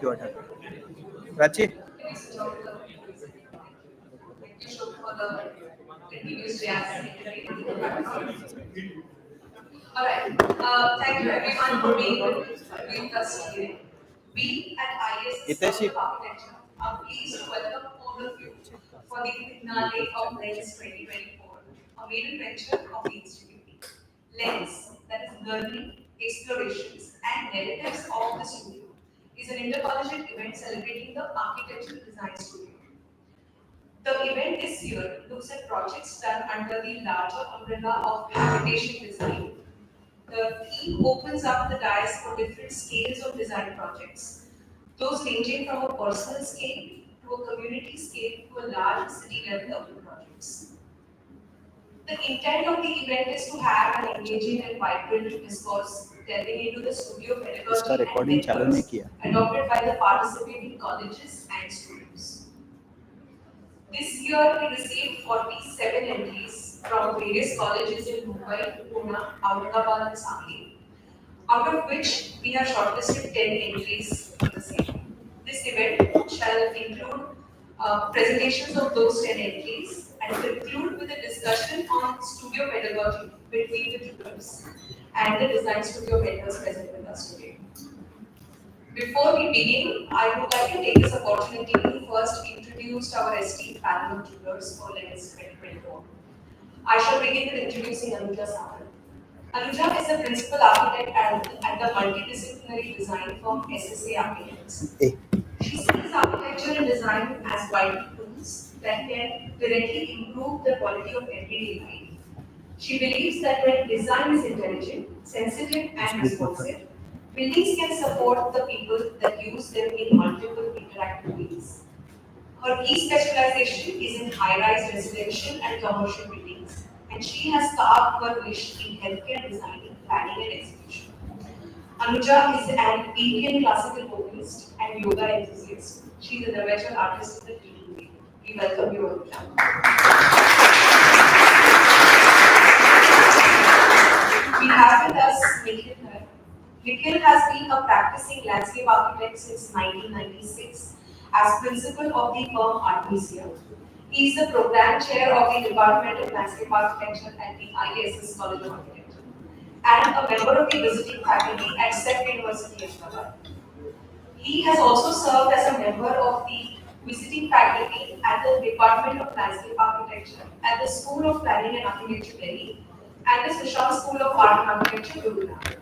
क्यों हटा Prachi All right. Thank you everyone for being with us today. We at IAS School of Architecture are pleased to welcome all of you for the finale of Lens 2024, a maiden venture of the Institute. Lens, that is learning, explorations, and narratives of the studio, is an intercollegiate event celebrating the architectural design studio. The event this year looks at projects done under the larger umbrella of habitation design. The theme opens up the dais for different scales of design projects, those ranging from a personal scale to a community scale to a large city level urban projects. The intent of the event is to have an engaging and vibrant discourse delving into the studio इसका pedagogy recording and चालू नहीं methods किया adopted by the participating colleges and students. This year, we received 47 entries from various colleges in Mumbai, Pune, Aurangabad, and Sangli, out of which we have shortlisted 10 entries for the same. This event shall include presentations of those 10 entries and conclude with a discussion on studio pedagogy between the tutors and the design studio mentors present with us today. Before we begin, I would like to take this opportunity to first introduce our esteemed panel of tutors for Lens 2024. I shall begin with introducing Anuja Samal. Anuja is a principal architect at the multidisciplinary design firm SSA Architects. She sees architecture and design as vital tools that can directly improve the quality of everyday life. She believes that when design is intelligent, sensitive, and responsive, buildings can support the people that use them in multiple interactive ways. Her key specialization is in high-rise residential and commercial buildings, and she has carved her niche in healthcare design, planning, and execution. Anuja is an Indian classical vocalist and yoga enthusiast. She is an amateur artist in the field. We welcome you, Anuja. We have with us Nikhil Nair. Nikhil has been a practicing landscape architect since 1996 as principal of the firm Art Museum. He is the program chair of the Department of Landscape Architecture at the IISS College of Architecture and a member of the visiting faculty at SEP University Ahmedabad. He has also served as a member of the visiting faculty at the Department of Landscape Architecture at the School of Planning and Architecture, Delhi, and the Sushant School of Art and Architecture, Gurugram.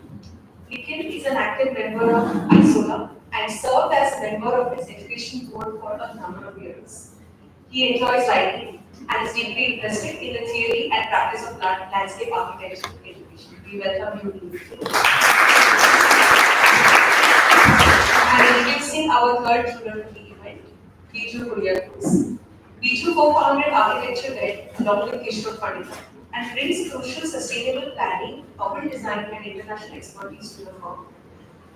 Nikhil is an active member of ISOLA and served as member of its education board for a number of years. He enjoys writing and is deeply interested in the theory and practice of landscape architecture education. We welcome you, Nikhil. And introducing our third student of the event, Biju Kuriakos. Biju co-founded Architecture Red along with Kishore Pandit and brings crucial sustainable planning, urban design, and international expertise to the firm.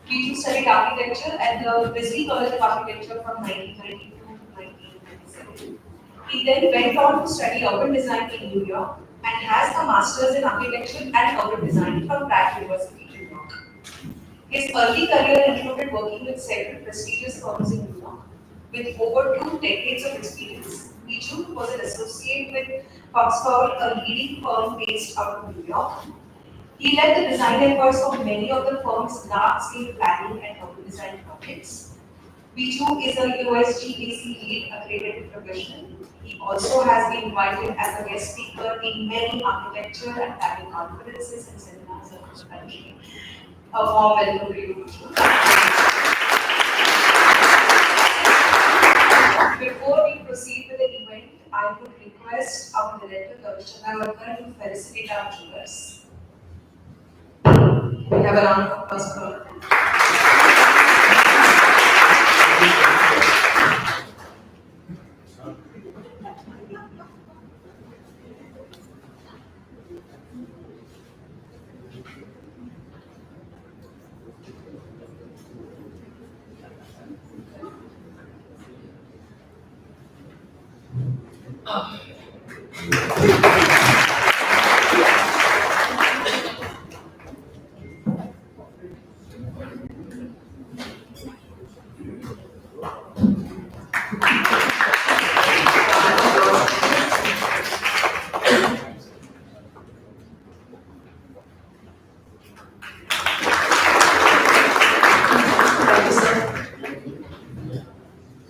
Biju studied architecture at the Wesley College of Architecture from 1992 to 1997. He then went on to study urban design in New York and has a master's in architecture and urban design from Pratt University, New York. His early career included working with several prestigious firms in New York. With over 2 decades of experience, Biju was an associate with Foxconn, a leading firm based out of New York. He led the design efforts of many of the firm's large-scale planning and urban design projects. Biju is a USGAC lead accredited professional. He also has been invited as a guest speaker in many architecture and planning conferences and seminars across the country. A warm welcome to you, Biju. Before we proceed with the event, I would request our director, Kavishana Vakar, to felicitate our jurors. We have a round of applause for all of them.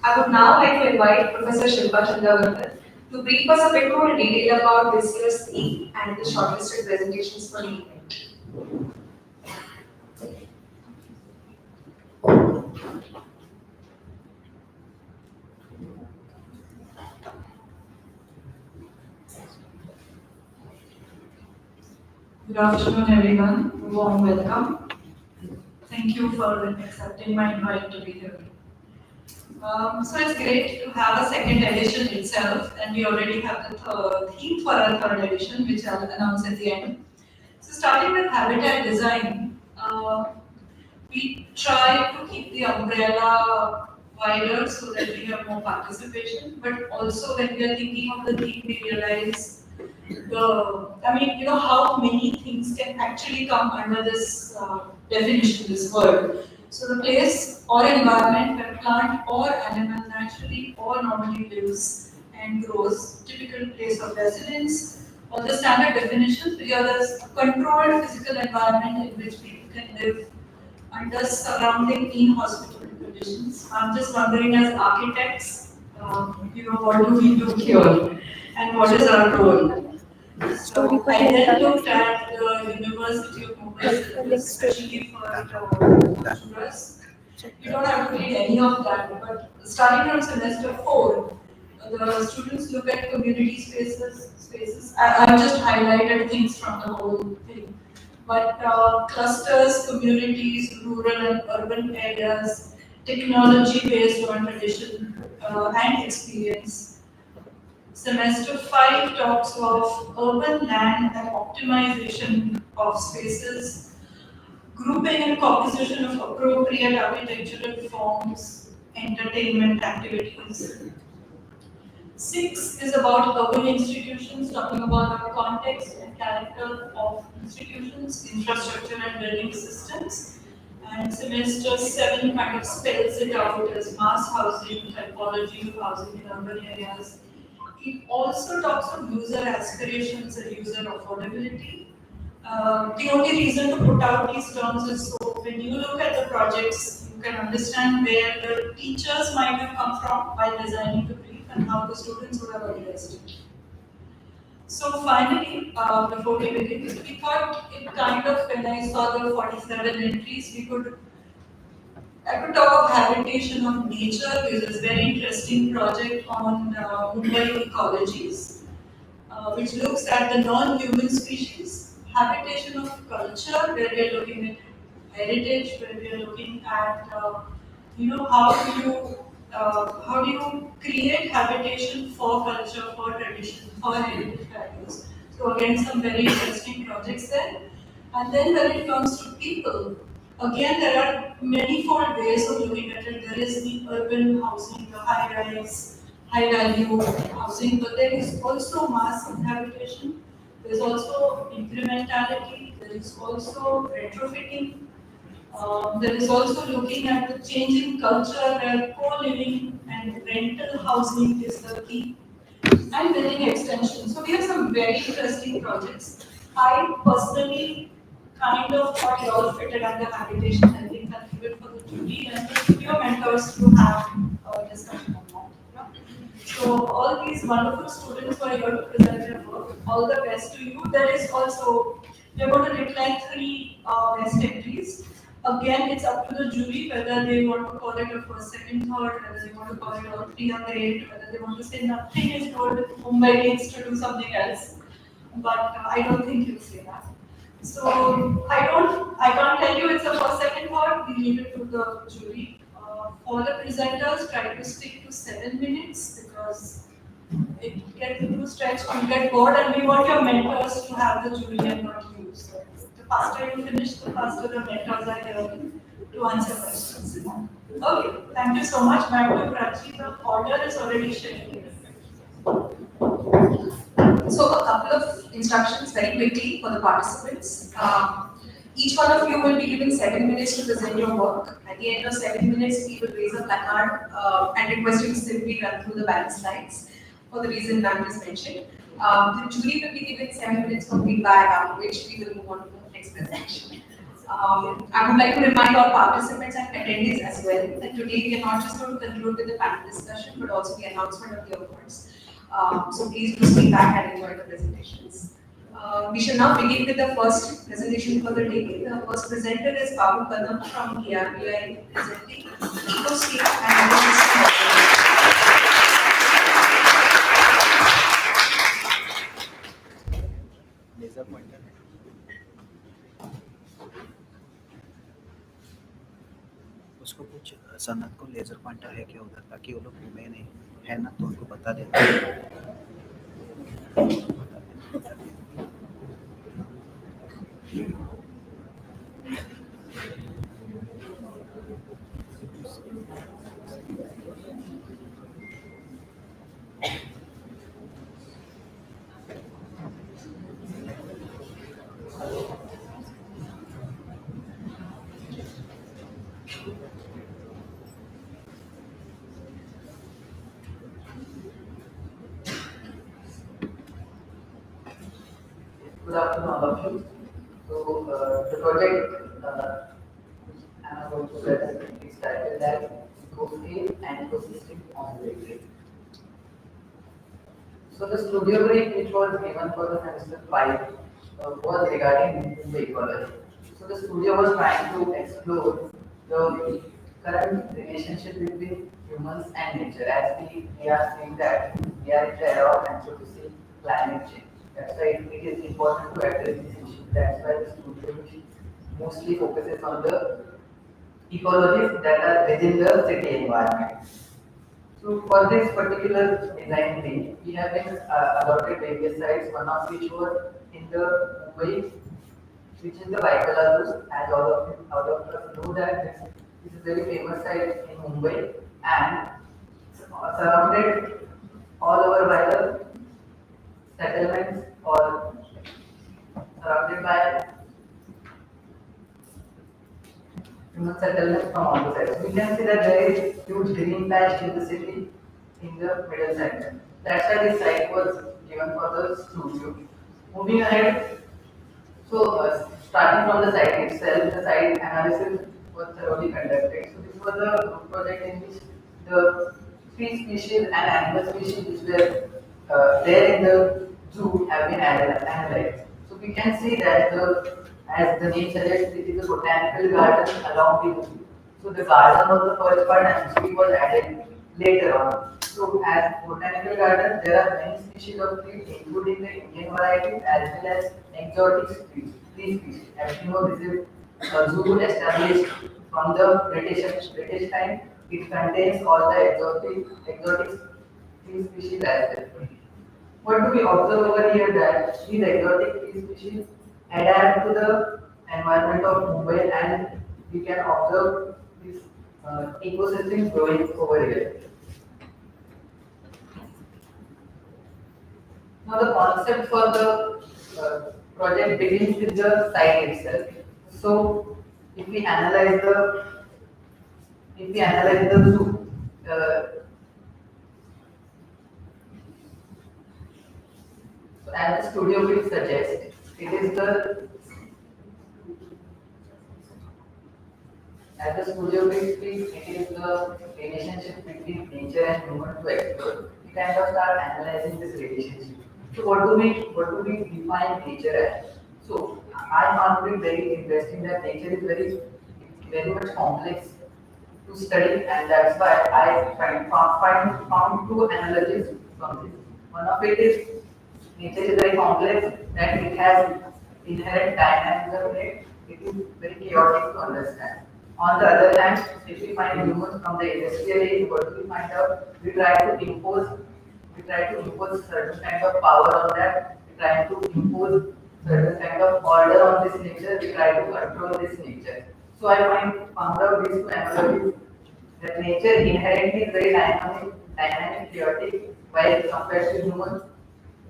I would now like to invite Professor Shilpa Chandravartan to brief us a bit more in detail about this year's theme and the shortlisted presentations for the event. Good afternoon, everyone. Warm welcome. Thank you for accepting my invite to be here. So it's great to have a second edition itself, and we already have the theme for our third edition, which I'll announce at the end. So starting with habitat design, we try to keep the umbrella wider so that we have more participation, but also when we are thinking of the theme, we realize how many things can actually come under this definition, this word. So the place or environment where plant or animal naturally or normally lives and grows, typical place of residence, or the standard definition, we are the controlled physical environment in which people can live under surrounding inhospitable conditions. I'm just wondering, as architects, what do we do here, and what is our role? So I then looked at the University of Mumbai syllabus, especially for jurors. You don't have to read any of that, but starting from semester 4, the students look at community spaces. I've just highlighted things from the whole thing. But clusters, communities, rural and urban areas, technology based on tradition and experience. Semester 5 talks of urban land and optimization of spaces, grouping and composition of appropriate architectural forms, entertainment activities. 6 is about urban institutions, talking about the context and character of institutions, infrastructure and building systems. And semester 7 kind of spells it out as mass housing, typology of housing in urban areas. It also talks of user aspirations and user affordability. The only reason to put out these terms is so when you look at the projects, you can understand where the teachers might have come from while designing the brief and how the students would have addressed it. So finally, before we begin, we thought it kind of, when I saw the 47 entries, I could talk of habitation of nature, which is a very interesting project on Mumbai ecologies, which looks at the non-human species, habitation of culture, where we are looking at heritage, where we are looking at how do you create habitation for culture, for tradition, for heritage values. So again, some very interesting projects there. And then when it comes to people, again, there are manifold ways of looking at it. There is the urban housing, the high-rise, high-value housing, but there is also mass inhabitation. There is also incrementality. There is also retrofitting. There is also looking at the changing culture where co-living and rental housing is the key, and building extension. So we have some very interesting projects. I personally kind of thought it all fitted under habitation. I think I'll leave it for the jury and the your mentors to have a discussion on that. Yeah. So all these wonderful students who are here to present their work, all the best to you. There is also, we're going to declare 3 best entries. Again, it's up to the jury whether they want to call it a first, second, third, whether they want to call it all 3 or 8, whether they want to say nothing is good, Mumbai needs to do something else. But I don't think you'll say that. So I can't tell you it's a first, second, third. We leave it to the jury. For the presenters, try to stick to 7 minutes because it gets too stretched, you get bored, and we want your mentors to have the jury and not you. So the faster you finish, the faster the mentors are here to answer questions. Okay, thank you so much, Madam Prachi. The order is already scheduled. So a couple of instructions very quickly for the participants. Each one of you will be given 7 minutes to present your work. At the end of 7 minutes, we will raise a placard and request you to simply run through the balance slides for the reason ma'am just mentioned. The jury will be given 7 minutes for feedback, after which we will move on to the next presentation. I would like to remind all participants and attendees as well that today we are not just going to conclude with the panel discussion, but also the announcement of the awards. So please do stay back and enjoy the presentations. We shall now begin with the first presentation for the day. The first presenter is Babu Kadam from KRBI presenting Ecoscape and laser pointer है उसको पूछ सनत को laser pointer है क्या उधर ताकि वो लोग घूमे नहीं है ना तो उनको बता देते Good afternoon, all of you. So, the project I'm going to present is titled as Ecoscape and Ecosystem on the Grid. So, the studio brief which was given for the semester 5 was regarding the ecology. So, the studio was trying to explore the current relationship between humans and nature as we are seeing that we are in the era of anthropocene climate change. That's why it is important to address this issue. That's why the studio which mostly focuses on the ecologies that are within the city environment. So for this particular design thing, we have been allotted various sites, one of which was in the Mumbai, which is the Vaikala Zoo, as all of us know that this is a very famous site in Mumbai and surrounded all over by the settlements or surrounded by human settlements from all the sides. We can see that there is huge green patch in the city in the middle center. That's why this site was given for the studio. Moving ahead, so starting from the site itself, the site analysis was thoroughly conducted. So this was a group project in which the three species and animal species which were there in the zoo have been analyzed. So we can see that as the name suggests, it is a botanical garden along with the zoo. So the garden was the first part and tree was added later on. So as botanical garden, there are many species of trees, including the Indian varieties as well as exotic trees. Species. As you know, this is a zoo established from the British time. It contains all the exotic tree species as well. What do we observe over here that these exotic tree species adapt to the environment of Mumbai and we can observe this ecosystem growing over here. Now the concept for the project begins with the site itself. So if we analyze the zoo, so as the studio will suggest, it is the as the studio will speaks, it is the relationship between nature and human to explore. We kind of start analyzing this relationship. So what do we define nature as? So I found it very interesting that nature is very much complex to study, and that's why I found two analogies from this. One of it is nature is very complex that it has inherent dynamism in it. It is very chaotic to understand. On the other hand, if we find humans from the industrial age, what do we find out? We try to impose certain kind of power on that. We try to impose certain kind of order on this nature. We try to control this nature. So I found out these two analogies that nature inherently is very dynamic, chaotic, while compared to humans,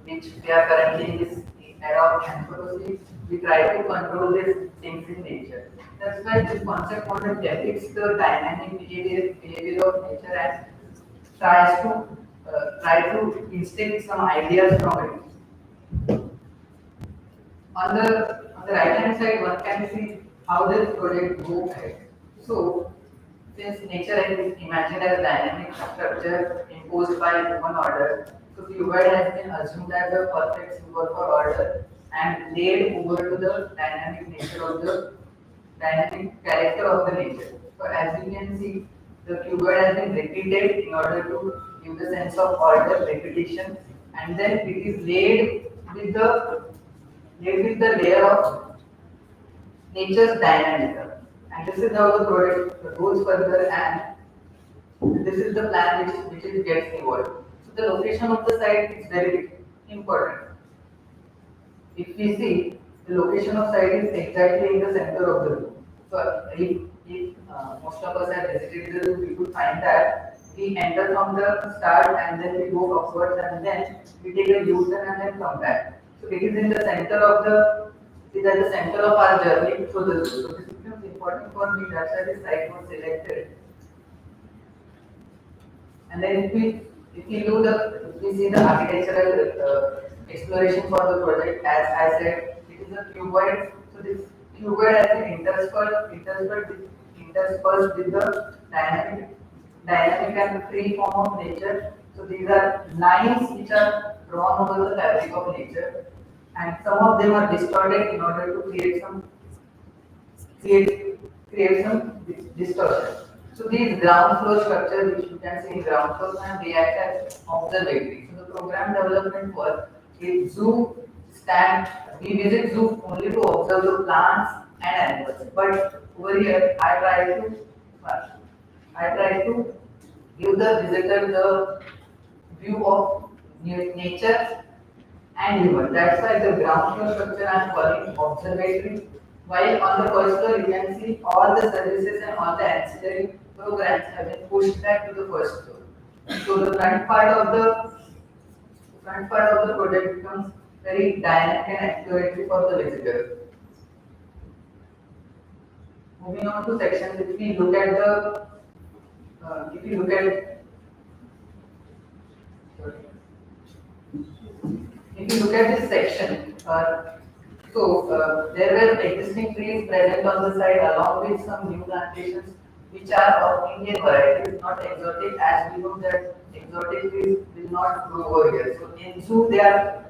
which we are currently in this era of anthropocene, we try to control these things in nature. That's why this concept model depicts the dynamic behavior of nature and try to instill some ideas from it. On the right hand side, one can see how this project go ahead. So, since nature is imagined as a dynamic structure imposed by human order, so Cuboid has been assumed as a perfect symbol for order and laid over to the dynamic nature of the dynamic character of the nature. So as you can see, the cuboid has been repeated in order to give the sense of order, repetition, and then it is with the laid with the layer of nature's dynamism. And this is how the product goes further, and this is the plan which is gets evolved. So the location of the site is very important. If we see, the location of site is exactly in the center of the room. So if most of us have visited the room, we could find that we enter from the start and then we go upwards and then we take a U-turn and then come back. So it is in the center of it is at the center of our journey through the room. So this becomes important for me. That's why this site was selected. And then if we see the architectural exploration for the project, as I said, it is a cuboid. So this cuboid has been interspersed with the dynamic and free form of nature. So these are lines which are drawn over the fabric of nature, and some of them are distorted in order to create some distortion. So these ground floor structures, which you can see in ground floor, can react as observatory. So the program development was a zoo stand. We visit zoo only to observe the plants and animals. But over here, I try to give the visitor the view of nature and human. That's why the ground floor structure I am calling observatory. While on the first floor, you can see all the services and all the ancillary programs have been pushed back to the first floor. So the front part of the project becomes very dynamic and exploratory for the visitor. Moving on to sections, if we look at this section, there were existing trees present on the site along with some new plantations which are of Indian varieties, not exotic, as we know that exotic trees will not grow over here. So in zoo they are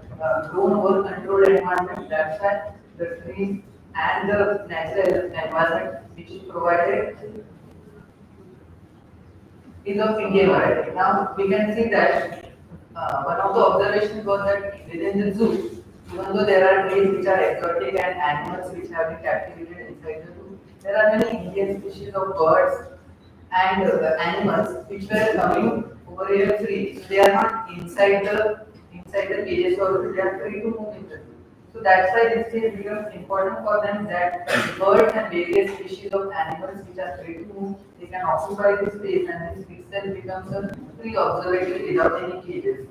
grown over controlled environment. That's why the trees and the natural environment which is provided is of Indian variety. Now we can see that one of the observations was that within the zoo, even though there are trees which are exotic and animals which have been captivated inside the zoo, there are many Indian species of birds and animals which were coming over here free. So they are not inside the cages, or they are free to move in the zoo. So that's why this is becomes important for them that birds and various species of animals which are free to move, they can occupy this space, and this itself becomes a free observatory without any cages.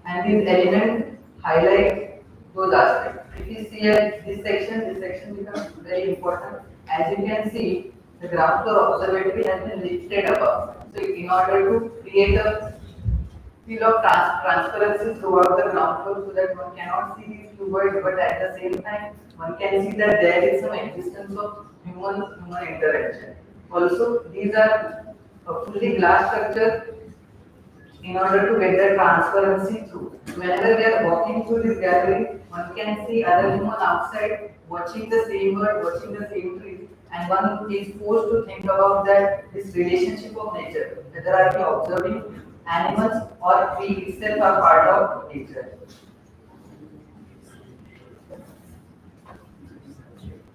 And these elements highlight those aspects. If you see this section becomes very important. As you can see, the ground floor observatory has been lifted above. So in order to create a feel of transparency throughout the ground floor so that one cannot see these cuboids, but at the same time, one can see that there is some existence of human interaction. Also, these are a fully glass structure in order to get the transparency through. Whenever we are walking through this gallery, one can see other human outside watching the same bird, watching the same tree, and one is forced to think about that this relationship of nature, whether are we observing animals or we itself are part of nature.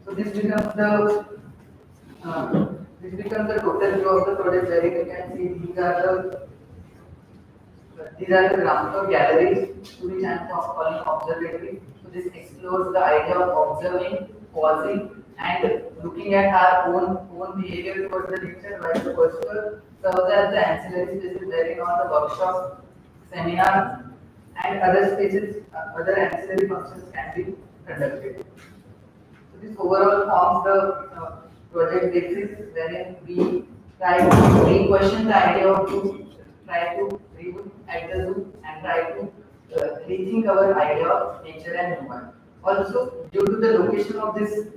So this becomes the total view of the project, where you can see these are the ground floor galleries to which I am calling observatory. So this explores the idea of observing, pausing, and looking at our own behavior towards the nature, while the first floor serves as the ancillary spaces wherein all the workshops, seminars, and other spaces, other ancillary functions can be conducted. So this overall forms the project basis, wherein we try to re-question the idea of zoo, try to relook at the zoo, and try to rethink our idea of nature and human. Also, due to the location of this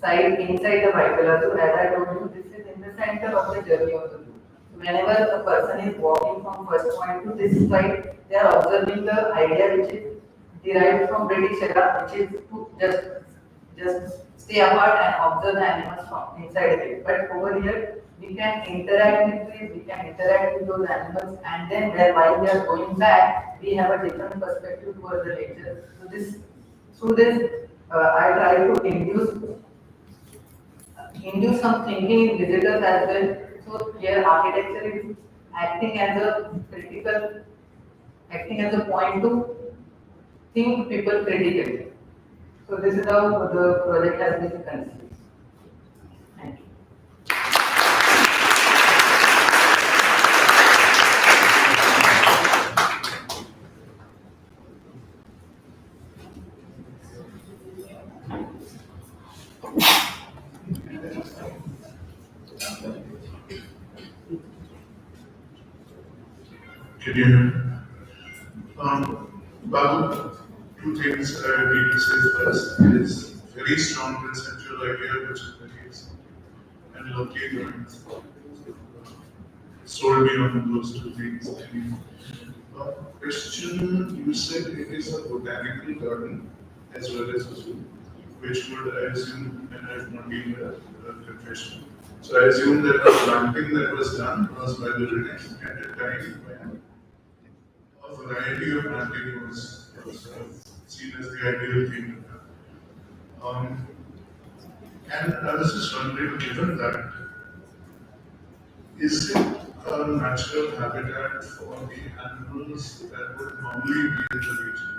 inside the white color. So as I told you, this is in the center of the journey of the zoo. Whenever a person is walking from first point to this side, they are observing the idea which is derived from British era, which is to just stay apart and observe the animals from inside it. But over here, we can interact with it, we can interact with those animals, and then while we are going back, we have a different perspective towards the nature. So this through this, I try to induce some thinking in visitors as well. So here architecture is acting as a critical, acting as a point to think people critically. So this is how the project has been conceived. Thank you. Can you, Babu, two things I need to say first is very strong conceptual idea which is the case and lovely drawings. Sold me on those two things. Question, you said it is a botanical garden as well as a zoo, which would I assume, and I have not been a confession. So I assume that the planting that was done was by the British at a time when a variety of planting was seen as the ideal thing to have. And I was just wondering, given that, is it a natural habitat for the animals that would normally be in the region?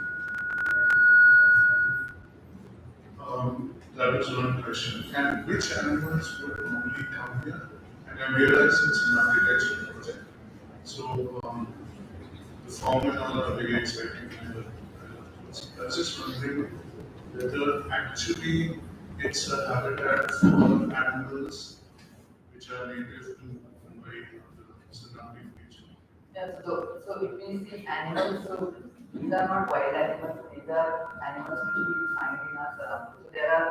That was one question. And which animals would normally come here? And I realize it's an architecture project. So the form and all are very exciting. I was just wondering whether actually it's a habitat for animals which are native to Mumbai or the surrounding region. Yeah, so if we see animals, so these are not wild animals, these are animals which we find in our surroundings. So there are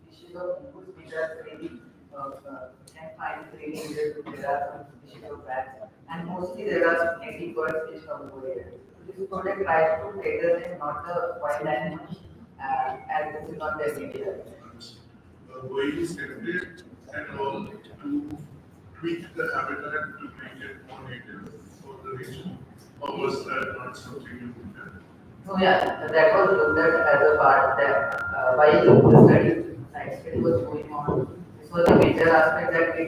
species of mongoose which are really, we can find really here, there are some species of bats, and mostly there are some native birds which come over here. So this project tries to cater them not the wild animals, as this is not their native. Were you tempted at all to tweak the habitat to make it more native for the region? Or was that not something you looked at? So yeah, that was looked at as a part that while the science study was going on, this was a major aspect that we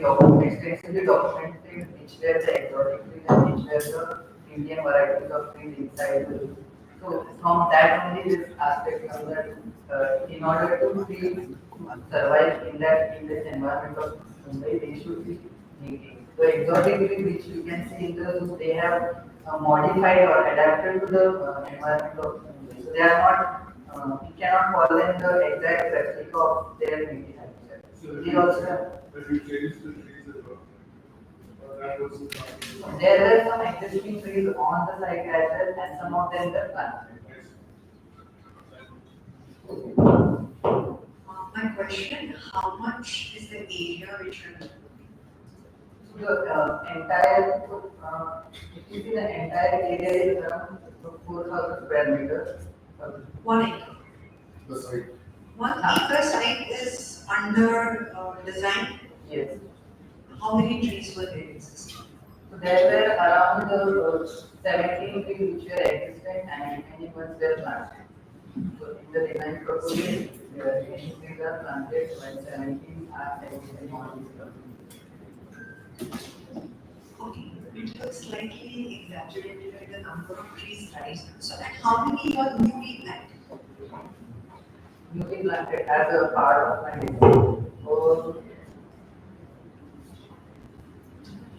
extensively documented which were the exotic trees and which were the Indian varieties of trees inside the zoo. So from that only this aspect comes that in order to survive in this environment of Mumbai, they should be native. The exotic trees which you can see in the zoo, they have modified or adapted to the environment of Mumbai. So they are not, we cannot call them the exact replica of their native habitat. So They also have, Have you changed the trees as well? Or that was there were some existing trees on the site as well, and some of them were planted. My question, how much is the area which you're looking So the entire, if you see the entire area is around 4,000 square meters. 1 acre. The site. 1 acre site is under design. Yes. How many trees were there existing? So there were around 17 trees which were existent and many ones were planted. So in the design proposal, many trees are planted when 17 are existing on this property. Okay, it was slightly exaggerated with the number of trees right now. So and how many are newly planted? Newly planted as a part of my design. So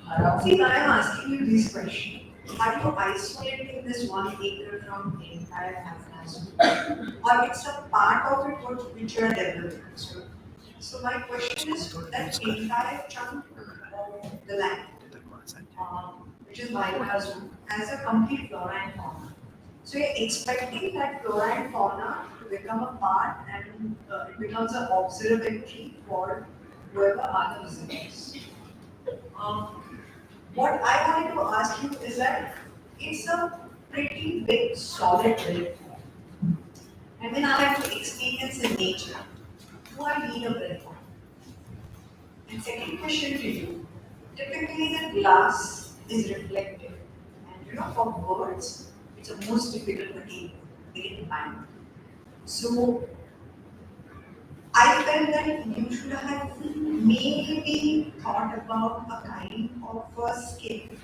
around See, I am asking you this question. Are you isolating this 1 acre from the entire Afghanistan? Or it's a part of it which you are developing? So my question is, that entire chunk of the land, which is Biogas Zoo, has a complete flora and fauna. So you're expecting that flora and fauna to become a part and it becomes an observatory for whoever are the visitors. Um, what I wanted to ask you is that it's a pretty big solid platform. And then I have to experience in nature. Do I need a platform? And second question to you. Typically the glass is reflective. And for birds, it's the most difficult material they can find. So I felt that you should have maybe thought about a kind of a skin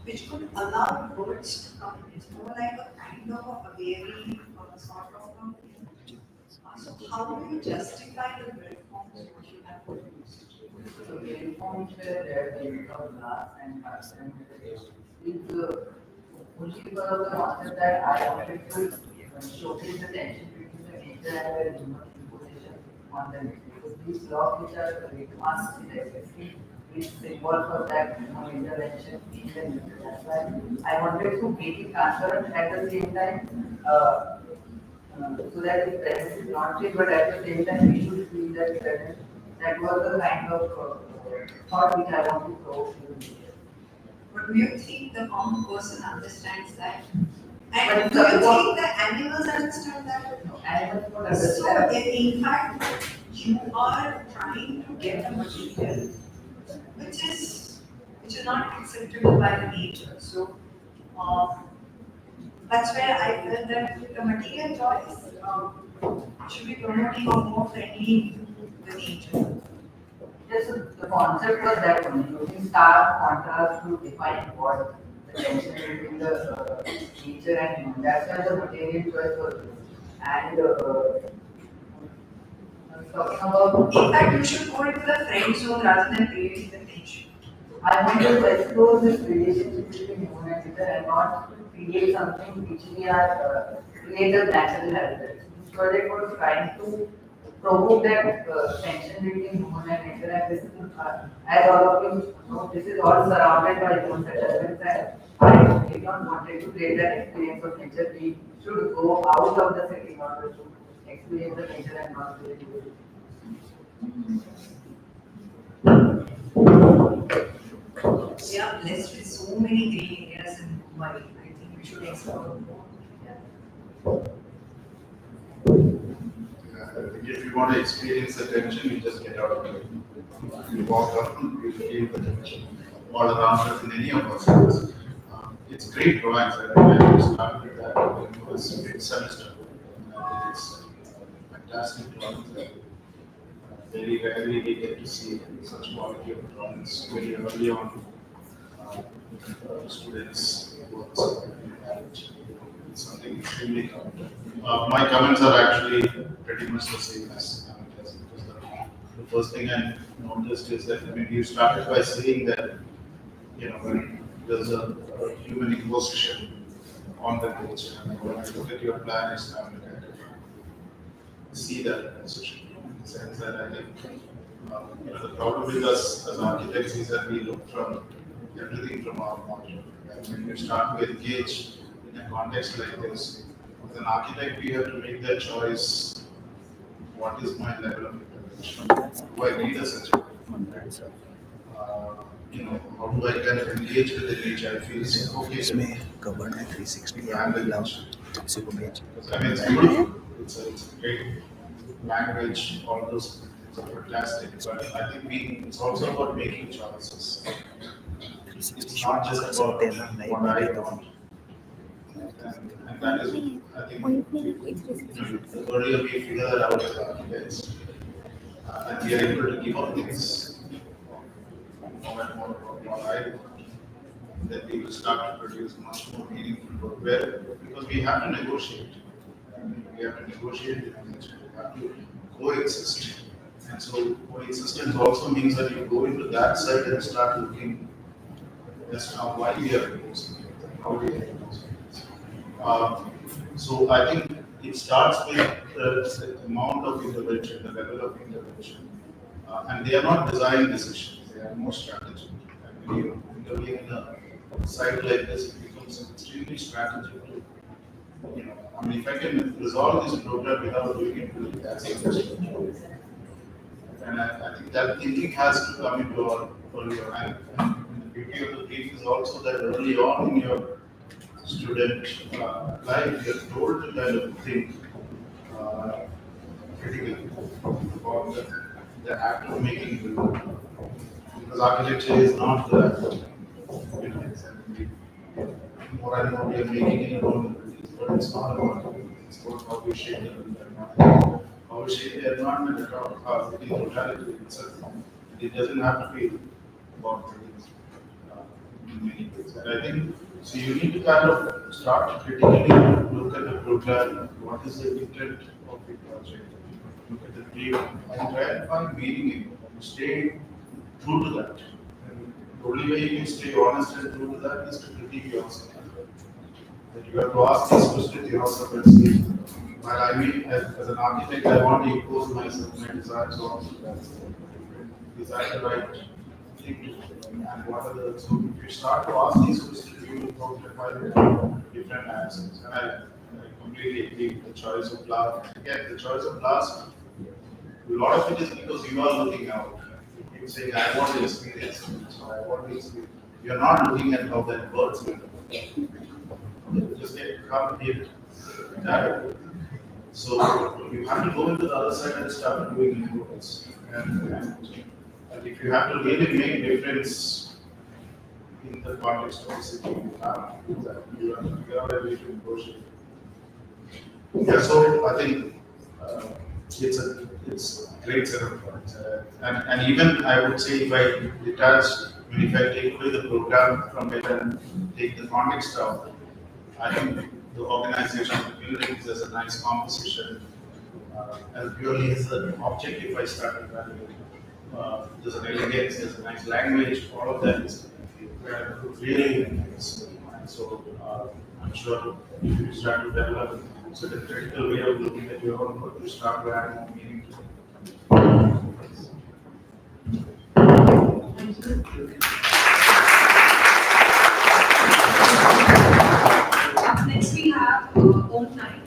which could allow birds to come in. It's more like a kind of a very sort of so how do you justify the reforms which you have produced? So the reforms were there based on glass and carbon is only because of the concept that I wanted to showcase the tension between the nature and the human imposition on the nature. Because these laws which are advanced in existing is symbol for that intervention in the nature. That's why I wanted to make it transparent at the same time. So that the presence is not changed, but at the same time we should feel that presence. That was the kind of thought which I want to provoke you. But do you think the common person understands that? And But do you the- think the animals understand that? Animals don't So understand. in fact, you are trying to get a material which is not acceptable by the nature. So that's where I felt that the material choice should be promoting or more friendly to the nature. Yes, so the concept was that only using stark contrast to define what the tension between the nature and human. That's why the material choice was used. And talking about, In fact, you should go into the friend zone rather than creating the tension. I want to explore this relationship between human and nature and not create something which we are create a natural habitat. This project was trying to provoke that tension between human and nature, and this is, as all of you know, this is all surrounded by human settlements, and I did not wanted to create that experience of nature. We should go out of the city in order to experience the nature and not really do it. We are blessed with so many green areas in Mumbai. I think we should explore more. I think if you want to experience the tension, you just get out of it. You walk up, you feel the tension all around us in any of our schools. It's great drawings. I think I started with that when it was mid-semester. I think it's fantastic drawings. Very rarely we get to see such quality of drawings very early on. Students' works. It's something extremely common. My comments are actually pretty much the same as Amita's, because the first thing I noticed is that you started by saying that when there's a human imposition on the page, and when I look at your plan, it's time to kind of see that imposition. In the sense that I think the problem with us as architects is that we look from everything from our model. And when you start to engage in a context like this, as an architect, we have to make that choice. What is my level of intervention? Do I need a such a how do I kind of engage with the nature? I feel okay. इसमें covered है 360 Yeah, angle of किसी को भेज I mean, it's beautiful. It's a great language. All those things are fantastic. But I think it's also about making choices. It's not just about what I want. And that is, I think, the earlier we figure that out as architects, and we are able to give up things more and more about what I want, then we will start to produce much more meaningful work because we have to negotiate. We have to negotiate with nature. We have to coexist. And so coexistence also means that you go into that side and start looking as to why we are proposing it, how we are proposing it. So I think it starts with the amount of intervention, the level of intervention. And they are not design decisions, they are more strategic. And when you intervene in a site like this, it becomes extremely strategic to I mean, if I can resolve this program without doing it, that's interesting. And I think that thinking has to come into our earlier. And the beauty of the brief is also that early on in your student life, you're told to kind of think critically about the act of making building. Because architecture is not the buildings and more and more we are making it own buildings, but it's not about buildings. It's about how we shape the environment. How we shape the environment and how the totality itself. It doesn't have to be about buildings in many ways. And I think so you need to kind of start critically look at the program, what is the intent of the project, look at the brief, and try and find meaning in it. Stay true to that. And the only way you can stay honest and true to that is to critique yourself. That you have to ask these questions yourself and say, well, I mean, as an architect, I want to impose myself, my desires on that. Is that the right thing to do? And what are the, so if you start to ask these questions, you will probably find different answers. And I completely agree with the choice of glass. Again, the choice of glass, a lot of it is because you are looking out. You say, I want to experience it, so I want to experience. You're not looking at how that works. Just come here. That. So you have to go into the other side and start doing inputs. And if you have to really make a difference in the context of the city, you are able to negotiate. Yeah, so I think it's a great set of points. And even I would say if I detach, if I take away the program from it and take the context out, I think the organization of the buildings is a nice composition. And purely as an object, if I start evaluating, there's an elegance, there's a nice language, all of that is really nice. And so I'm sure if you start to develop such a critical way of looking at your own work, you start to add more meaning to it. Next we have Om Naik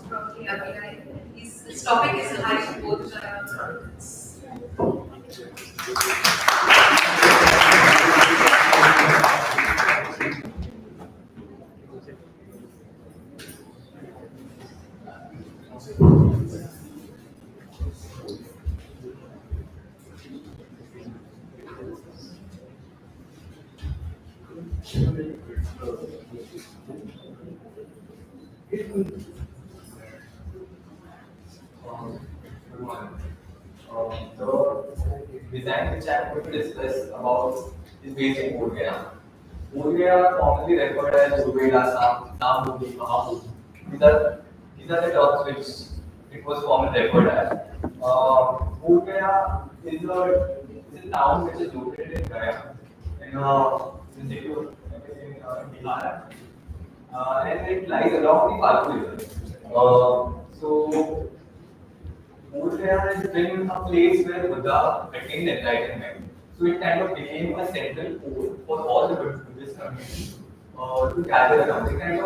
from the API. His topic is high both products. The design which I am going to discuss about is based in Bodh Gaya, commonly referred as Urveda, Samudi, Mahabodhi. These are the terms which it was commonly referred as. Bodh Gaya is a town which is located in Gaya, in the city of Bihar, and it lies along the Phalgu River. So Bodh Gaya has been a place where Buddha attained enlightenment. So it kind of became a central pole for all the Buddhist community to gather around. It kind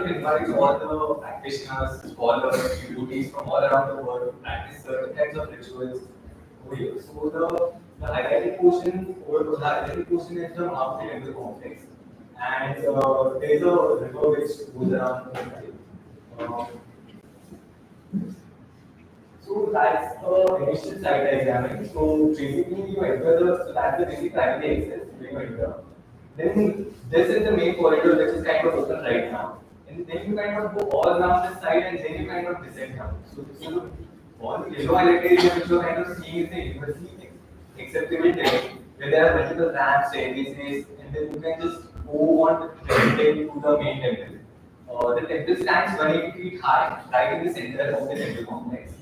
of invites all the practitioners, scholars, devotees from all around the world to practice certain kinds of rituals over here. So the highlighted portion is the Mahabodhi Temple complex, and there is a river which goes around the So that's the initial site I examined. So basically you enter so that's the basic primary access when you enter. Then this is the main corridor which is kind of open right now. And then you kind of go all around the side and then you kind of descend down. So this is all the yellow highlighted area which you are kind of seeing is the university acceptable terrain where there are multiple ramps, staircases, and then you can just go on the to the main temple. The temple stands 180 feet high, right in the center of the temple complex.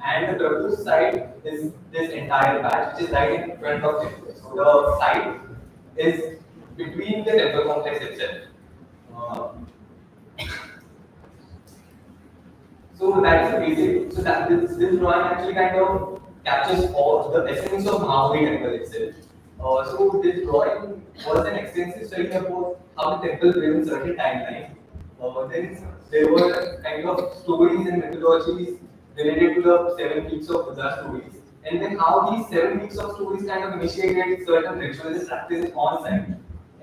And the proposed site is this entire patch, which is right in front of it. So the site is between the temple complex itself. So that's the basic. So that this drawing actually kind of captures all the essence of Mahabodhi temple itself. So this drawing was an extensive study about how the temple grew in certain timeline then there were kind of stories and mythologies related to the 7 weeks of Buddha stories. And then how these 7 weeks of stories kind of initiated certain rituals and practices on site.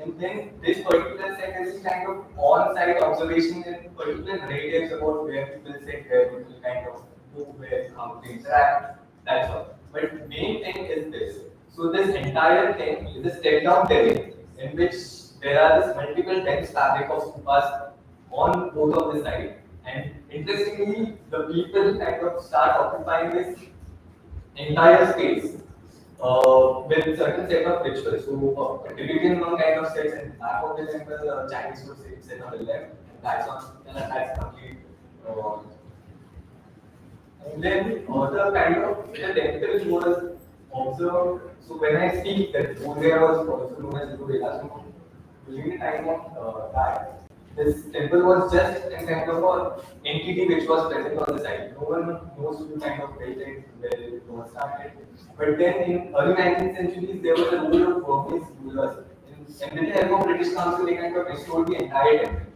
And then this particular set has this kind of on-site observation and particular narratives about where people sit, where people kind of move, where how to interact, that's all. But main thing is this. So this entire thing is a step-down terrain in which there are this multiple dense fabric of stupas on both of the sides. And interestingly, the people kind of start occupying this entire space with certain set of rituals. So a Tibetan monk kind of sits in the back of the temple, Chinese would sit on the left, and that's complete. And then the kind of the temple was observed. So when I speak that Bodhgaya was also known as Guru Veda, so during the time of that, this temple was just a kind of an entity which was present on the site. No one knows who kind of built it, where it was started. But then in early 19th centuries, there was a rule of Burmese rulers. And with the help of British Council, they kind of restored the entire temple.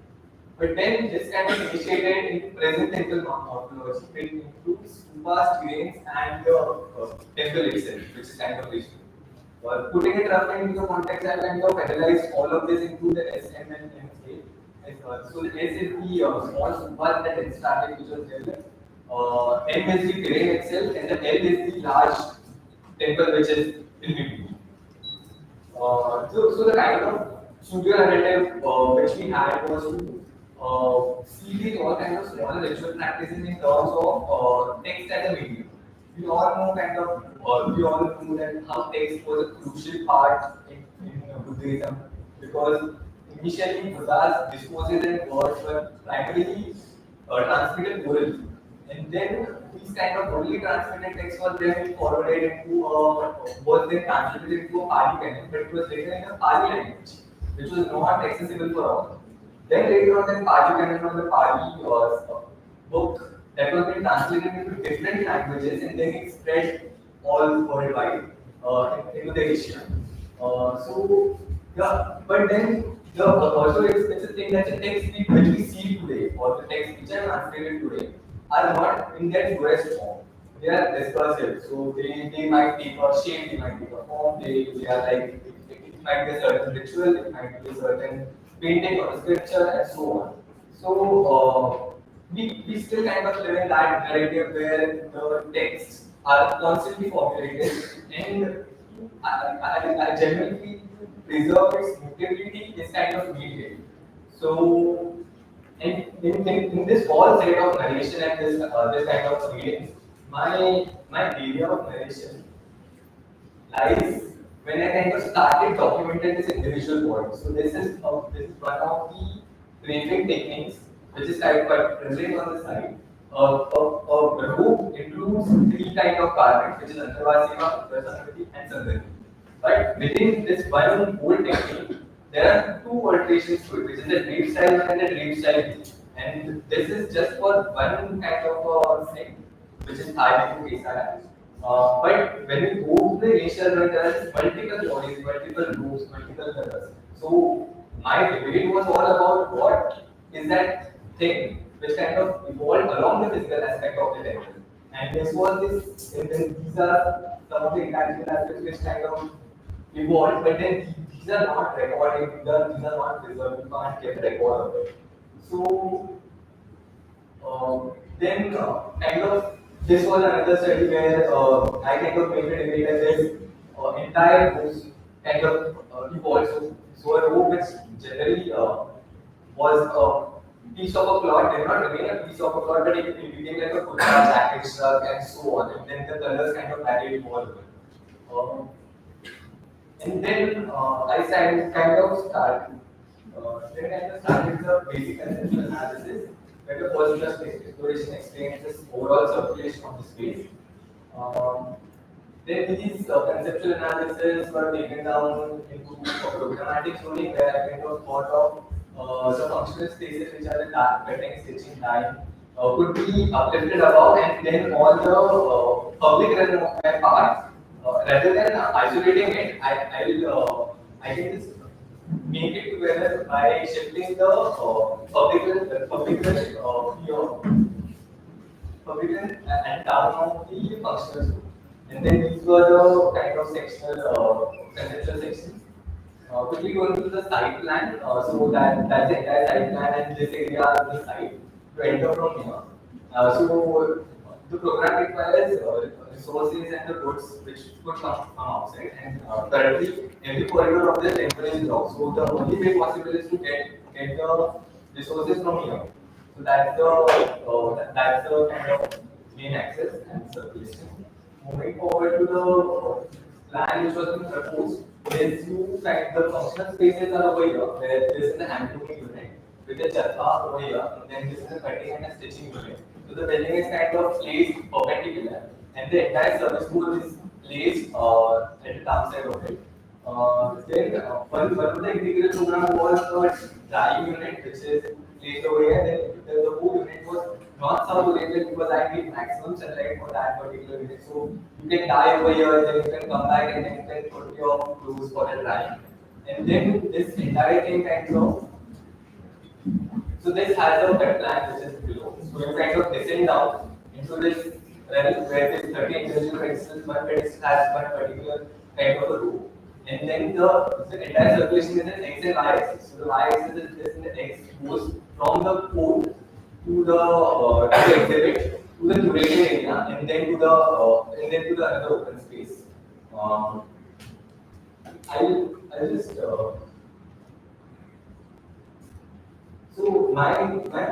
But then this kind of initiated in present temple morphology. It includes stupas, terrains, and the temple itself, which is kind of regional. Putting it roughly into the context, I kind of analyzed all of this into the S, M, and M scale. So the S is the small stupa that is started, which was there. M is the terrain itself, and the L is the large temple which is in between. So the kind of studio narrative which we had was to see these all kind of small ritual practices in terms of text as a medium. We all know kind of we all know that how text was a crucial part in Buddhism, because initially Buddha's discourses and words were primarily transmitted orally, and then these kind of orally transmitted texts were then forwarded into was then translated into a Pali canon, but it was written in a Pali language, which was not accessible for all. Then later on, then Pali canon on the Pali book that was then translated into different languages, and then it spread all worldwide into the Asia. So yeah, but then also it's a thing that the text which we see today, or the text which are translated today, are not in their purest form. They are discursive, so they might take a shape, they might take a form, they are like, it might be a certain ritual, it might be a certain painting or a scripture, and so on. So we still kind of live in that narrative where the texts are constantly formulated, and I genuinely preserve its mutability is kind of mediated. So, and in this whole set of narration and this kind of readings, my area of narration lies when I kind of started documenting this individual body. So this is one of the briefing techniques which is quite present on the side. A rope includes 3 kinds of garments, which is Antarvasima, Uttasanagati, and Sandhati. But within this one whole technique, there are 2 alterations to it, which is the drape style and the drape style. And this is just for one kind of thing, which is Thai Kesara. But when we go to the initial run, there are multiple bodies, multiple ropes, multiple colors. So my debate was all about what is that thing which kind of evolved along the physical aspect of the temple. And this was this, and then these are some of the intangible aspects which kind of evolved, but then these are not recorded, these are not preserved, you can't get a record of it. So then kind of this was another study where I kind of made a debate that this entire host kind of evolved. So a rope which generally was a piece of a cloth did not remain a piece of a cloth, but it became like a kurta, jacket, shrug, and so on. And then the colors kind of varied all over. And then I started the basic conceptual analysis, where the first just exploration explains this overall circulation of the space. Then these conceptual analysis were taken down into programmatic zoning, where I kind of thought of the functional spaces which are the dark cutting, stitching line could be uplifted above, and then all the public realm of my part, rather than isolating it, I can just make it together by shifting the public and town of the functional school. And then these were the kind of sectional conceptual sections. Quickly going to the site plan, so that's the entire site plan, and this area is the site to enter from here. So the program requires resources and the goods which could come from outside, and currently every corridor of the temple is blocked. So the only way possible is to get the resources from here. So that's the kind of main access and circulation. Moving forward to the plan which was being proposed, there's two kind the functional spaces are over here, where this is the hand-looming unit with the chappa over here, and then this is the cutting and a stitching unit. So the building is kind of placed perpendicular, and the entire service board is placed at the downside of it. Then one of the integrated program was the drying unit, which is placed over here. Then the whole unit was not south oriented because I need maximum sunlight for that particular unit. So you can dye over here, then you can come back and then you can put your clothes for the drying. And then this entire thing kind of, so this has a cut plan which is below. So you kind of descend down into this level where this 30 individual pedestals, one pedestal has one particular kind of a row. And then the entire circulation is an x and y axis. So the y axis is this, and the x goes from the port to the exhibit to the curated area, and then to the another open space. I'll just so my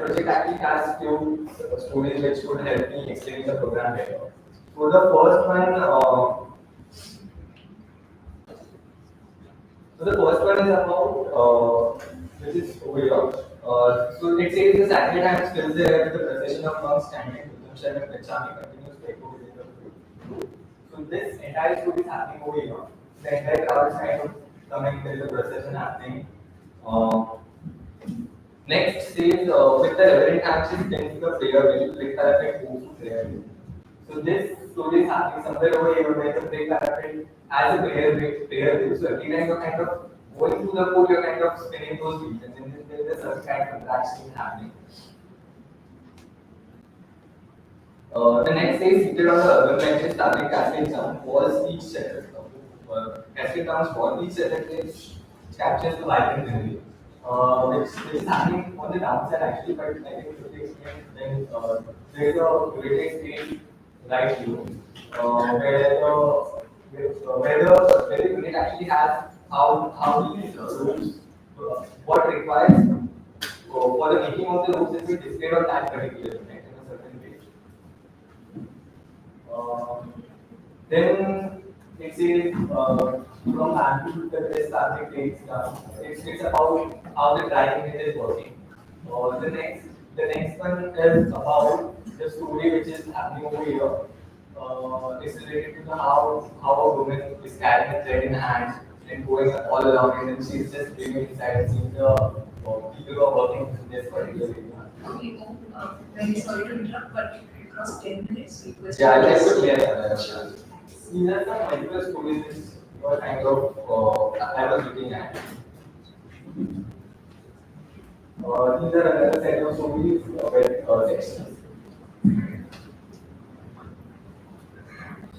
project actually has few stories which would help me explain the program better. So the first one. So the first one is about which is over here. So it says the sacred hand fills the air with the procession of monks standing with them, and Gachami continues to echo within the group. So this entire story is happening over here. The entire crowd is kind of coming, there is a procession happening. Next says with the reverent hands is then the prayer which will parapet moves to prayer. So this story is happening somewhere over here where the prayer parapet has a prayer wheel. So every time you're kind of going through the code, you're kind of spinning those wheels, and then there's a certain kind of contraction happening. The next day, seated on the urban benches, starting Cascade Town, was each setter. Cascade Town's wall, each setter captures the vibrant memory, which is happening on the downside actually, but I think to the extent then there is a great stage right here, where the unit actually has how these rules, what requires for the making of the rules is to be displayed on that particular unit in a certain way. Then it says from Andrew the best subject takes it's about how the drying unit is working. The next one is about the story which is happening over here. It's related to the how a woman is carrying a thread in her hands and going all around, and then she's just living inside and seeing the people who are working in this particular area. Okay, very sorry to interrupt, but across 10 minutes, request. Yeah, I'll just clear that. These are some multiple stories which were kind of I was looking at. These are another set of stories with sections.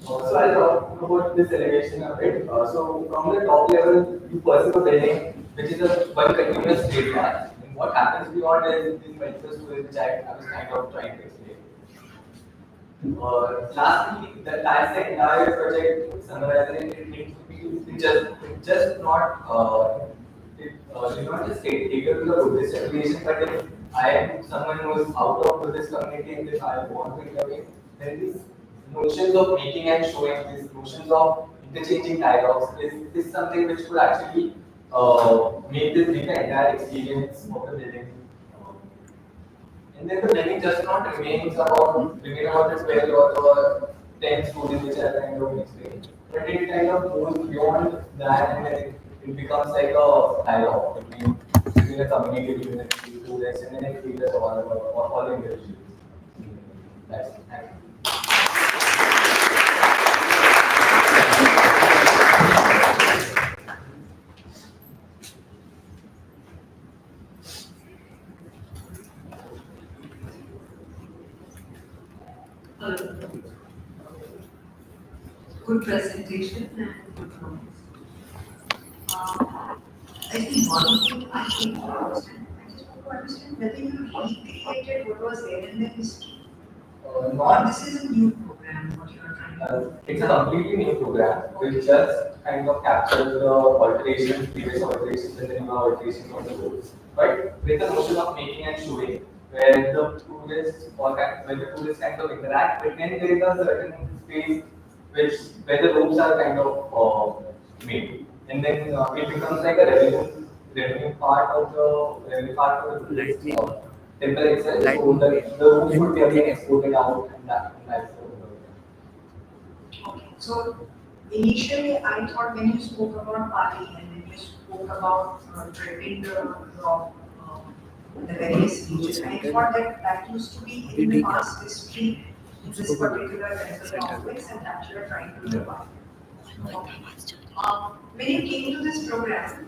So I'll talk about this elevation a bit. So from the top level, you perceive a building which is a one continuous straight line. And what happens beyond is these multiple stories which I was kind of trying to explain. Lastly, that's the entire project summarizing it just not did not just cater to the Buddhist affiliation, but if I am someone who is out of Buddhist community and if I want to innovate, then these notions of making and showing, these notions of interchanging dialogues is something which could actually make the entire experience of the building. And then the building just not remains about the 12 or the 10 stories which I kind of explained, but it kind of goes beyond that, and then it becomes like a dialogue between a community, between the students, and then it feels all the individuals. That's it. Thank you. Good presentation and good comments. I think one thing I think to understand, I just want to understand whether you recreated what was there in the history. Or Not, this is a new program, what you are trying to it's a completely new program which just kind of captures the alterations, previous alterations, and the new alterations on the roads. But with the notion of making and showing, where the tourists or where the tourists kind of interact, but then there is a certain space which where the roads are kind of made, and then it becomes like a revenue part of the Let me temple itself. Light So me. the roads would be again exported out, and that's the Okay, so initially I thought when you spoke about Pali and when you spoke about tripping the rock, the various regions, I thought that that used to be in the past history in this particular temple complex and that you are trying to revive. Okay. When you came to this program,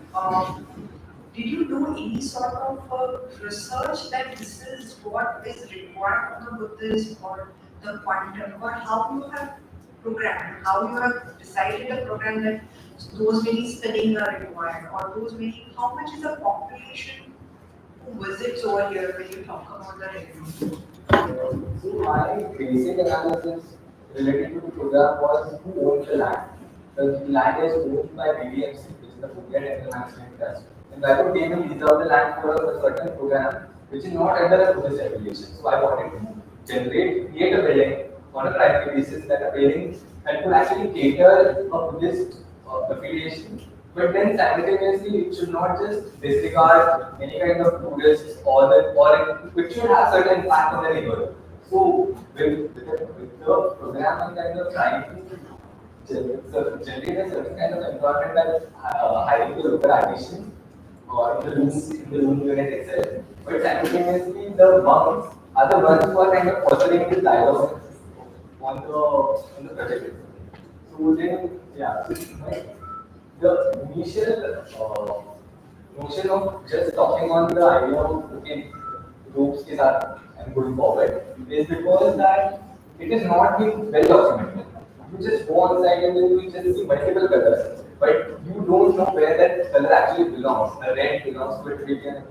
did you do any sort of research that this is what is required for the Buddhist or the quantum, or how you have programmed, how you have decided a program that those many spelling are required, or those many, how much is the population who visits over here when you talk about the revenue? So my basic analysis related to the program was who owns the land. The land is owned by BDMC, which is the Phuket International Trust. And I would take a lease of the land for a certain program which is not under a Buddhist affiliation. So I wanted to create a building on a private basis that a building that could actually cater a Buddhist affiliation. But then simultaneously, it should not just disregard any kind of tourists or it should have certain impact on the neighborhood. So with the program, I'm kind of trying to generate a certain kind of environment that highlights the local artisans or in the room unit itself. But simultaneously, the monks are the ones who are kind of fostering the dialogue on the project. So then, yeah, the initial notion of just talking on the idea of okay, groups ke saath and going forward is because that it is not been well documented. You just go on site and then you just see multiple colors, but you don't know where that color actually belongs. The red belongs to a Tibetan,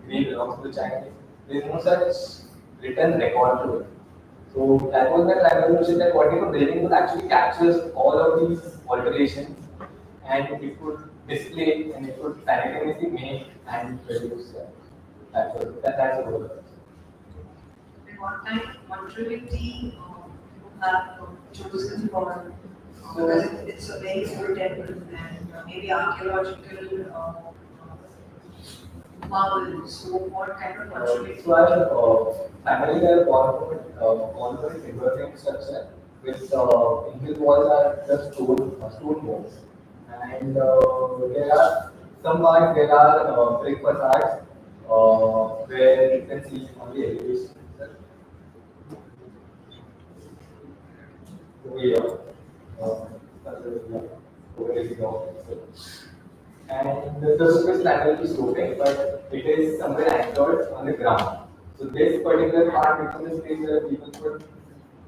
green belongs to the Chinese. There is no such written record to it. So that was the collaboration that what we were building was actually captures all of these alterations and it could display and it could simultaneously make and produce. That's the goal. At what time, what trinity you have chosen for, because it's a very old temple and maybe archaeological marvel, so what kind of trinity? So I primarily are born from a timber frame structure with inbuilt walls are the stone walls. And there are some parts there are brick facades where you can see on the elevation. Over here, over here. And the roof is laterally sloping, but it is somewhere anchored on the ground. So this particular part becomes a space where people could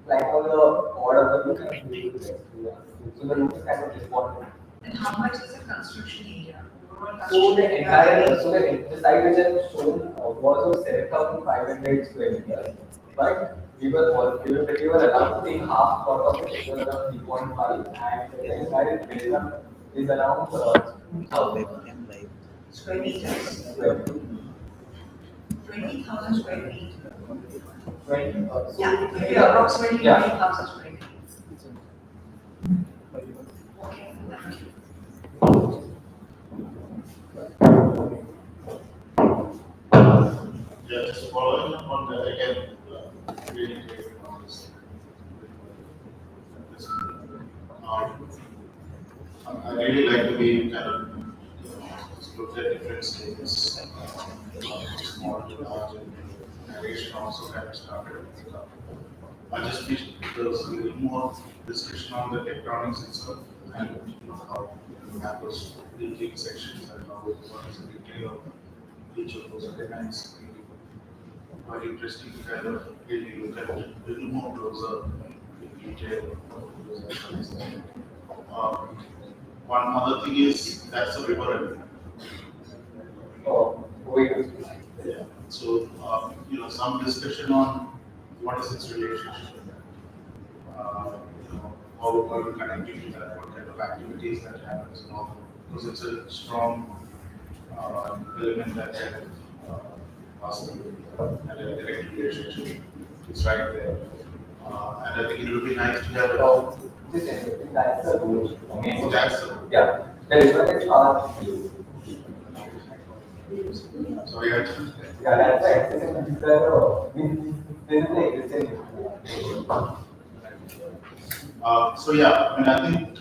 climb on the board of the roof and be able to rest. So the roof is kind of responding. And how much is the construction area? Overall So the construction entire, area? so the site which I have shown was of 7,500 square meters, but we were allowed to take half part of it, which was around 3.5, and the entire building is around 2,000 webcam live. Square meters, square feet. 20,000 square feet. 20, Yeah, maybe approximately Yeah. 20,000 square feet. Okay, thank you. Yeah, just following up on that again, really great on this. I really like to be kind of, explore the different stages. Small to large and narration also kind of started. I just wish there was a little more discussion on the tectonics itself and how you have those leaking sections and how what is the detail of each of those elements. quite interesting to kind of really look at a little more closer in detail. One other thing is that's a river. Oh, wait. Yeah. So, some discussion on what is its relationship, how are we connecting to that, what kind of activities that happens, because it's a strong element that kind of possible and a direct relationship. It's right there. And I think it would be nice to have it all. This is that's the rule. Okay. So that's Yeah. There is one extra. sorry, I just. Yeah, that's right. This is So yeah, I mean, I think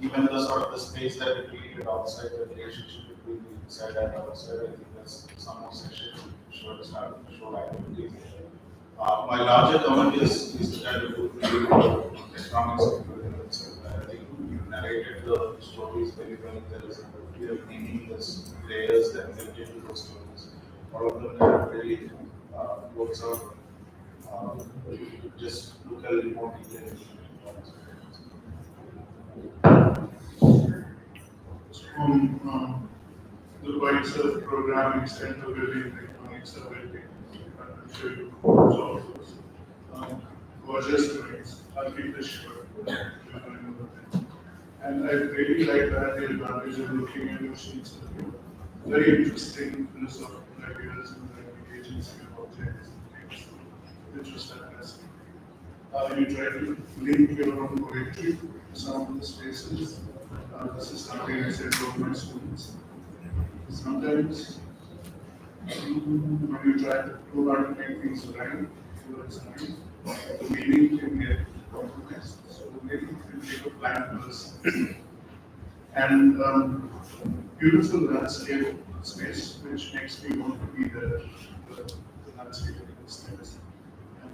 even the sort of the space that we created outside the relationship between the inside and outside, I think there's some more sessions show activities. My larger comment is to kind of put the economics within itself. I think you narrated the stories very well. There is a clear meaning, there's layers that built into those stories. All of them kind of really works out. Just look a little more detail. The points of program extent of building economics are very big. I'm sure you know those. Gorgeous points. I'll keep this short. And I really like that the advantage of looking at machines. Very interesting philosophical ideas and the agency of objects and things which was fantastic. You try to link your own poetry to some of the spaces. This is something I said to my students. Sometimes when you try to go out and make things rhyme, the meaning can get compromised. So maybe you can take a plan for this. And beautiful landscape space, which makes me want to be there, the landscape of this place. And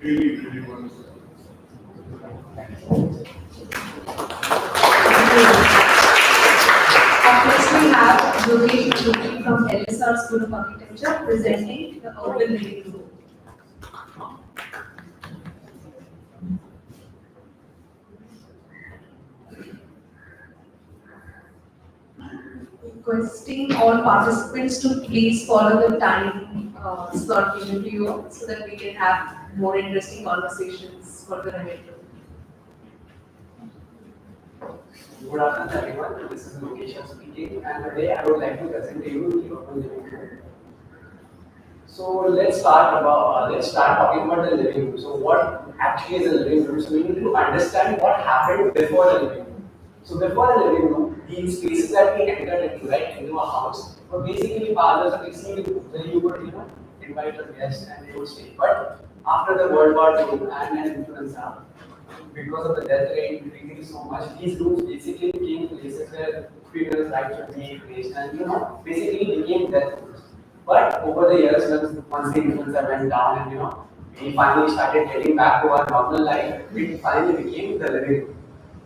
really, really wonderful. Next we have Yogesh Joshi from LSR School of Architecture presenting the urban living room. Requesting all participants to please follow the time slot given to you so that we can have more interesting conversations further ahead. Good afternoon, everyone. This is Yogesh speaking, and today I would like to present to you the urban living room. So let's start talking about the living room. So what actually is a living room? So we need to understand what happened before the living room. So before the living room, these spaces that we entered into, right, into a house, were basically parlors or receiving rooms where you would, invite a guest and they would stay. But after the World War II and influenza, because of the death rate increasing so much, these rooms basically became places where people's rights were being placed and basically became death rooms. But over the years, once the influenza went down and we finally started getting back to our normal life, it finally became the living room.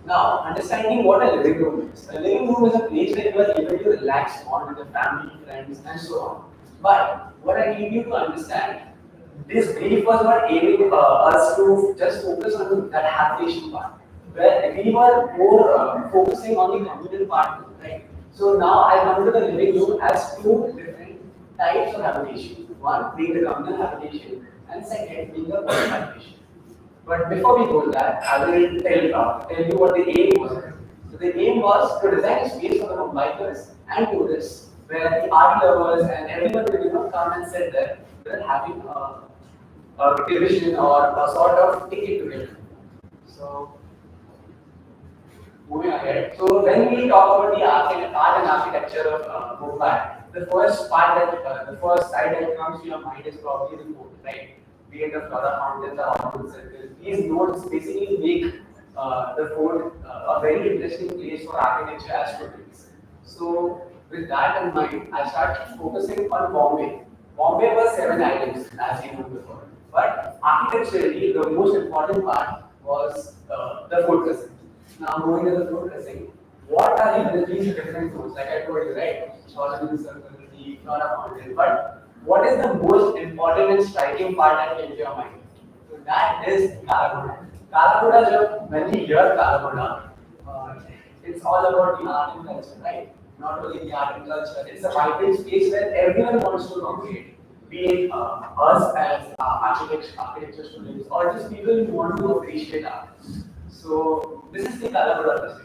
Now, understanding what a living room is. A living room is a place where you are able to relax on with your family, friends, and so on. But what I need you to understand, this brief was not aiming us to just focus on that habitation part, where we were more focusing on the communal part, right? So now I come to the living room as two different types of habitation. One being the communal habitation, and second being the personal habitation. But before we go to that, I will tell you what the aim was. So the aim was to design a space for the bikers and tourists, where the art lovers and everyone will come and sit there, having a division or a sort of ticket together. So moving ahead. So when we talk about the art and architecture of Mumbai, the first side that comes to your mind is probably the fort, right? Be it the Flora Fountain, the Ornament Circle. These nodes basically make the fort a very interesting place for architecture as tourists. So with that in mind, I start focusing on Bombay. Bombay was 7 islands, as you know before. But architecturally, the most important part was the fort dressing. Now, moving to the fort dressing, what are these different forts? Like I told you, right? Ornament Circle, the Flora Fountain. But what is the most important and striking part that came to your mind? So that is Kalagoda. Kalagoda, when we hear Kalagoda, it's all about the art and culture, right? Not only the art and culture, it's a vibrant space where everyone wants to congregate. Be it us as architecture students or just people who want to appreciate art. So this is the Kalagoda Festival.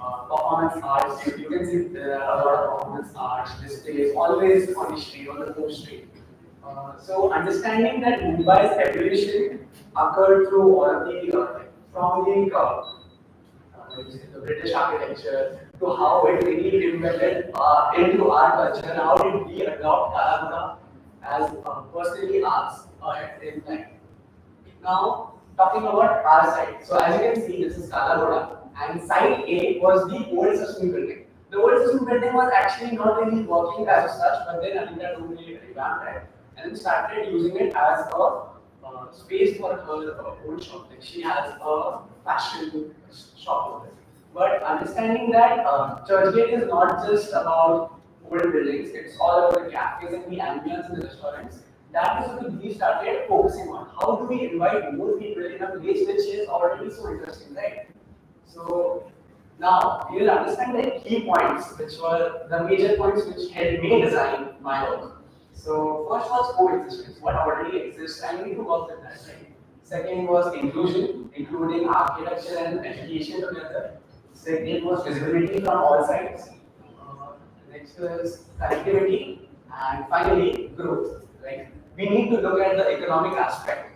Performance arts, you can see there are a lot of performance arts displays always on the street, on the home street. So understanding that Mumbai's evolution occurred through all of the from the British architecture to how it really embedded into our culture and how did we adopt Kalagoda as personally ours at the same time. Now, talking about our side. So as you can see, this is Kalagoda and side A was the old system building. The old system building was actually not really working as such, but then Anita Dungre revamped it and then started using it as a space for her own shop. Like she has a fashion shop over there. But understanding that Churchgate is not just about old buildings, it's all about the cafes and the ambience and the restaurants. That is what we started focusing on. How do we invite more people in a place which is already so interesting, right? So now we will understand the key points, which were the major points which helped me design my work. So first was coexistence, what already exists, and we need to work with that, right? Second was inclusion, including architecture and education together. Second was visibility from all sides. Next is connectivity, and finally growth. Like we need to look at the economic aspect.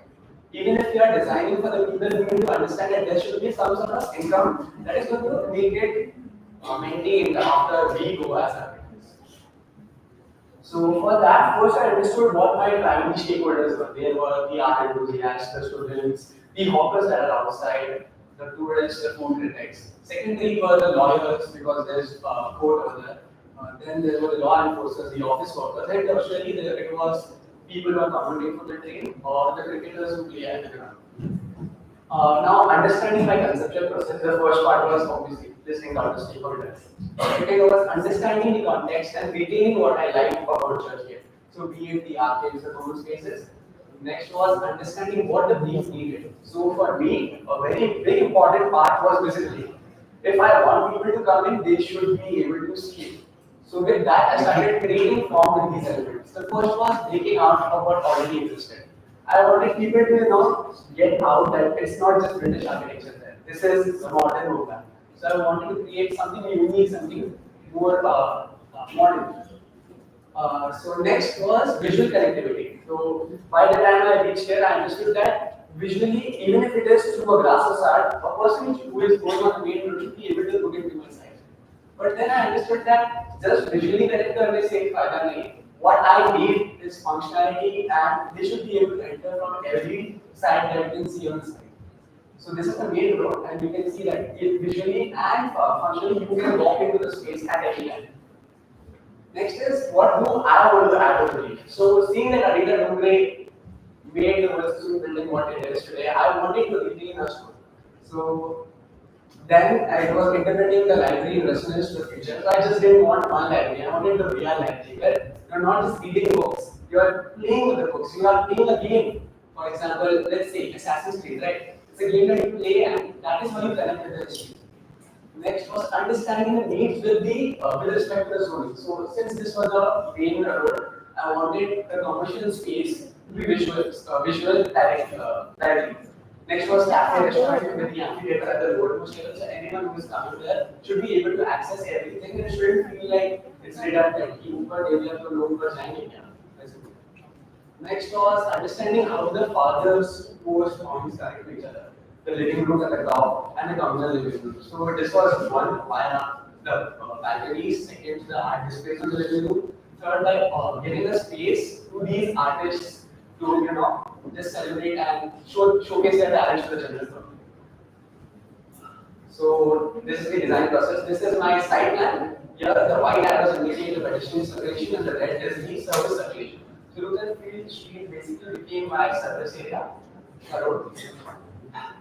Even if we are designing for the people, we need to understand that there should be some sort of income that is going to make it maintained after we go as architects. So for that, first I understood what my primary stakeholders were. There were the art enthusiasts, the students, the hawkers that are outside, the tourists, the food critics. Secondly were the lawyers because there's court over there. Then there were the law enforcers, the office workers, and tertiarily it was people who are commuting from the train or the cricketers who play at the ground. Now, understanding my conceptual process, the first part was obviously listening out the stakeholders. Second was understanding the context and retaining what I like about Churchgate. So, be it the arcades, the common spaces. Next was understanding what the brief needed. So, for me, a very big important part was visibility. If I want people to come in, they should be able to see it. So with that, I started creating form with these elements. The first was breaking out of what already existed. I wanted people to get out that it's not just British architecture there. This is modern Mumbai. So I wanted to create something unique, something more modern. So next was visual connectivity. So by the time I reached here, I understood that visually, even if it is through a glass facade, a person who is going on the main road should be able to look into my side. But then I understood that just visually connect करने से फायदा नहीं. What I need is functionality, and they should be able to enter from every side that you can see on the screen. So this is the main road, and you can see that visually and functionally you can walk into the space at any time. Next is what do I want to add to it. So seeing that Anita Dungre made the Western building what it is today, I wanted to retain her story. So then I was interpreting the library in resonance to the future. So I just didn't want one library. I wanted the real library where you're not just reading books, you are playing with the books, you are playing a game. For example, let's say Assassin's Creed, right? It's a game that you play and that is how you connect with the history. Next was understanding the needs with respect to the zoning. So since this was a main road, I wanted the commercial space to be visual directly. Next was cafe restaurant with the amphitheater at the roadmost level, so anyone who is coming there should be able to access everything and it shouldn't feel like it's redundant. Next was understanding how the fathers post homes connect to each other. The living room at the top and the communal living room. So this was one via the balconies, second the art displays in the living room, third by giving a space to these artists to just celebrate and showcase their talents to the general public. So this is the design process. This is my site plan. Here the white arrows indicate the pedestrian circulation and the red is the service circulation. So look at Field Street basically became my service area.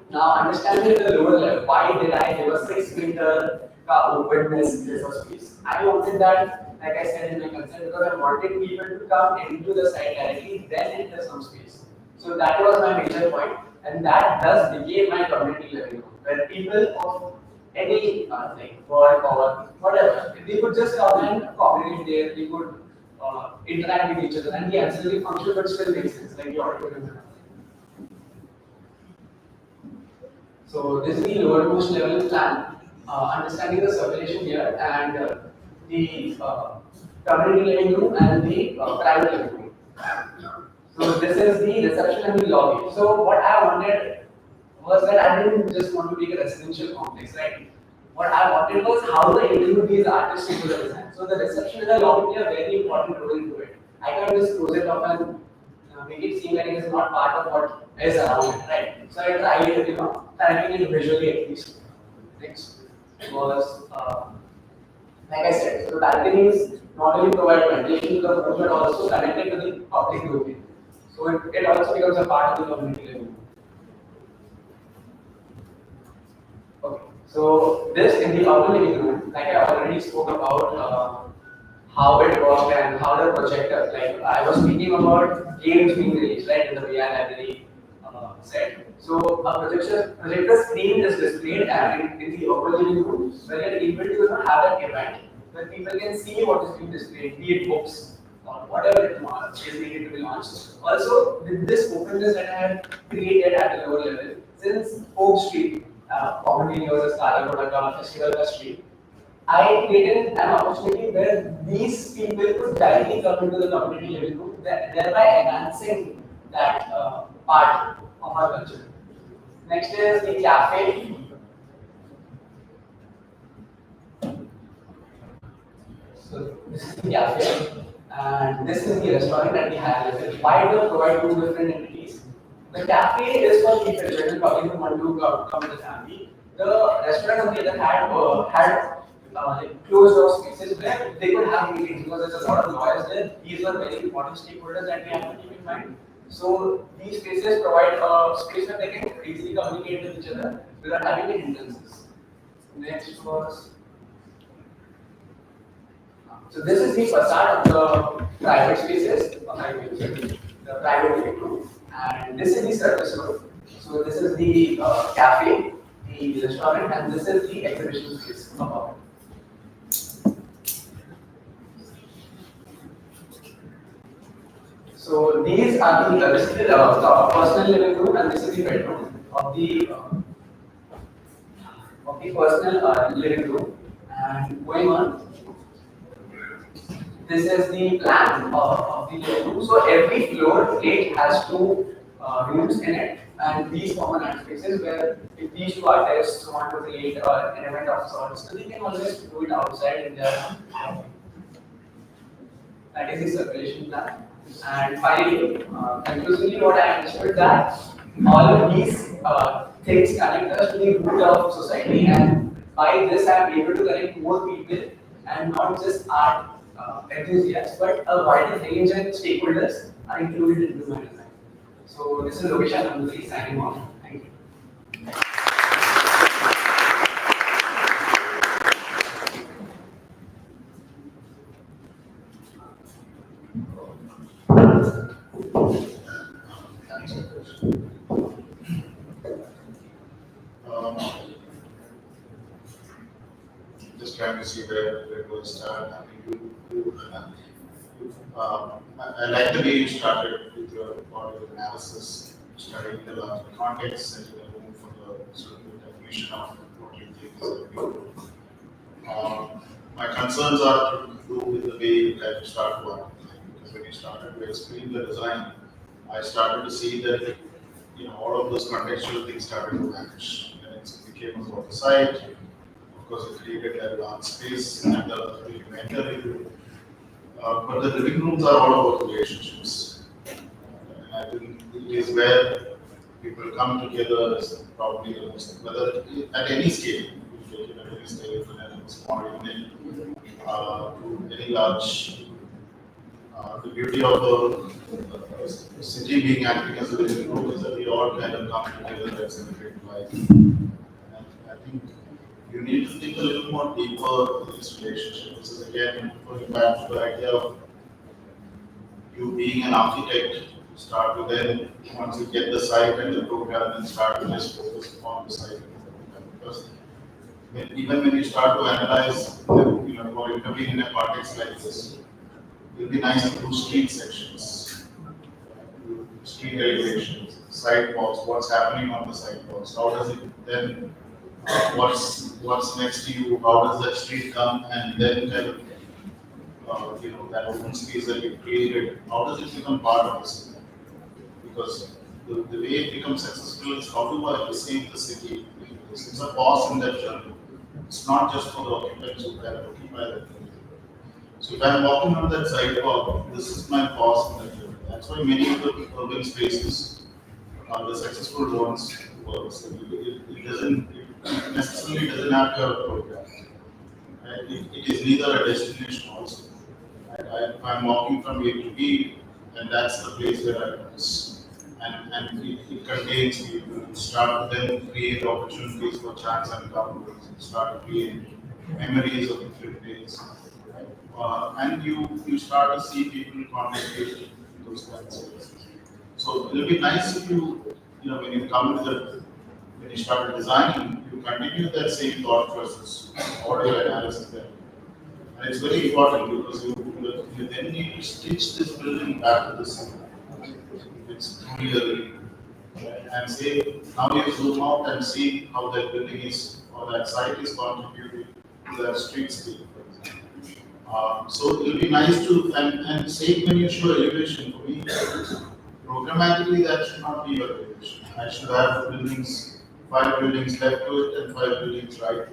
Now understanding the lower level, why did I give a 6 meter का openness is a space. I wanted that, like I said in my consent, because I wanted people to come into the site directly, then enter some space. So that was my major point, and that thus became my community living room, where people of any like work or whatever, they could just come and congregate there, they could interact with each other, and the ancillary function would still make sense, like the auditorium. So this is the lowermost level plan, understanding the circulation here and the community living room and the private living room. So this is the reception and the lobby. So what I wanted was that I didn't just want to make a residential complex, right? What I wanted was how the include these artistic to the design. So the reception and the lobby play a very important role into it. I can't just close it off and make it seem like it is not part of what is around it, right? So I tried, typing it visually at least. Next was, like I said, so balconies not only provide ventilation to the room but also connected to the public domain. So it also becomes a part of the community living room. Okay, so this in the urban living room, like I already spoke about how it worked and how the projector, like I was speaking about games being released, right, in the VR library set. So a projector screen is displayed and in the urban living room, where you're able to have an event where people can see what is being displayed, be it books or whatever it is needed to be launched. Also, with this openness that I had created at a lower level, since Oak Street, commonly known as Kalakoda Festival Street, I created an opportunity where these people could directly come into the community living room, thereby enhancing that part of our culture. Next is the cafe. So this is the cafe, and this is the restaurant that we have. Why do we provide two different entities? The cafe is for people, children coming from one to come with the family. The restaurant on the other hand had like closed off spaces where they could have meetings because there's a lot of noise there. These were very important stakeholders that we have to keep in mind. So these spaces provide a space where they can easily communicate with each other without having any hindrances. Next was, so this is the facade of the private spaces, the private living room, and this is the service room. So this is the cafe, the restaurant, and this is the exhibition space above it. So these are this is the personal living room, and this is the bedroom of the personal living room. And going on, this is the plan of the living room. So every floor plate has two rooms in it, and these common art spaces where if these two artists want to create an event of sorts, so they can always do it outside in their that is the circulation plan. And finally, conclusively, what I understood that all of these things connect us to the root of society, and by this I am able to connect more people and not just art enthusiasts, but a wider range of stakeholders are included into my design. So this is Lokesh Nanduri signing off. Thank you. Just trying to see where it will start. I like the way you started with your body of analysis, studying the larger context, setting the room for the sort of definition of what you think is a beautiful. My concerns are to do with the way you try to start work. Because when you started to explain the design, I started to see that all of those contextual things started to vanish. And it became about the site. Of course, it created that large space and the elementary. But the living rooms are all about relationships. And I think it is where people come together as probably the most, whether at any scale, at any scale, from a small unit to any large. The beauty of the city being acting as a living room is that we all kind of come together and celebrate life. And I think you need to think a little more deeper in this relationship. This is again going back to the idea of you being an architect. Start to then, once you get the site and the program, then start to just focus on the site and the program. Because even when you start to analyze, or intervene in a context like this, it will be nice to do street sections, street elevations, sidewalks, what's happening on the sidewalks, how does it then, what's next to you, how does that street come, and then kind of, that open space that you created, how does it become part of the city? Because the way it becomes successful is how do I receive the city? It's a pause in that journey. It's not just for the occupants who can occupy that journey. So if I'm walking on that sidewalk, this is my pause in that journey. That's why many of the urban spaces are the successful ones works. It necessarily doesn't have to have a program. Right? It is neither a destination also. Right? If I'm walking from A to B, and that's the place where I was. And it contains you start to then create opportunities for chance encounters, start to create memories of different days. And you start to see people contribute to those kinds of things. So it will be nice if when you come to when you start designing, you continue that same thought process or your analysis there. And it's very important because you then need to stitch this building back to the city. It's clearly and say now you zoom out and see how that building is or that site is contributing to that streetscape, for example. So it will be nice to and say when you show elevation for me, programmatically that should not be your elevation. I should have buildings, 5 buildings left to it and 5 buildings right to it.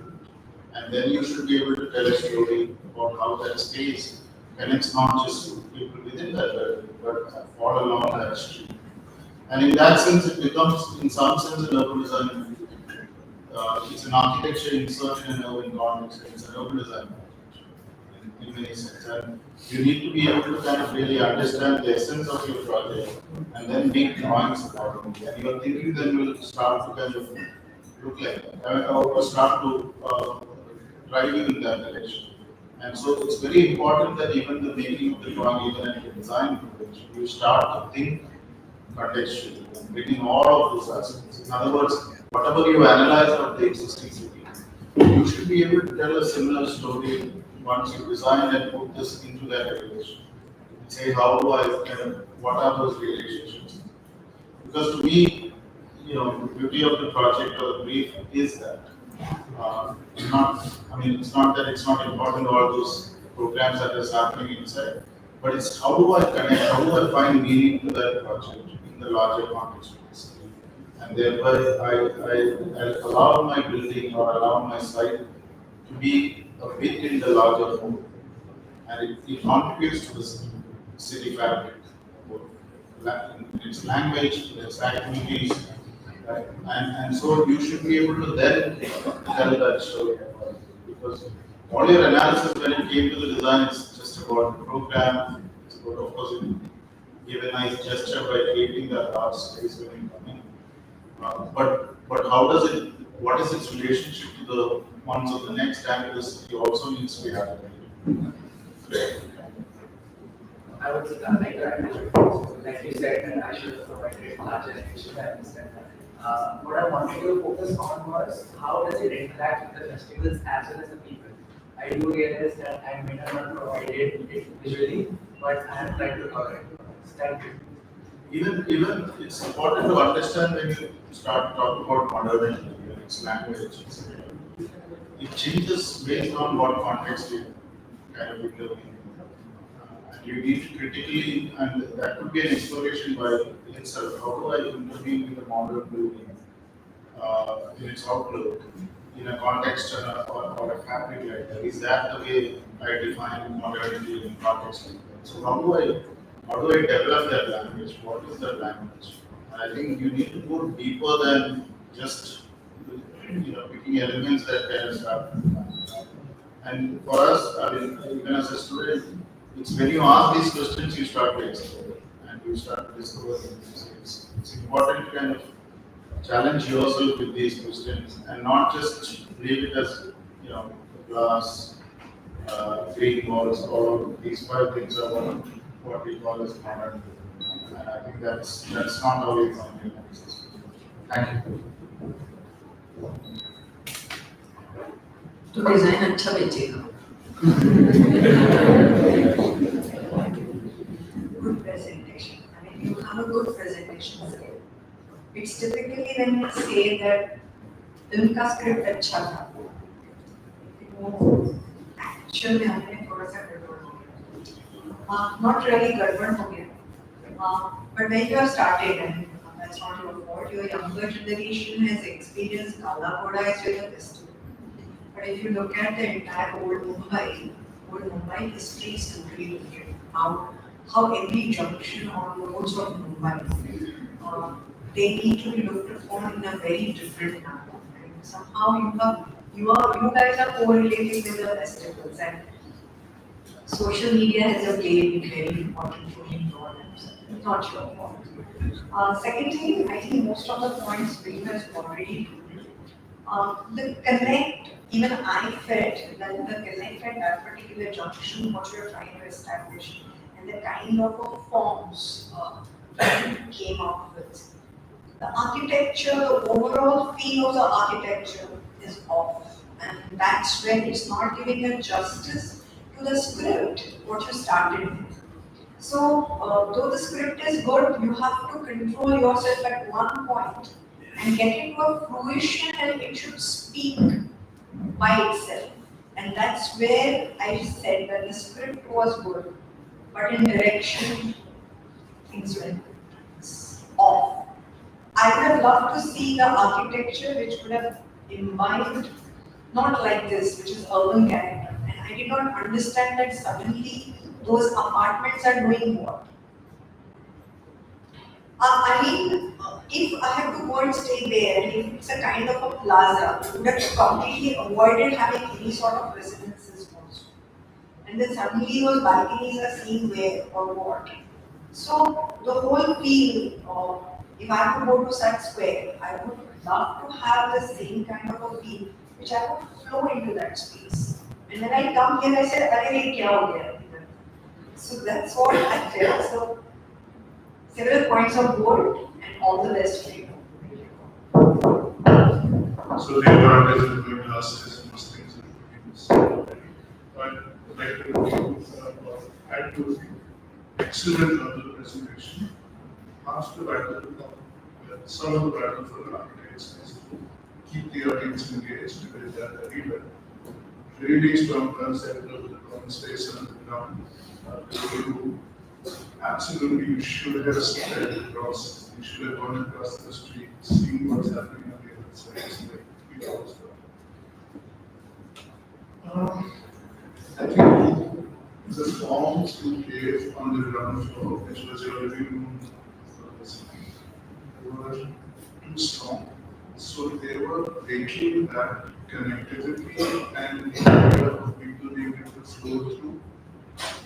And then you should be able to tell a story about how that space connects not just to people within that building, but all along that street. And in that sense, it becomes, in some sense, an urban design. It's an architecture insertion in urban context. It's an urban design in many sense. And you need to be able to kind of really understand the essence of your project and then make drawings about it. And your thinking then will start to kind of look like that, or start to drive you in that direction. And so it's very important that even the making of the drawing, even at the design stage, you start to think contextually, bringing all of those aspects. In other words, whatever you analyze of the existing city, you should be able to tell a similar story once you design and put this into that relation. Say, how do I, what are those relationships? Because to me, the beauty of the project or the brief is that. It's not that it's not important all those programs that is happening inside, but it's how do I connect, how do I find meaning to that project in the larger context of the city. And thereby I allow my building or allow my site to be a bit in the larger whole. And it contributes to the city fabric, its language, its activities. Right. And so you should be able to then tell that story. Because all your analysis when it came to the design is just about the program, it's about, of course, you give a nice gesture by creating that large space when you come in. But how does it, what is its relationship to the ones of the next time the city also needs to be happening. I would like to add, like you said, that I should have provided larger education. I understand that. What I wanted to focus on was how does it interact with the festivals as well as the people. I do realize that I may not have provided it visually, but I have tried to cover it. Thank you. Even it's important to understand when you start talking about modernity, its language. It changes based on what context you kind of live in. And you need to critically, and that could be an exploration by itself. How do I intervene with the modern building in its outlook, in a context or a fabric like that? Is that the way I define modernity in context like that? So how do I develop that language? What is that language? And I think you need to go deeper than just picking elements that kind of start. And for us, even as a student, it's when you ask these questions, you start to explore and you start to discover things. It's important to kind of challenge yourself with these questions and not just leave it as, glass, green walls, all these five things are what we call as modern. And I think that's not how we want to access. Thank you. तो design अच्छा बेचेगा good presentation. I mean, you have a good presentation skill. It's typically when you say that film का script अच्छा था, वो actual में हमने थोड़ा सा गड़बड़ हो गया. Not really गड़बड़ हो गया. But when you have started, and that's not your fault, your younger generation has experienced Kala Koda as well as festival. But if you look at the entire old Mumbai history is totally different. How every junction or roads of Mumbai, they need to be looked upon in a very different manner. Right? Somehow you guys are correlating with the festivals, and social media has a very important role in your lives. It's not your fault. Second thing, I think most of the points Prem has already told. The connect, even I felt that the connect at that particular junction, what you're trying to establish, and the kind of forms came up with. The architecture, the overall feel of the architecture is off, and that's when it's not giving a justice to the script, what you started with. So, though the script is good, you have to control yourself at one point and get it to a fruition, and it should speak by itself. And that's where I said that the script was good, but in direction, things went off. I would have loved to see the architecture which would have imbibed, not like this, which is urban character. And I did not understand that suddenly those apartments are doing what? If I have to go and stay there, and if it's a kind of a plaza, we would have completely avoided having any sort of residences also. And then suddenly those balconies are seen where or what. So the whole feel, if I have to go to such square, I would love to have the same kind of a feel, which I would flow into that space. And when I come here, I said, "Arey, ye kya ho gaya?" So that's what I felt. So several points of gold, and all the best for you. So the environment is going to ask us most things. But I'd like to add to excellent other presentation. Half the battle, some of the battle for the architects is to keep the audience engaged with that everywhere. Really strong concept of the common space on the ground. Absolutely, you should have spread across. You should have gone across the street, seen what's happening on the other side. I think the forms you gave on the ground floor, which was your living room, were too strong. So they were breaking that connectivity and the idea of people being able to flow through.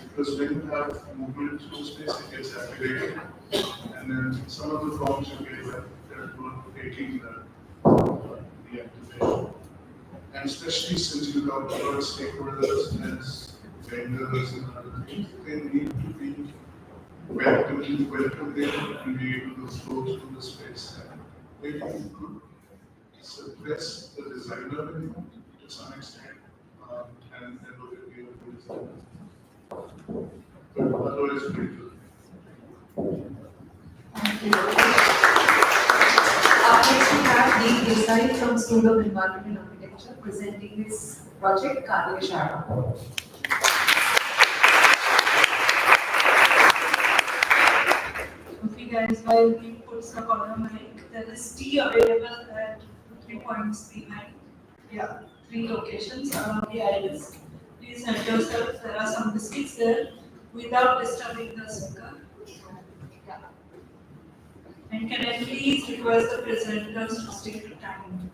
Because when you have movement through space, it gets activated. And then some of the forms you gave that were breaking the activation. And especially since you talked about stakeholders as vendors and other things, they need to be welcomed there and be able to flow through the space. And maybe you could suppress the designer element to some extent and look at the other designer. But otherwise, pretty good. Thank you. Up next we have Deep Desai from School of Environment and Architecture presenting his project Karyashala. Okay guys, while we put the column mic, there is tea available at 3 points behind. Yeah, 3 locations around the iris. Please help yourself. There are some biscuits there without disturbing the speaker. Yeah. And can I please request the presenters to stick to time?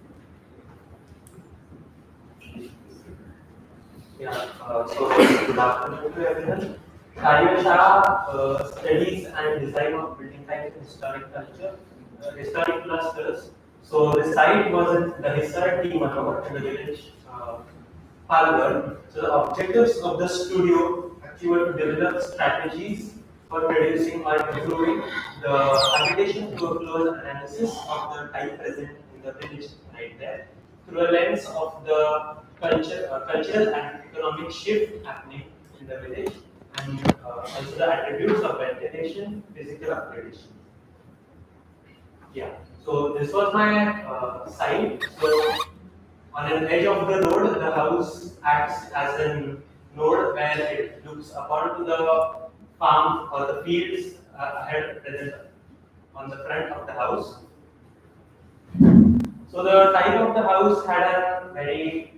So good afternoon to everyone. Karyashala studies and design of building types in historic culture, historic clusters So the site was in the Hisar T Manohar in the village Palghar. So the objectives of the studio actually were to develop strategies for reducing or improving the habitation through a close analysis of the type present in the village right there, through a lens of the cultural and economic shift happening in the village, and also the attributes of ventilation, physical upgradation. Yeah. So this was my site. So on an edge of the road, the house acts as a node where it looks upon to the farm or the fields ahead present on the front of the house. So the type of the house had a very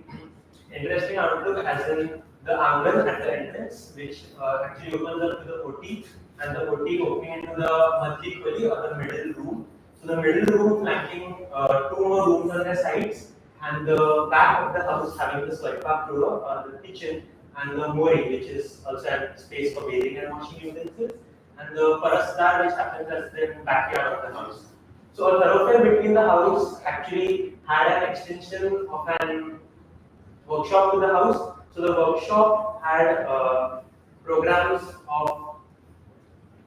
interesting outlook, as in the angle at the entrance, which actually opens up to the OT, and the OT opening into the Madhya Koli or the middle room. So the middle room flanking two more rooms on their sides, and the back of the house having the Swaipak floor or the kitchen, and the mori, which is also a space for bathing and washing utensils, and the parastar, which happens as the backyard of the house. So a thoroughfare between the house actually had an extension of an workshop to the house. So the workshop had programs of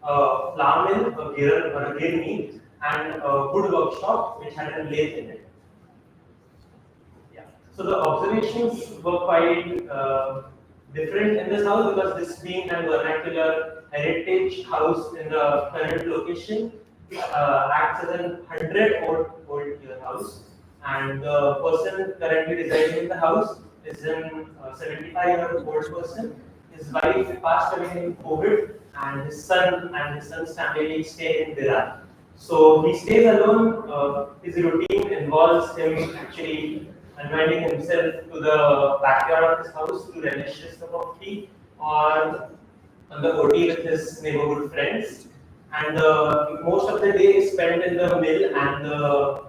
flour mill, a girni, and a wood workshop which had a lathe in it. Yeah. So the observations were quite different in this house, because this being a vernacular heritage house in the current location acts as a 100-old-year house, and the person currently residing in the house is a 75-year-old person. His wife passed away in COVID, and his son's family stay in Virar. So he stays alone. His routine involves him actually inviting himself to the backyard of his house to relish his cup of tea, or on the OT with his neighborhood friends. And most of the day is spent in the mill and the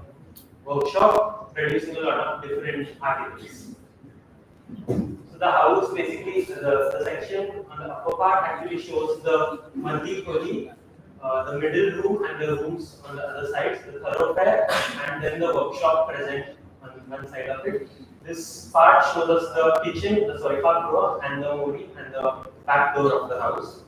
workshop, producing a lot of different articles. So the house, basically, the section on the upper part actually shows the Madhya Koli, the middle room, and the rooms on the other sides, the thoroughfare, and then the workshop present on one side of it. This part shows us the kitchen, the Swaipak door, and the mori, and the back door of the house.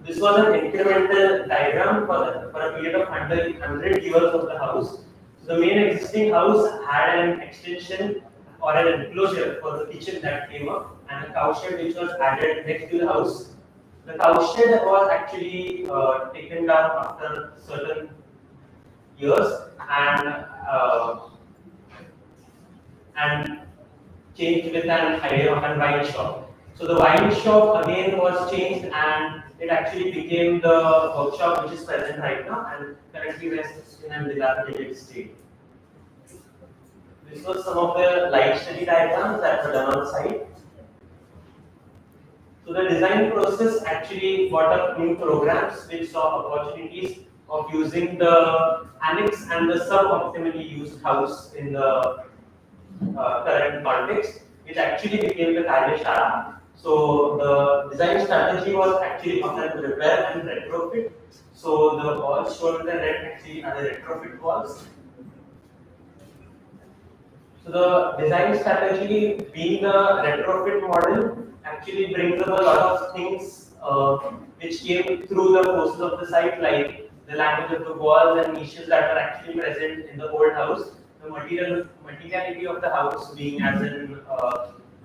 This was an incremental diagram for a period of 100 years of the house. So the main existing house had an extension or an enclosure for the kitchen that came up, and a cowshed which was added next to the house. The cowshed was actually taken down after certain years and changed with an idea of a wine shop. So the wine shop again was changed, and it actually became the workshop which is present right now, and currently rests in a dilapidated state. This was some of the light study diagrams that were done on site. So the design process actually brought up new programs which saw opportunities of using the annex and the sub-optimally used house in the current context, which actually became the Karyashala. So the design strategy was actually on a repair and retrofit. So the walls shown in the red actually are the retrofit walls. So the design strategy, being a retrofit model, actually brings up a lot of things which came through the process of the site, like the language of the walls and niches that are actually present in the old house. The materiality of the house being as in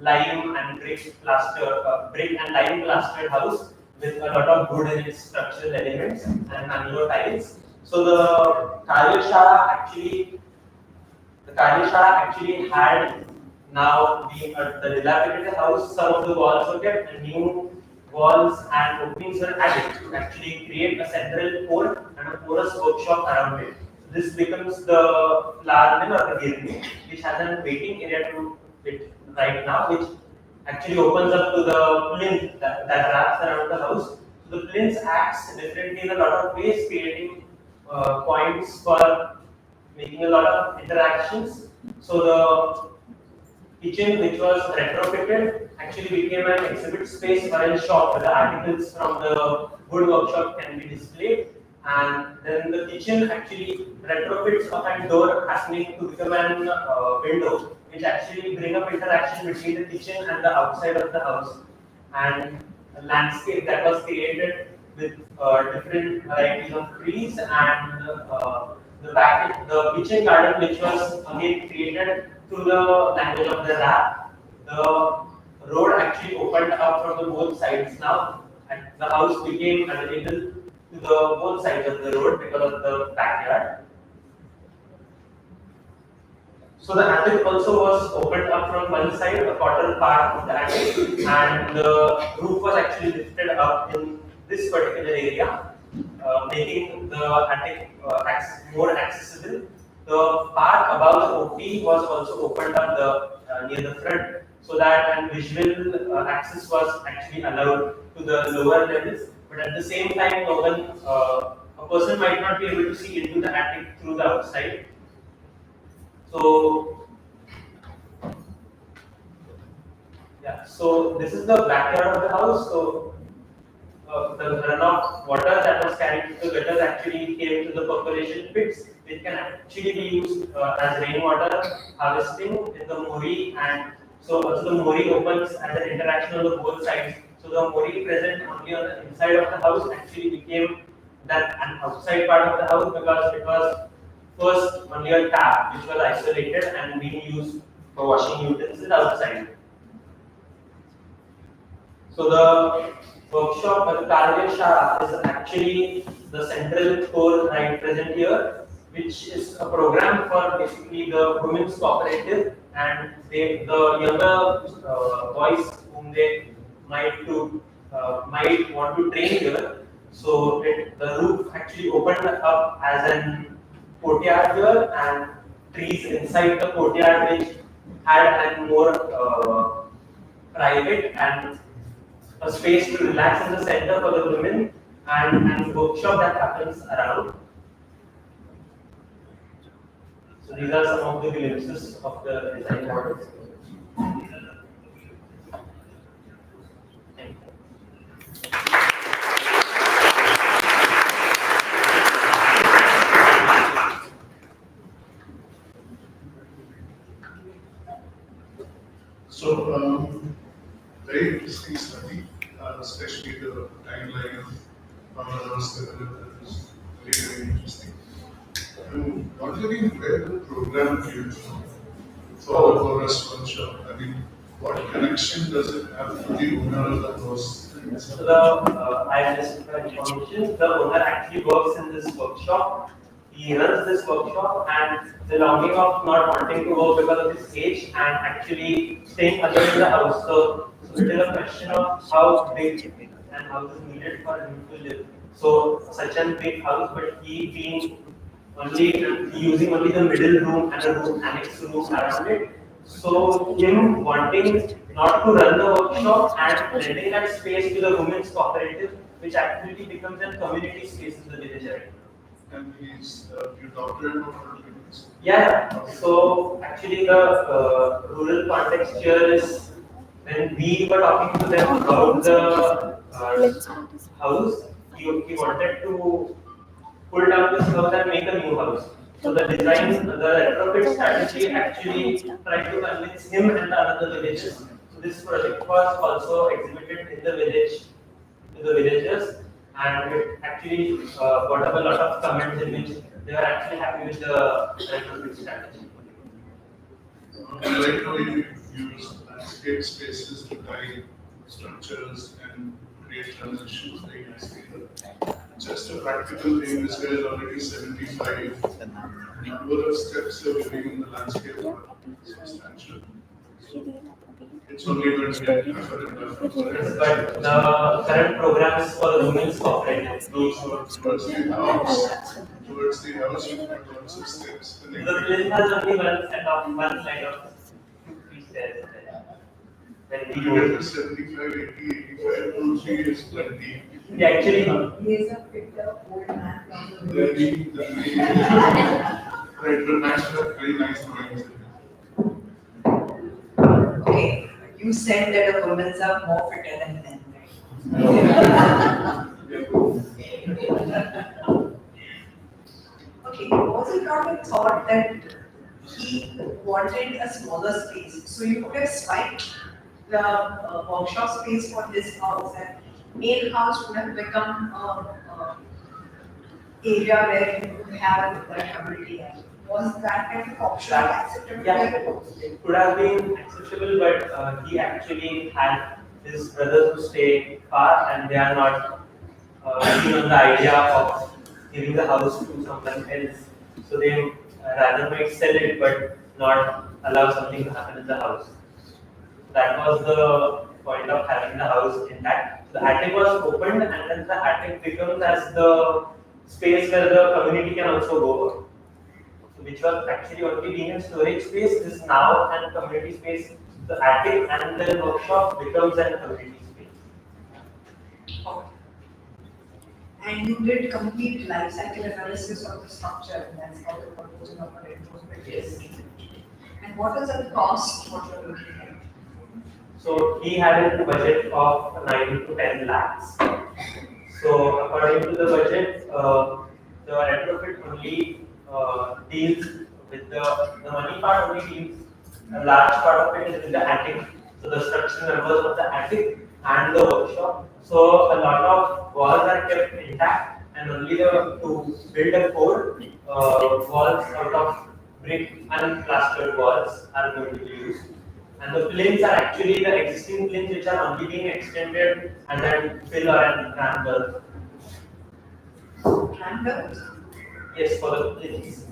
lime and brick and lime plastered house with a lot of wood in its structural elements and mango tiles. So the Karyashala actually had, now being the dilapidated house, some of the walls were kept and new walls and openings were added to actually create a central core and a porous workshop around it. This becomes the flour mill or the girni, which has a waiting area to it right now, which actually opens up to the plinth that wraps around the house. So the plinth acts differently in a lot of ways, creating points for making a lot of interactions. So the kitchen, which was retrofitted, actually became an exhibit space or a shop where the articles from the wood workshop can be displayed, and then the kitchen actually retrofits a front door happening to become an window, which actually bring up interaction between the kitchen and the outside of the house, and a landscape that was created with different varieties of trees, and the kitchen garden, which was again created through the language of the rap. The road actually opened up from the both sides now, and the house became available to the both sides of the road because of the backyard. So the attic also was opened up from one side, a quarter part of the attic, and the roof was actually lifted up in this particular area, making the attic more accessible. The part above the OP was also opened up near the front, so that an visual access was actually allowed to the lower levels. But at the same time, a person might not be able to see into the attic through the outside. So, yeah, so this is the backyard of the house. So, the runoff water that was carried to the gutters actually came to the percolation pits, which can actually be used as rainwater harvesting in the Mori, and so also the Mori opens as an interaction on the both sides. So the Mori present only on the inside of the house actually became that an outside part of the house, because it was first only a tap which was isolated and being used for washing utensils outside. So the workshop or the Karyashara is actually the central core right present here, which is a program for basically the women's cooperative, and the younger boys whom they might want to train here. So the roof actually opened up as an courtyard here, and trees inside the courtyard which had a more private and a space to relax in the center for the women, and workshop that happens around. So these are some of the glimpses of the design models. Thank you. So, very interesting study, especially the timeline of Bangladesh development is very, very interesting. I'm wondering where the program came from for a workshop. I mean, what connection does it have to the owner of the house? So I just information. The owner actually works in this workshop. He runs this workshop, and the longing of not wanting to work because of his age and actually staying alone in the house. So it is a question of how big and house is needed for him to live. So such a big house, but he being using only the middle room and a room annex room around it. So him wanting not to run the workshop and lending that space to the women's cooperative, which actually becomes a community space in the village, right? And he's you doctorate or Yeah. So actually the rural context here is when we were talking to them about the house, he wanted to pull down this house and make a new house. So the design, the retrofit strategy actually tried to convince him and the other villages. So this project was also exhibited in the village to the villagers, and it actually got up a lot of comments in which they were actually happy with the retrofit strategy. I like how you use landscape spaces to guide structures and create transitions very nicely. Just a practical thing, this guy is already 75. The number of steps you're living in the landscape are substantial. It's only going to get tougher and tougher. But the current program is for the women's cooperative. Towards the house, you put lots of steps. The village has only one side of three stairs. When we You go, get to 75, 80, 85, 2, 3 is plenty. we actually He is a fitter old man from the The village. right, the match have very nice drawings. Okay, you said that the women are more fitter than men, right? thought that he wanted a smaller space. So you could have swiped the workshop space for this house, and main house would have become a area where you could have that community. Was that kind of option acceptable? Yeah, it could have been acceptable, but he actually had his brothers who stay far and they are not keen on the idea of giving the house to someone else. So they rather might sell it but not allow something to happen in the house. That was the point of having the house intact. The attic was opened and then the attic becomes as the space where the community can also go. So which was actually only being a storage space is now an community space. The attic and the workshop becomes an community space. And you did complete life cycle analysis of the structure, and that's how the proposal of a reinforcement is. And what is the cost what you're looking at? So he had a budget of 9 to 10 lakhs. So according to the budget, the retrofit only deals with the money part only deals, a large part of it is in the attic. So the structural members of the attic and the workshop. So a lot of walls are kept intact and only to build a core walls out of brick and plastered walls are going to be used. And the plinths are actually the existing plinths which are only being extended and then fill or ramble. Random? Yes, for the plinths.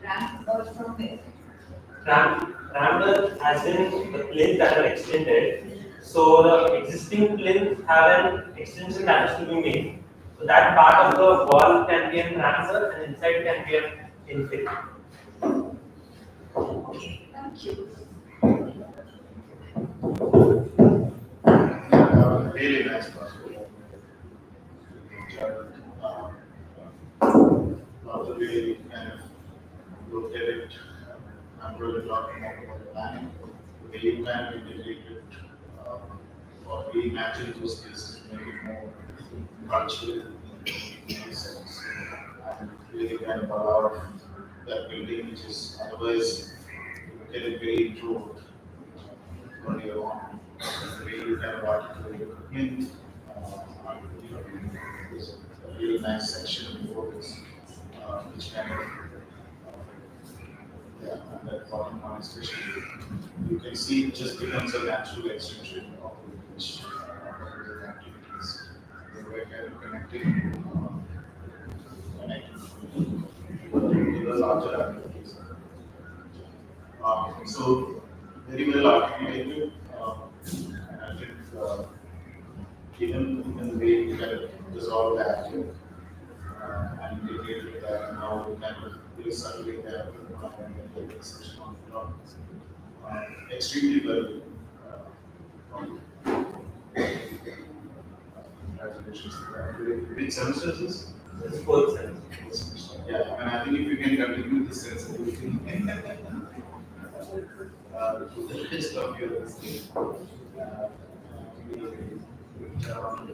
Random from where? Ramble as in the plinths that are extended. So the existing plinths have an extension that is to be made. So that part of the wall can be an ramble and inside can be an infill. Okay, thank you. Really nice possible. Now the way we kind of looked at it, I'm really talking about the planning, the way you kind of integrate it, or reimagine those spaces to make it more cultural in a sense, and really kind of allow that building, which is otherwise you get it very introvert earlier on. The way you kind of articulate hint, there's a really nice section before this, which kind of, yeah, and that bottom one especially, you can see it just becomes a natural extension of which activities. We're kind of connecting with the larger activities. So very well articulated, and I think even the way we kind of resolve that and integrate that, and now we kind of recirculate that and the section on the floor. Extremely well. Congratulations to that. Which semester is this? This is fourth semester. Yeah, and I think if you can continue this sensitivity to the rest of your thing, good job.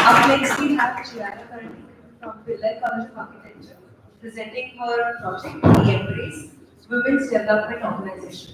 Up next, we have Chiara Karni from Pillai College of Architecture presenting her project, The Embrace Women's Development Organization.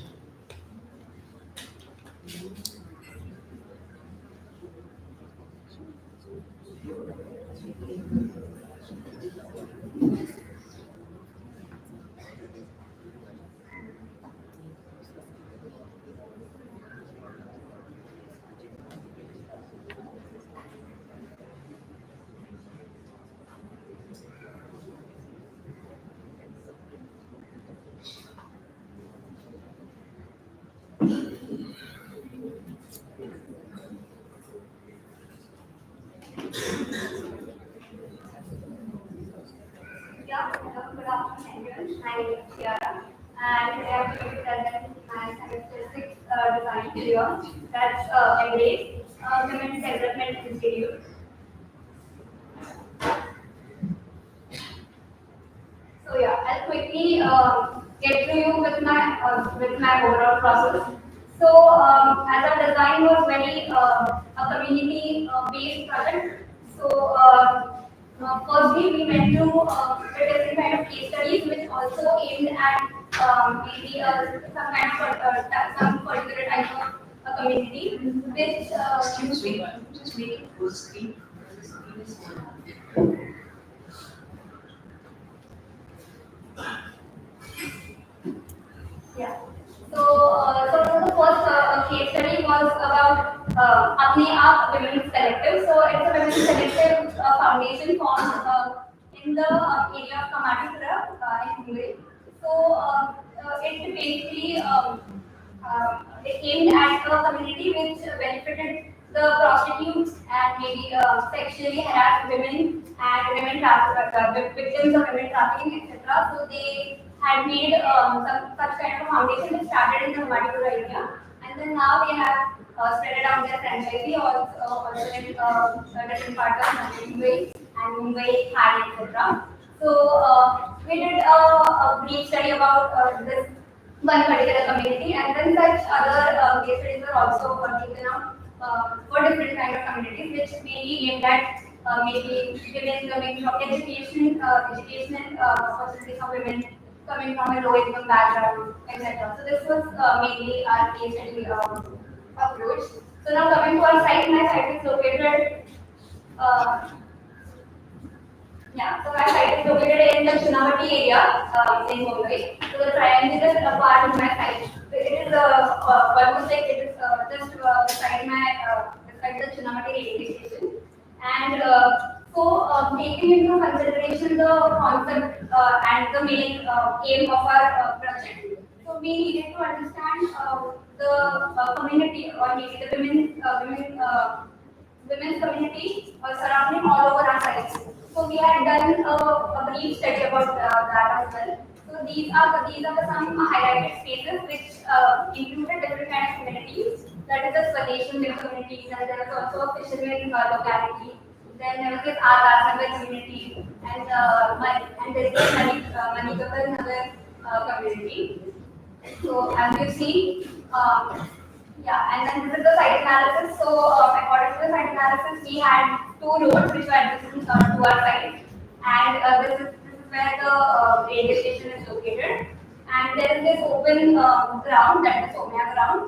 Yeah, good afternoon, everyone. My name is Chiara, and today I'm going to present my semester 6 design here. That's Embrace Women's Development Institute. So yeah, I'll quickly get to you with my overall process. So as our design was very a community-based project, so firstly we went through different kind of case studies which also aimed at maybe some kind of some particular type of community, which Excuse me, just make it full screen. The screen is full. yeah. So the first case study was about Apne Aap Women's Collective. So it's a women's collective foundation formed in the area of Kamatipura in Mumbai. So it basically it aimed at a community which benefited the prostitutes and maybe sexually harassed women and victims of women trafficking, etc. So they had made such kind of a foundation which started in the Matipura area, and then now they have spread it out their franchisee also in different parts of Mumbai and Mumbai, Thane, etc. So we did a brief study about this one particular community, and then such other case studies were also taken out for different kind of communities, which mainly aimed at maybe women coming from educational opportunities for women coming from a low income background, etc. So this was mainly our case study approach. So now coming to our site, my site is located. Yeah, so my site is located in the Chunamati area in Mumbai. So the triangular part of my site, so it is almost like it is just beside the Chunamati railway station. And taking into consideration the concept and the main aim of our project, so we needed to understand the community or maybe the women's community surrounding all over our sites. So we had done a brief study about that as well. So these are the some highlighted spaces which included different kind of communities. That is the Swadeshi community, and there was also a fisherman locality. Then there was this Nagar community, and there is this Manikapal Nagar community. So as you see, yeah, and then this is the site analysis. So according to the site analysis, we had two roads which were adjacent to our site, and this is where the railway station is located. And there is this open ground, that is Somya ground,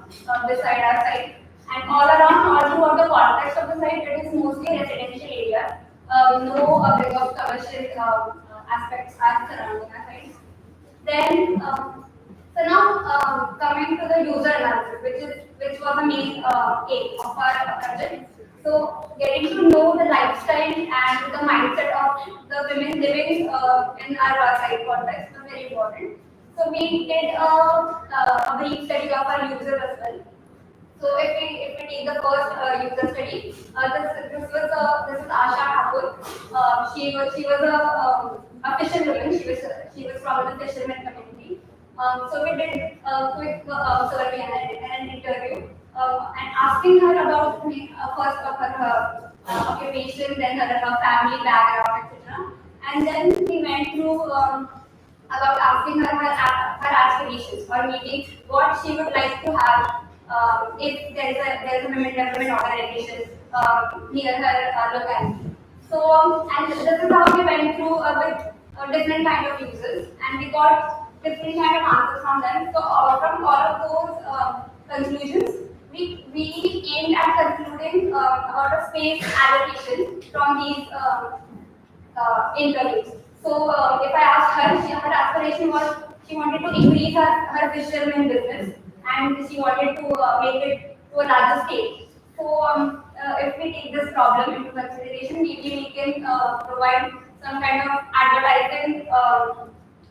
beside our site. And all around, all throughout the context of the site, it is mostly residential area. No big of commercial aspects are surrounding our site. Then, so now coming to the user analysis, which was the main aim of our project. So getting to know the lifestyle and the mindset of the women living in our site context was very important. So we did a brief study of our users as well. So if we take the first user study, this was Asha Thakur. She was a fisherwoman. She was from the fisherman community. So we did a quick survey and an interview, and asking her about first of her occupation, then her family background, etc. And then we went through about asking her aspirations, or maybe what she would like to have if there is a women development organization near her locality. So and this is how we went through with different kind of users, and we got different kind of answers from them. So from all of those conclusions, we aimed at concluding about a space allocation from these interviews. So if I asked her, her aspiration was she wanted to increase her fisherman business, and she wanted to make it to a larger scale. So if we take this problem into consideration, maybe we can provide some kind of advertising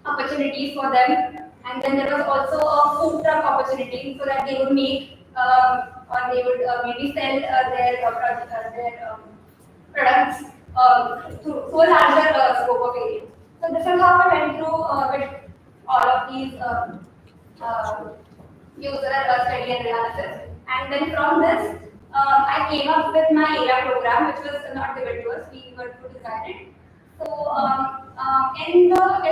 opportunities for them. And then there was also a food truck opportunity, so that they would make or they would maybe sell their products to a larger scope of area. So this is how I went through with all of these user study and analysis. And then from this, I came up with my area program, which was not given to us. We were to design it. So in our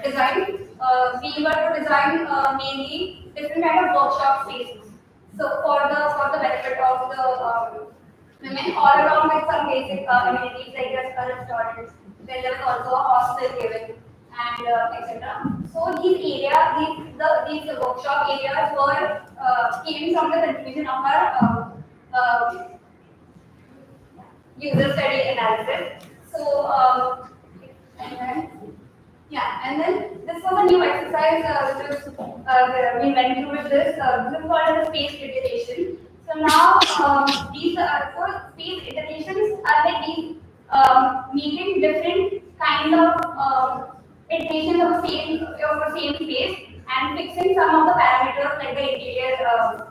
design, we were to design mainly different kind of workshop spaces. So for the benefit of the women, all along with some basic amenities like restaurants. Then there was also a hostel given and etc. So these workshop areas were came from the contribution of our user study analysis. So, and then, yeah, and then this was a new exercise which was, we went through with this. This is called as a space iteration. So now, so space iterations are like these making different kind of iterations of the same space and fixing some of the parameters like the interior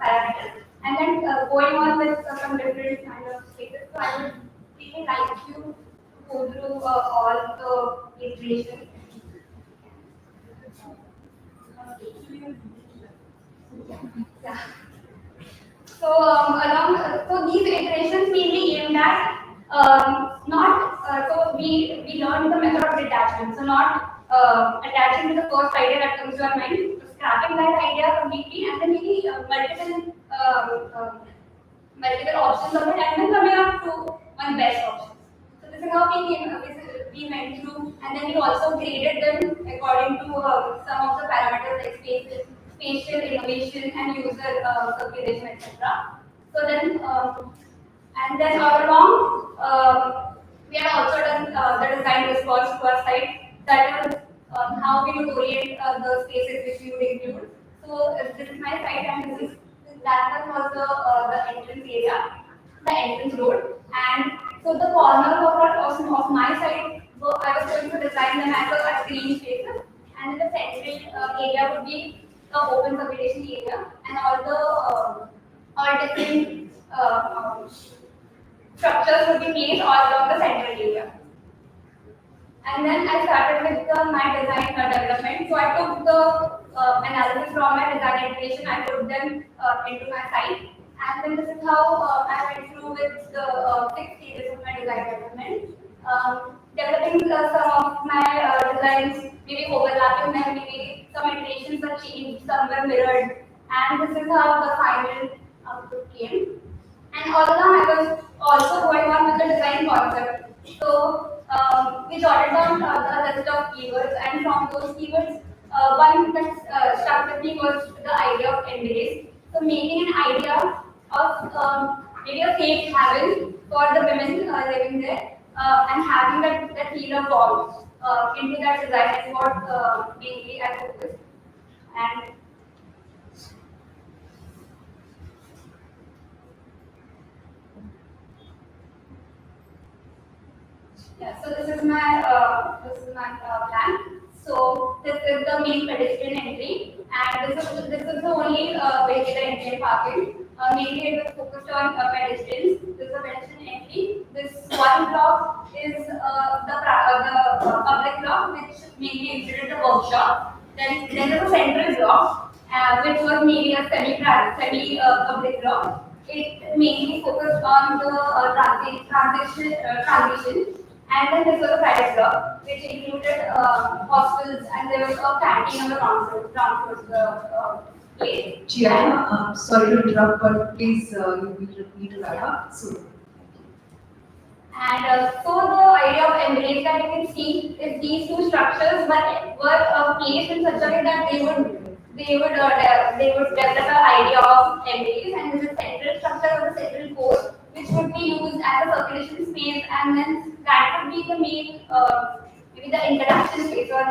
parameters, and then going on with some different kind of spaces. So I would really like to go through all the iterations. Yeah. So so these iterations mainly aimed at not so we learned the method of detachment. So not attaching to the first idea that comes to our mind, scrapping that idea completely, and then maybe multiple options of it, and then coming up to one best option. So this is how we went through, and then we also graded them according to some of the parameters like spatial innovation and user circulation, etc. So then, and then all along, we had also done the design response to our site. That was how we would orient the spaces which we would include. So this is my site, and that was the entrance area, the entrance road, and so the corner of my site, I was going to design them as a green spaces, and the central area would be the open circulation area, and all different structures would be placed all along the central area. And then I started with my design development. So I took the analysis from my design iteration, I put them into my site, and then this is how I went through with the 6 stages of my design development. Developing some of my designs, maybe overlapping them, maybe some iterations were changed, some were mirrored, and this is how the final output came. And all along I was also going on with the design concept. So we jotted down the list of keywords, and from those keywords, one that stuck with me was the idea of embrace. So making an idea of maybe a safe haven for the women living there, and having that feel of warmth into that design is what mainly I focused. And yeah, so this is my plan. So this is the main pedestrian entry, and this is the only way to the entry and parking. Mainly it was focused on pedestrians. This is a pedestrian entry. This one block is the public block, which mainly included the workshop. Then there's a central block, which was maybe a semi-public block. It mainly focused on the transition. And then this was a private block, which included hostels, and there was a canteen on the ground place. Gianna, sorry to interrupt, but please you need to wrap up soon. And so the idea of embrace that you can see is these two structures were placed in such a way that they would develop an idea of embrace, and the central structure or the central core, which would be used as a circulation space, and then that would be the main maybe the interaction space or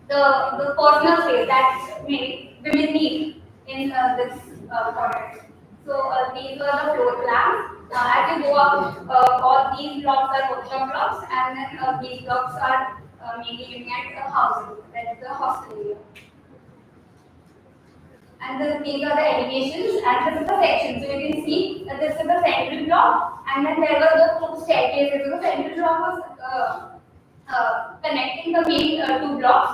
the personal space that maybe women need in this context. So these are the floor plans. As you go up, all these blocks are workshop blocks, and then these blocks are mainly looking at the housing, that is the hostel area. And these are the elevations, and this is the section. So you can see that this is the central block, and then there were the two staircases. So the central block was connecting the main two blocks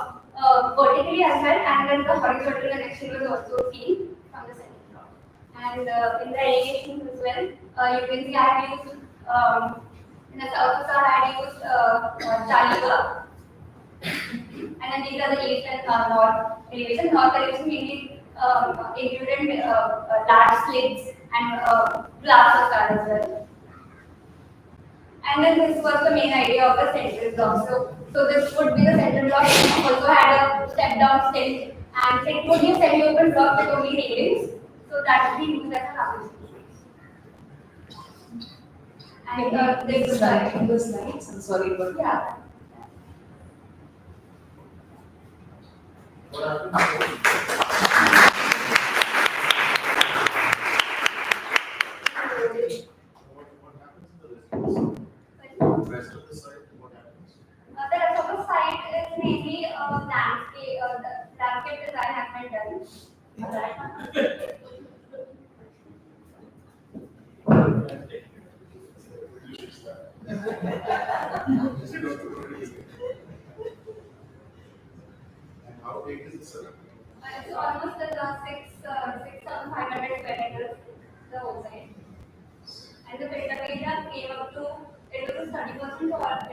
vertically as well, and then the horizontal connection was also seen from the central block. And in the elevations as well, you can see I have used In the south side, I had used Chaliga. And then these are the east and north elevation. North elevation mainly included large slates and glass facade as well. And then this was the main idea of the central block. So this would be the central block. It also had a step down stage, and it would be a semi-open block with only railings. So that would be used as an office. And this is the slides. I'm sorry, but yeah. The rest of the site, what happens? The rest of the site is mainly landscape. The landscape design has been done. And how big is the site? It's almost 6,500 square meters, the whole site. And the build area came up to, it was 30%, or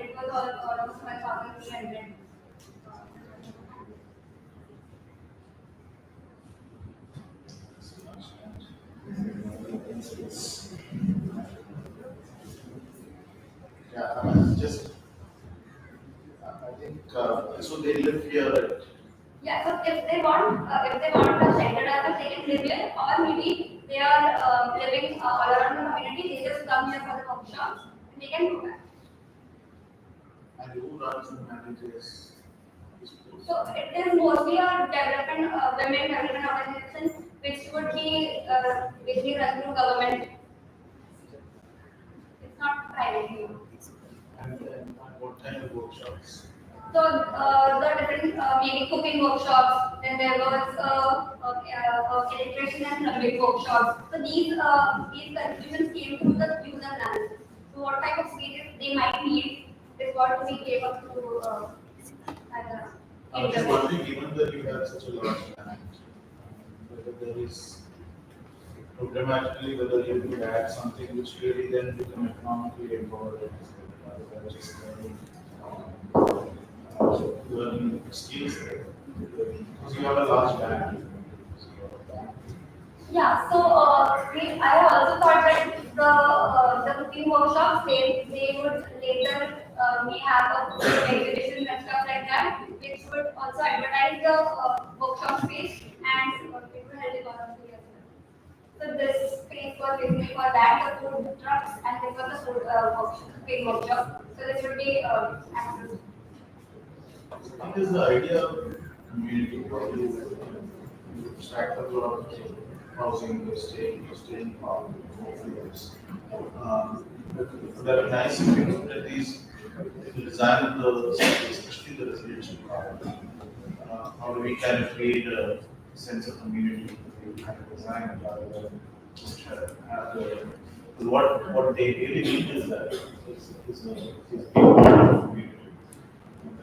it was almost 1,300. Yeah, just, I think, so they live here, right? Yeah, so if they want a center as they can live here, or maybe they are living all around the community, they just come here for the workshops, and they can go back. And who runs and manages this place? So it is mostly a development, women development organization, which would be basically run through government. It's not privately. And what kind of workshops? So the different maybe cooking workshops, then there was electrician and plumbing workshops. So these contributions came through the user analysis. So what type of spaces they might need is what we gave up to as a I'm just wondering, given that you have such a large land, whether there is programmatically, whether you could add something which really then become economically empowering, rather than just learning skills there. Because you have a large land. yeah. So I also thought that the cooking workshops they would later may have exhibitions and stuff like that, which would also advertise the workshop space and it would help economically as well. So this space was basically for that, the food trucks, and this was the food workshop. So this would be access. What is the idea of community? How do you stack up a lot of housing, you're staying power, there are nice things that these, the design of the city, especially the residential part. How do we kind of create a sense of community kind of design rather than just have the, what they really need is that is a community.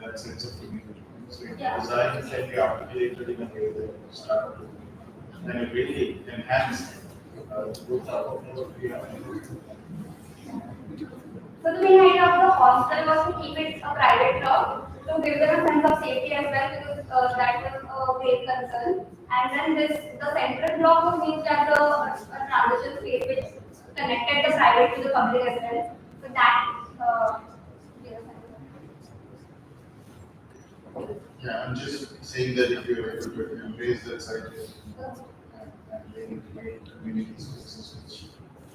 That sense of community. So your design can be articulated in a way that start to, and it really enhance both our So the main idea of the hostel was to keep it a private block, to give them a sense of safety as well, because that was a great concern. And then the central block was used as a transition space which connected the private to the public as well. So that yeah, I'm just saying that if you're able to embrace that side and really create community spaces which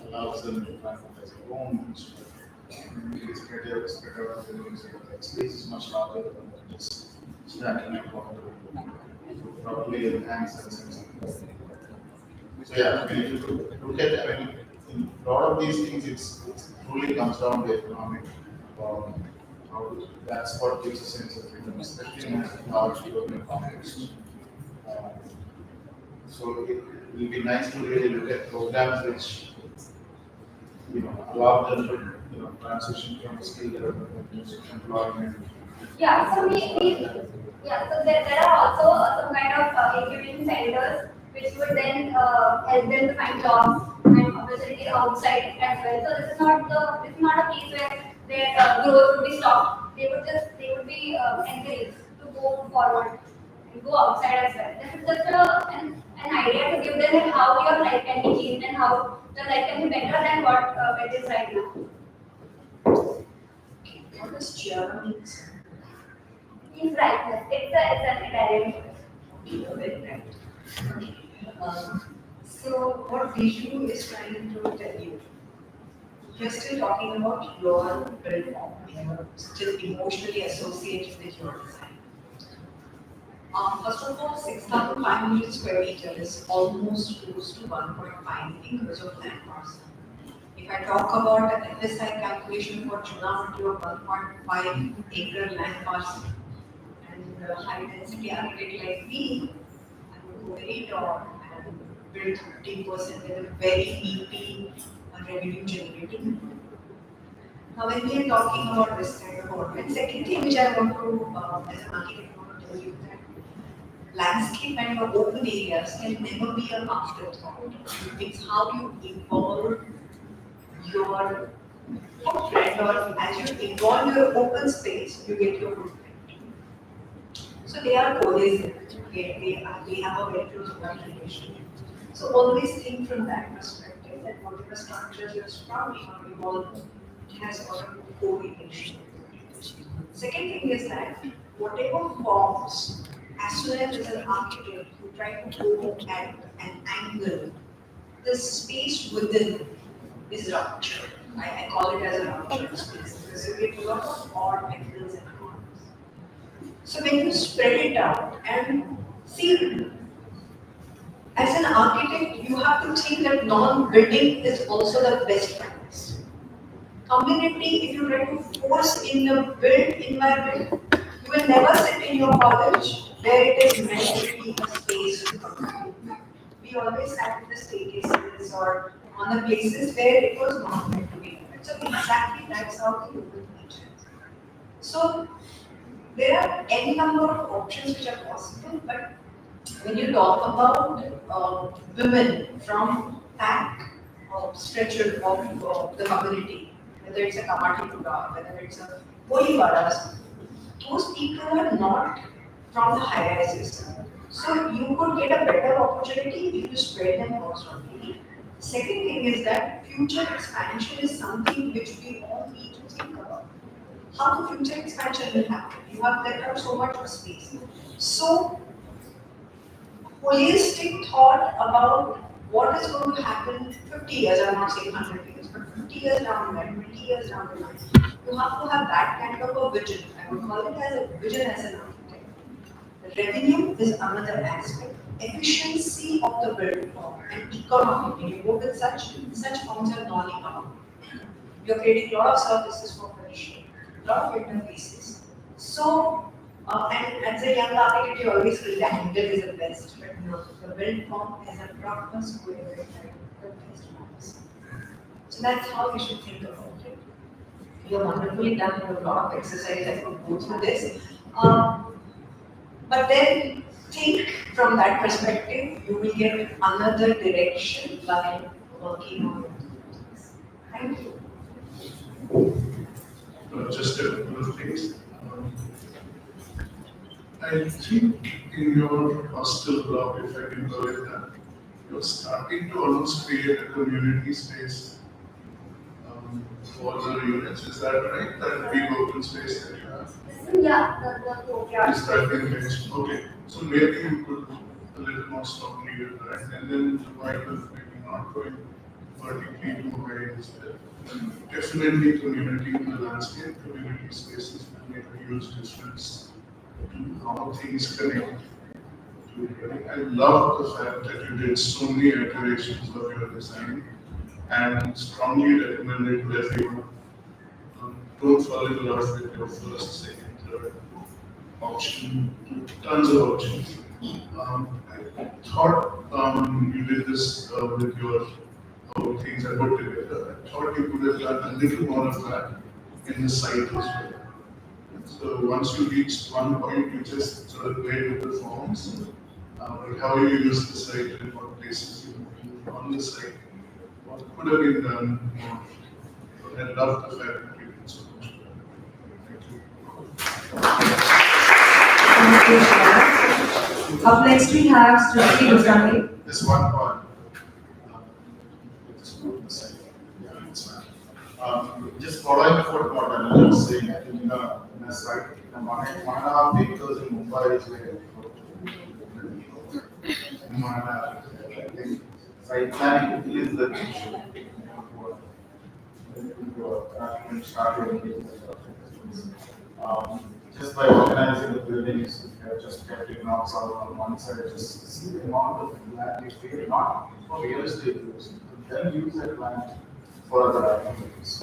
allows them to plan as a home, which is spread out the living space is much larger than just stacking up on the probably enhance that sense of so yeah, I mean, if you look at, I mean, in a lot of these things, it truly comes down to economic. How that's what gives a sense of freedom, especially in a large urban context. So it will be nice to really look at programs which, allow them to, transition from skill development to employment. yeah. So so there are also some kind of incubation centers which would then help them to find jobs and facilities outside as well. So this is not a place where growth would be stopped. They would be encouraged to go forward and go outside as well. This is just an idea to give them that how your life can be changed and how your life can be better than what it is right now. What does Chiara means? Means rightness. It's an Italian word. Very right. So what Viju is trying to tell you, you're still talking about your build form, you're still emotionally associated with your design. First of all, 6,500 square meter is almost close to 1.5 acres of land parcel. If I talk about an FSI calculation for Chunamati of 1.5 acre land parcel, and high density architect like me, I would go very tall and build 15% with a very BP revenue generating. Now, when we are talking about this kind of ornament, second thing which I want to, as an architect, want to tell you that landscape and open areas can never be an afterthought. It's how you evolve your footprint, or as you evolve your open space, you get your footprint. So they are cohesive. They have a very close relation. So always think from that perspective that whatever structures you're sprouting or evolving, it has got a correlation. Second thing is that whatever forms, as soon as an architect you try to go at an angle, the space within is ruptured. I call it as a ruptured space because you get a lot of odd angles and corners. So when you spread it out and see, as an architect, you have to think that non-building is also the best practice. Community, if you try to force in the built environment, you will never sit in your college where it is meant to be a space to community. We always sat in the staircases or on the places where it was not meant to be. So exactly that's how the human nature is. So there are any number of options which are possible, but when you talk about women from back stretcher of the community, whether it's a Kamati Pura, whether it's a Bolivaras, those people are not from the high rises. So you could get a better opportunity if you spread them horizontally. Second thing is that future expansion is something which we all need to think about. How the future expansion will happen? You have let out so much of space. So holistic thought about what is going to happen 50 years, I'm not saying 100 years, but 50 years down the line, 20 years down the line. You have to have that kind of a vision. I would call it as a vision as an architect. The revenue is another aspect. Efficiency of the build form and economic. When you go with such forms are non-economic. You're creating a lot of services for conditioning, a lot of interfaces. So, and as a young architect, you always feel that angle is the best, but no, the build form as a proper square rectangle, the best forms. So that's how you should think about it. You're wonderfully done, you have a lot of exercise, I could go through this. But then think from that perspective, you will get another direction by working on it. Thank you. Just a couple of things. I think in your hostel block, if I can call it that, you're starting to almost create a community space for the units. Is that right? That big open space that you have? Yeah, the courtyard. Is that being mentioned? Okay. So maybe you could a little more strongly with that. And then the point of maybe not going vertically too high is that definitely community in the landscape, community spaces will make a huge difference to how things connect. I love the fact that you did so many iterations of your design and strongly recommend it to everyone. Don't fall in love with your first, second, third option, tons of options. I thought you did this with your things I put together. I thought you could have done a little more of that in the site as well. So once you reached one point, you just sort of played with the forms, how you use the site and what places you move on the site could have been done more. I love the fact that we did so much. Thank you. Thank you, Shreya. Up next we have Srishti Goswami. This one part. Just following up what Anil was saying, I think in a site, 1.5 acres in Mumbai is like 1.5. I think site planning is the issue. When starting just by organizing the buildings, we have just kept it knocks out on one side, just see the amount of land we create, not for real estate use, then use that land for other activities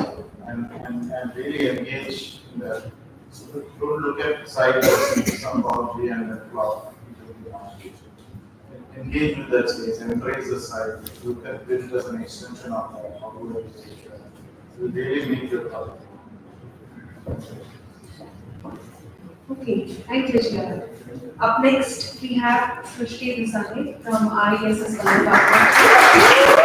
and really engage in that. So don't look at site as some boundary and then plot. Engage with that space, embrace the site, look at it as an extension of that. How do it will really make your thought. Okay, thank you, Shreya. Up next we have Srishti Goswami from IESS College.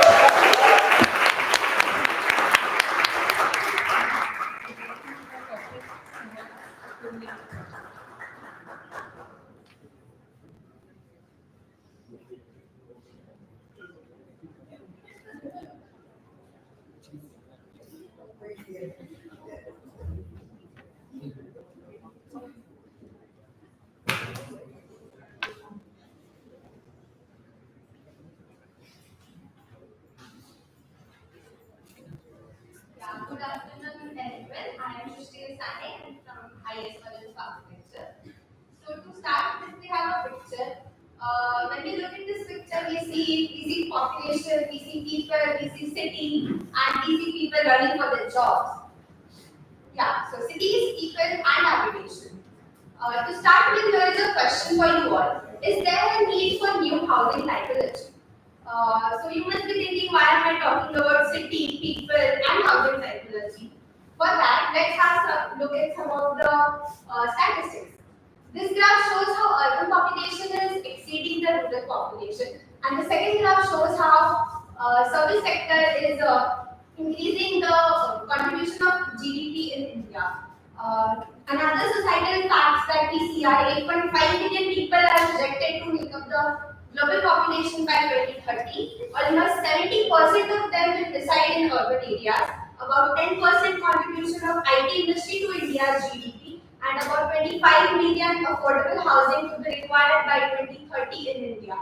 Good afternoon, everyone. I am Srishti Goswami. I'm from IS College of Architecture. So to start with, we have a picture. When we look at this picture, we see population, we see people, we see city, and we see people running for their jobs. Yeah, so cities, people, and habitation. To start with, there is a question for you all. Is there a need for new housing typology? So you must be thinking, why am I talking about city, people, and housing typology? For that, let's have a look at some of the statistics. This graph shows how urban population is exceeding the rural population, and the second graph shows how service sector is increasing the contribution of GDP in India. Another societal facts that we see are 8.5 million people are projected to make up the global population by 2030. Almost 70% of them will reside in urban areas. About 10% contribution of IT industry to India's GDP, and about 25 million affordable housing to be required by 2030 in India.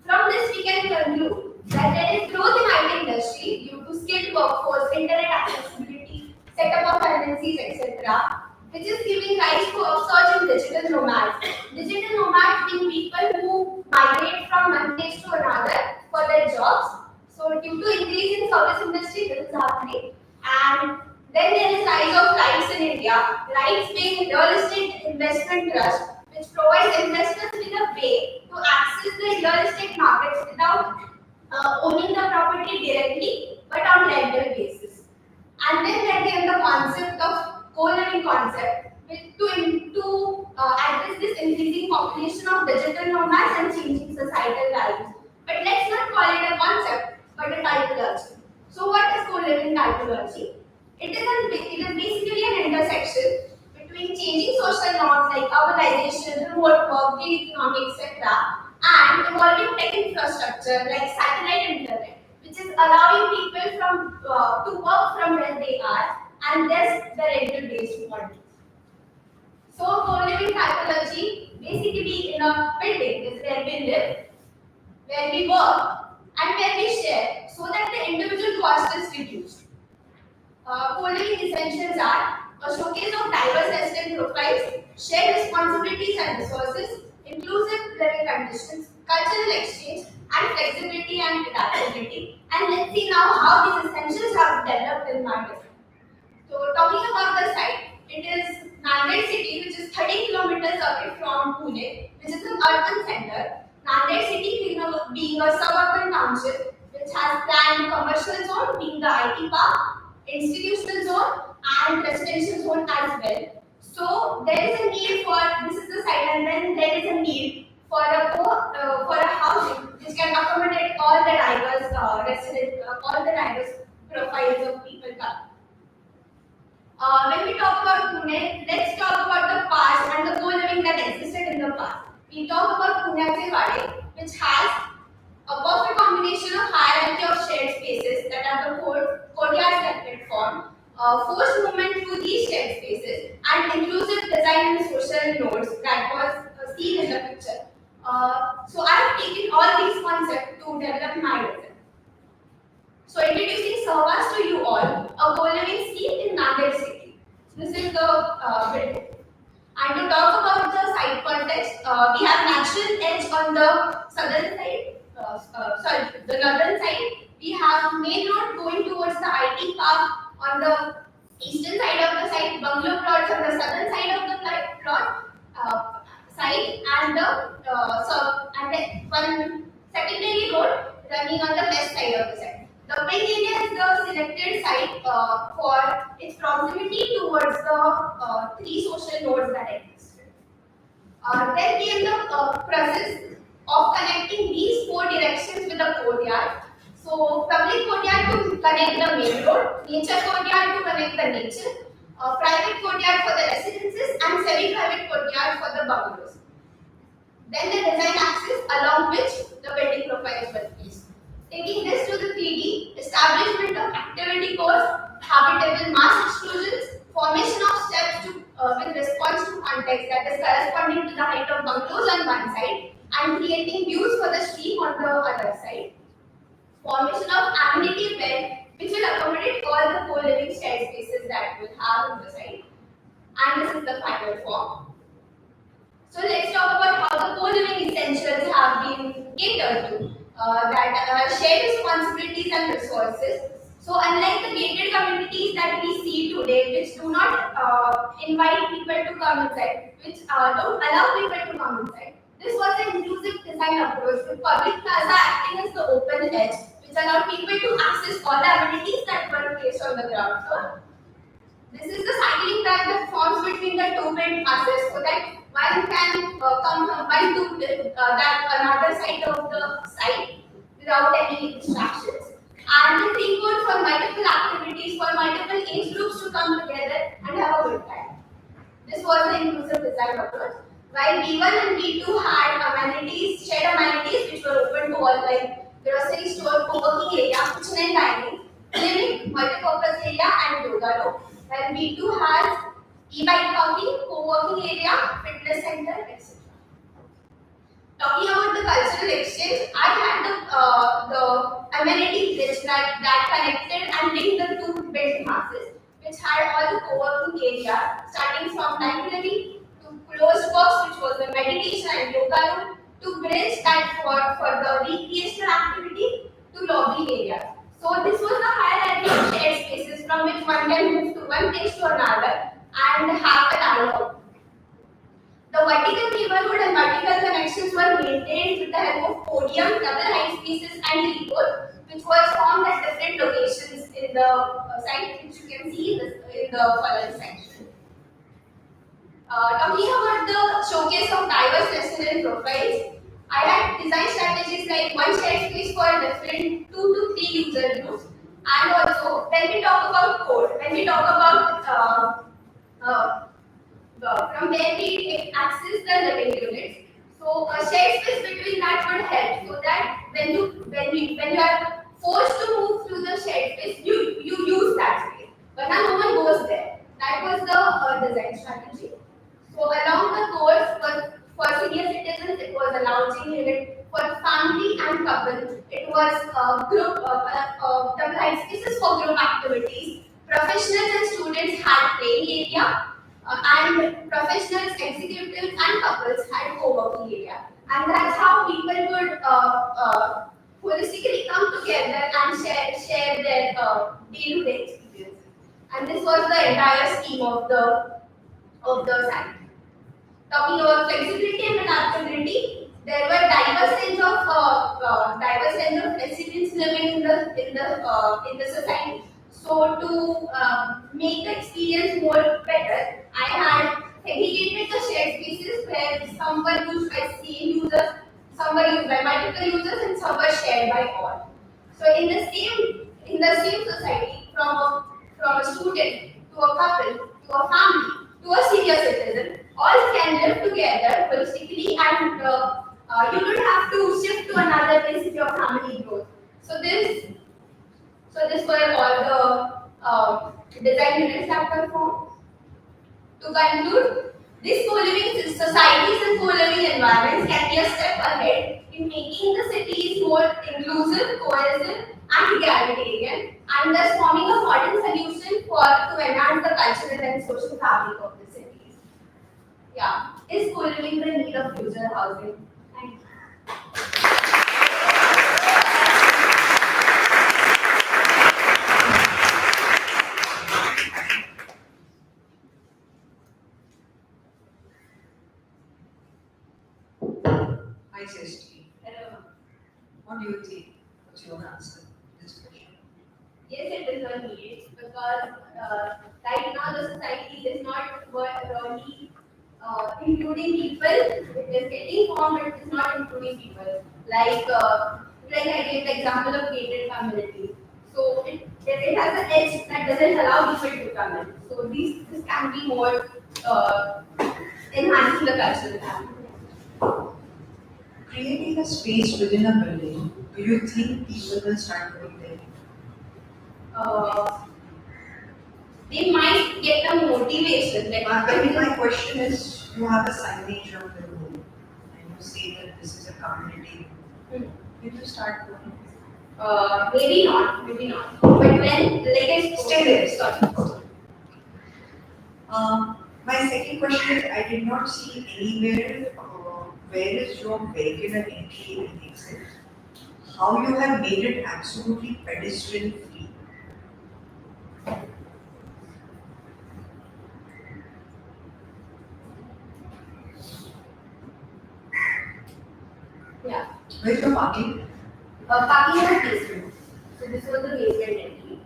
From this, we can conclude that there is growth in IT industry due to skilled workforce, internet accessibility, setup of MNCs, etc., which is giving rise to upsurge in digital nomads. Digital nomads being people who migrate from one place to another for their jobs. So due to increase in service industry, this is happening. And then there is rise of REITs in India. REITs being real estate investment trust, which provides investors with a way to access the real estate markets without owning the property directly, but on rental basis. And then there is the concept of co-living concept to address this increasing population of digital nomads and changing societal values. But let's not call it a concept, but a typology. So what is co-living typology? It is basically an intersection between changing social norms like urbanization, remote work, gig economy, etc., and evolving tech infrastructure like satellite internet, which is allowing people to work from where they are, and thus the rental-based model. So co-living typology basically in a building is where we live, where we work, and where we share, so that the individual cost is reduced. Co-living essentials are a showcase of diverse resident profiles, shared responsibilities and resources, inclusive living conditions, cultural exchange, and flexibility and adaptability. And let's see now how these essentials have developed in my district. So talking about the site, it is Nanded city, which is 30 kilometers away from Pune, which is an urban center. Nanded city being a suburban township, which has planned commercial zone being the IT park, institutional zone, and residential zone as well. So there is a need for, this is the site, and then there is a need for a housing which can accommodate all the diverse When we talk about Pune, let's talk about the past and the co-living that existed in the past. We talk about Pune's Vade, which has a perfect combination of hierarchy of shared spaces that are the courtyards that it formed, forced movement through these shared spaces, and inclusive design and social nodes that was seen in the picture. So I have taken all these concepts to develop my design. So introducing Sahwas to you all, a co-living scheme in Nanded city. This is the building. And to talk about the site context, we have natural edge on the southern side. The northern side. We have main road going towards the IT park on the eastern side of the site, bungalow plots on the southern side of the plot side, and then one secondary road running on the west side of the site. The pink area is the selected site for its proximity towards the three social nodes that exist. Then came the process of connecting these four directions with the courtyard. So, public courtyard to connect the main road, nature courtyard to connect the nature, private courtyard for the residences, and semi-private courtyard for the bungalows. Then the design axis along which the building profiles were placed. Taking this to the 3D, establishment of activity cores, habitable mass exclusions, formation of steps to, with response to context that is corresponding to the height of bungalows on one side and creating views for the stream on the other side. Formation of amenity bed which will accommodate all the co-living shared spaces that we'll have on the site. And this is the final form. So let's talk about how the co-living essentials have been catered to. That shared responsibilities and resources. So unlike the gated communities that we see today, which do not invite people to come inside, which don't allow people to come inside, this was an inclusive design approach with public plaza acting as the open edge, which allowed people to access all the amenities that were placed on the ground floor. This is the cycling track that forms between the two built masses so that one can come from one to that another side of the site without any distractions. And the thing code for multiple activities for multiple age groups to come together and have a good time. This was the inclusive design approach. While B1 and B2 had amenities, shared amenities which were open to all like grocery store, co-working area, kitchen and dining, clinic, multi-purpose area and yoga room. While B2 has e-bike parking, co-working area, fitness center, etc. Talking about the cultural exchange, I had the amenity bridge that connected and linked the two built masses, which had all the co-working area, starting from library to closed box, which was the meditation and yoga room, to bridge that for the recreational activity to lobby area. So this was the hierarchy of shared spaces from which one can move to one place to another and have a dialogue. The vertical neighborhood and vertical connections were maintained with the help of podium, double height spaces, and report, which was formed at different locations in the site, which you can see in the following section. Talking about the showcase of diverse resident profiles, I had design strategies like one shared space for different 2 to 3 user groups, and also when we talk about code, when we talk about from where we access the living units. So a shared space between that would help so that when you are forced to move through the shared space, you use that space. But now no one goes there. That was the design strategy. So along the course for senior citizens, it was a lounging unit. For family and couple, it was group double height spaces for group activities. Professionals and students had playing area. And professionals, executives, and couples had co-working area, and that's how people would holistically come together and share their day-to-day experiences. And this was the entire scheme of the site. Talking about flexibility and adaptability, there were diverse range of residents living in the society. So to make the experience more better, I had segregated the shared spaces where some were used by same users, some were used by multiple users, and some were shared by all. So in the same society, from a student to a couple, to a family, to a senior citizen, all can live together holistically and you don't have to shift to another place if your family grows. So this were all the design units that were formed. To conclude, these co-living societies and co-living environments can be a step ahead in making the cities more inclusive, cohesive, and egalitarian, and thus forming a modern solution to enhance the cultural and social fabric of the cities. Yeah, is co-living the need of future housing? Thank you. Hi, Sesti. What do you think? What's your answer to this question? Yes, it is a need because right now the society is not really including people. It is getting formed, but it is not including people. Like I gave the example of gated community. So it has an edge that doesn't allow people to come in. So this can be more enhancing the cultural fabric. Creating a space within a building, do you think people will start going there? They might get a motivation. My question is, you have a signage of the room and you say that this is a community room. Will you start going? Maybe not. But when, like I Stay there. Sorry. My second question is, I did not see anywhere where is your vehicular entry and exit. How you have made it absolutely pedestrian free. Yeah. Where's your parking? Parking in a basement. So this was the basement entry.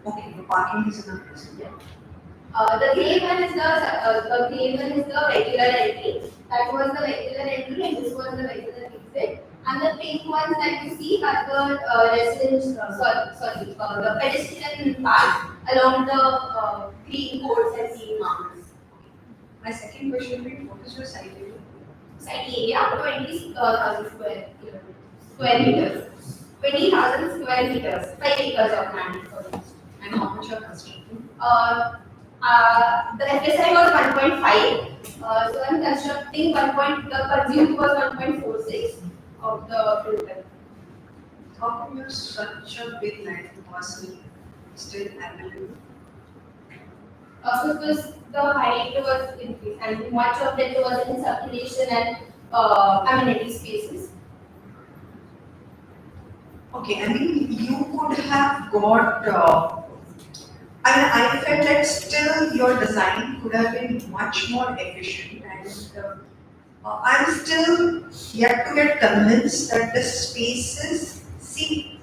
Okay, the parking is in a basement. The grey one is the regular entry. That was the regular entry, and this was the regular exit. And the pink ones that you see are the the pedestrian path along the green codes and green markers. My second question is, what is your site area? Site area 20,000 square meters. 20,000 square meters. 5 acres of land for this. And how much you are constructing? The FSI was 1.5, so I'm constructing the consumed was 1.46 of the total. How come you have such a big land parcel still available? Because the height was increased and much of it was in circulation and amenity spaces. Okay, I mean, you could have got. I felt that still your design could have been much more efficient, and I'm still yet to get convinced that the spaces, see,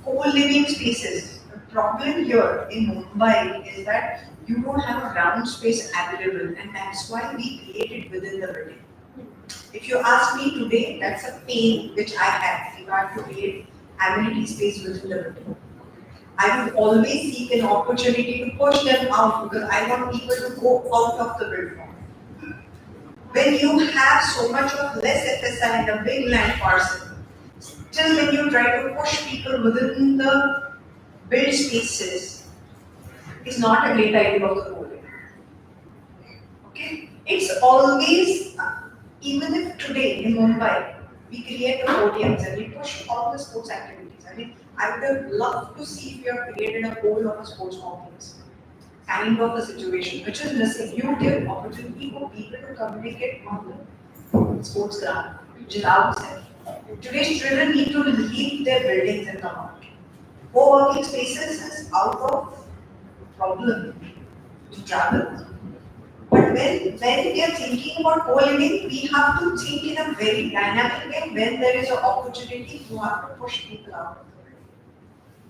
co-living spaces. The problem here in Mumbai is that you don't have a ground space available, and that's why we created within the building. If you ask me today, that's a pain which I have. If I have to create amenity space within the building, I would always seek an opportunity to push them out because I want people to go out of the building. When you have so much of less FSI and a big land parcel, still when you try to push people within the build spaces, it's not a great idea of the whole way. Okay? It's always, even if today in Mumbai, we create the podiums and we push all the sports activities. I mean, I would have loved to see if you have created a whole of a sports complex. Kind of a situation which is missing. You give opportunity for people to communicate on the sports ground, which is outside. Today's children need to leave their buildings and come out. Co-working spaces is out of problem to travel. But when we are thinking about co-living, we have to think in a very dynamic way. When there is an opportunity, you have to push people out.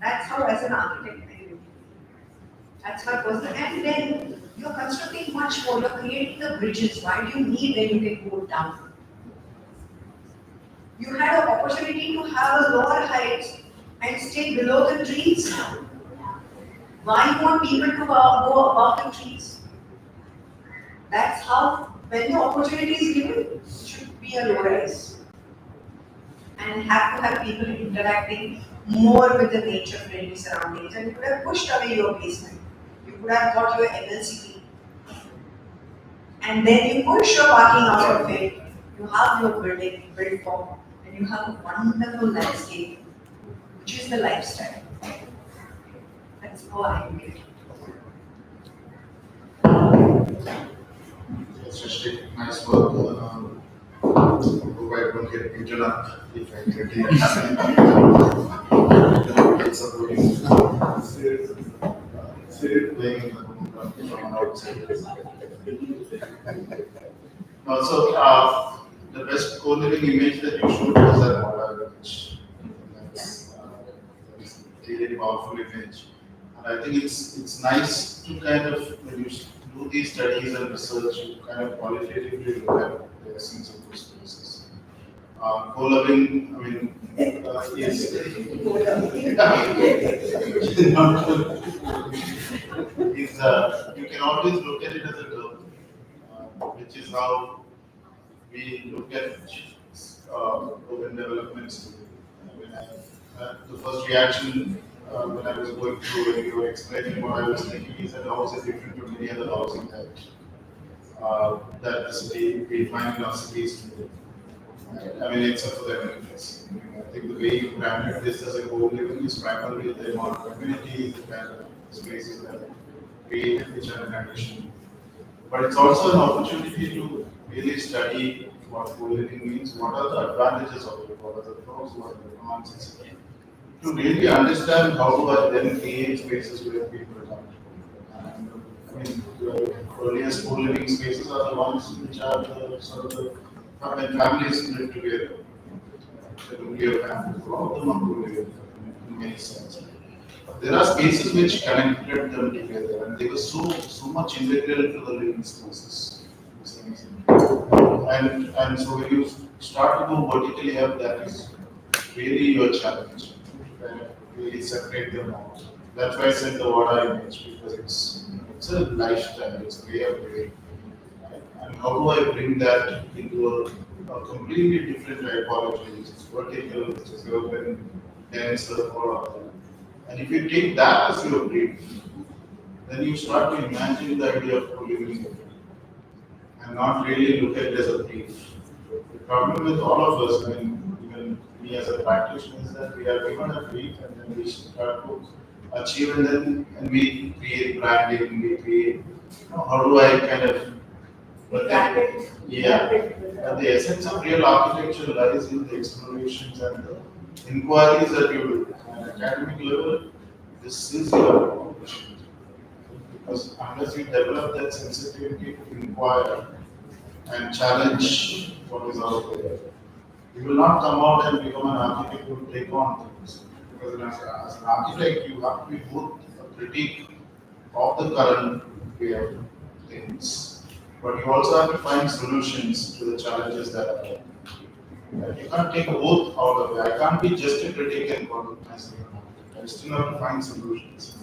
That's how, as an architect, I do. That's my personal. And then you're constructing much more. You're creating the bridges. Why do you need when you can go down? You had an opportunity to have a lower height and stay below the trees. Why you want people to go above the trees? That's how, when the opportunity is given, it should be a low rise. And have to have people interacting more with the nature friendly surroundings. And you could have pushed away your basement. You could have got your LLCP. And then you push your parking out of it. You have your building built for, and you have a wonderful landscape, which is the lifestyle. That's how I look at it. It's just nice work. Hope I don't get beaten up if I get playing from outside. Also, the best co-living image that you showed was that model image. That's really powerful image. And I think it's nice to kind of, when you do these studies and research, you kind of qualitatively look at the essence of those spaces. Co-living, I mean, is you can always look at it as a curve, which is how we look at urban developments. The first reaction when I was going through when you were explaining what I was thinking is that how is it different from any other housing that the city we find in our cities today. I mean, except for the amenities. I think the way you branded this as a co-living is primarily the amount of amenities, the kind of spaces that are created which are an addition. But it's also an opportunity to really study what co-living means, what are the advantages of it, what are the pros, what are the cons, etc. To really understand how do I then create spaces where people come. And I mean, the earliest co-living spaces are the ones which are the sort of the when families live together. The nuclear family, all of them are co-living in many sense. There are spaces which connected them together, and they were so much integral to the living spaces. And so when you start to go vertically up, that is really your challenge. Really separate them out. That's why I said the water image, because it's a lifestyle, it's a way of living. And how do I bring that into a completely different typology, which is vertical, which is urban, denser, all of that. And if you take that as your brief, then you start to imagine the idea of co-living and not really look at it as a brief. The problem with all of us, I mean, even me as a practitioner, is that we are given a brief and then we start to achieve and we create branding, we create, how do I kind of, the essence of real architecture lies in the explorations and the inquiries that you do. At an academic level, this is your opportunity. Because unless you develop that sensitivity to inquire and challenge what is out there, you will not come out and become an architect who will take on things. Because as an architect, you have to be both a critique of the current way of things, but you also have to find solutions to the challenges that are there. You can't take both out of it. I can't be just a critic and call myself an architect. I still have to find solutions.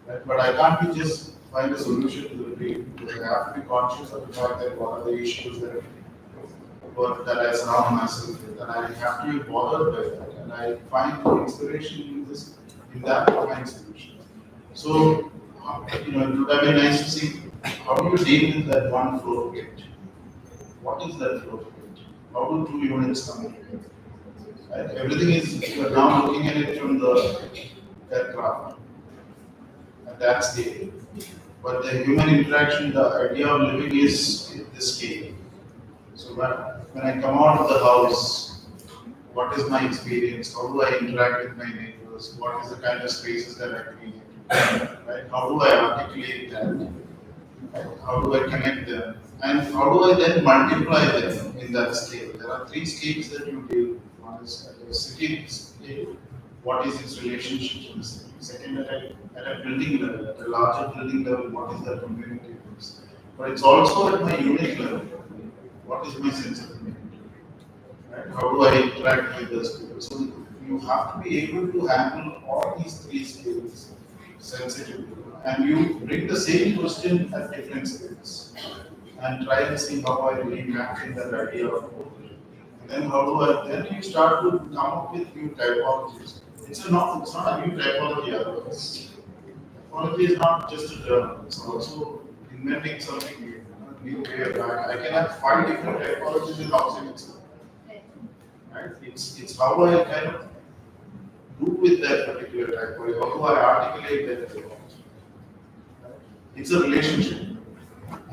Right? But I can't be just find a solution to the dream, because I have to be conscious of the fact that what are the issues that I surround myself with, and I have to be bothered by that, and I find inspiration in that to find solutions. So, it would be nice to see how do you deal with that one floor plate. What is that floor plate? How do two units come together? Right? Everything is, you are now looking at it from the aircraft, and that's the. But the human interaction, the idea of living is the scale. So when I come out of the house, what is my experience? How do I interact with my neighbors? What is the kind of spaces that I create? Right? How do I articulate that? Right? How do I connect them? And how do I then multiply them in that scale? There are three scales that you deal with. One is at a city scale. What is its relationship to the city? Second, at a building level, at a larger building level, what is the community? But it's also at my unit level. What is my sense of community? Right? How do I interact with those people? So you have to be able to handle all these three scales sensitive, and you bring the same question at different scales and try and see how I really map in that idea of code. And then how do I, then you start to come up with new typologies. It's not a new typology otherwise. Typology is not just a term, it's also inventing something new, a new way of life. I can have 5 different typologies in housing itself. Right? It's how I kind of do with that particular typology, how do I articulate that typology. It's a relationship.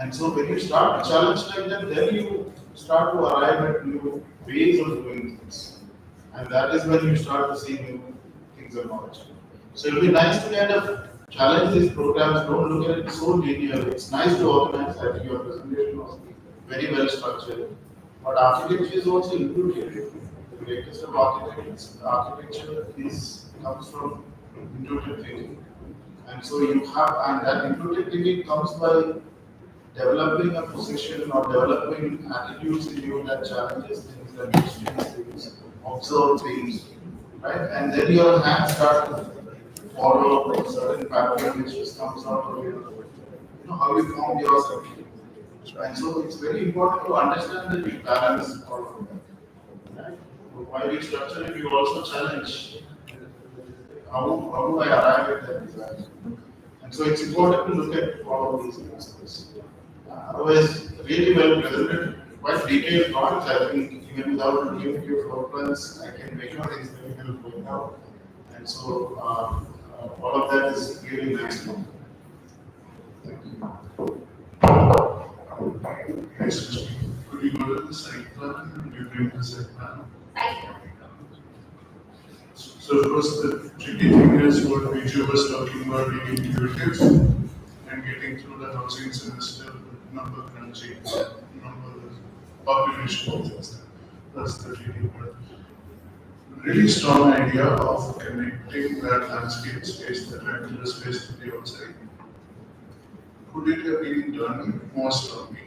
And so when you start a challenge like that, then you start to arrive at new ways of doing things. And that is when you start to see new things emerge. So it will be nice to kind of challenge these programs, don't look at it so linear. It's nice to organize, I think your presentation was very well structured. But architecture is also included. The greatest of architecture comes from intuitive thinking. And so you have, and that intuitive thinking comes by developing a position or developing attitudes in you that challenges things, that questions things, observe things, right? And then your hands start to follow a certain pattern which just comes out of how you form yourself. And so it's very important to understand the balance all of that. Right? While you structure it, you also challenge how do I arrive at that desire. And so it's important to look at all of these aspects. Otherwise, really well presented, quite detailed drawings. I think even without giving you floor plans, I can make sure it's very well going out. And so all of that is really nice. Thank you. Next, could you go to the site plan? Could you bring the site plan? So of course the tricky thing is what Vijay was talking about, being intuitive and getting through the housing semester, number crunching, number population. That's the tricky part. Really strong idea of connecting that landscape space, that rectangular space to the outside. Could it have been done more strongly?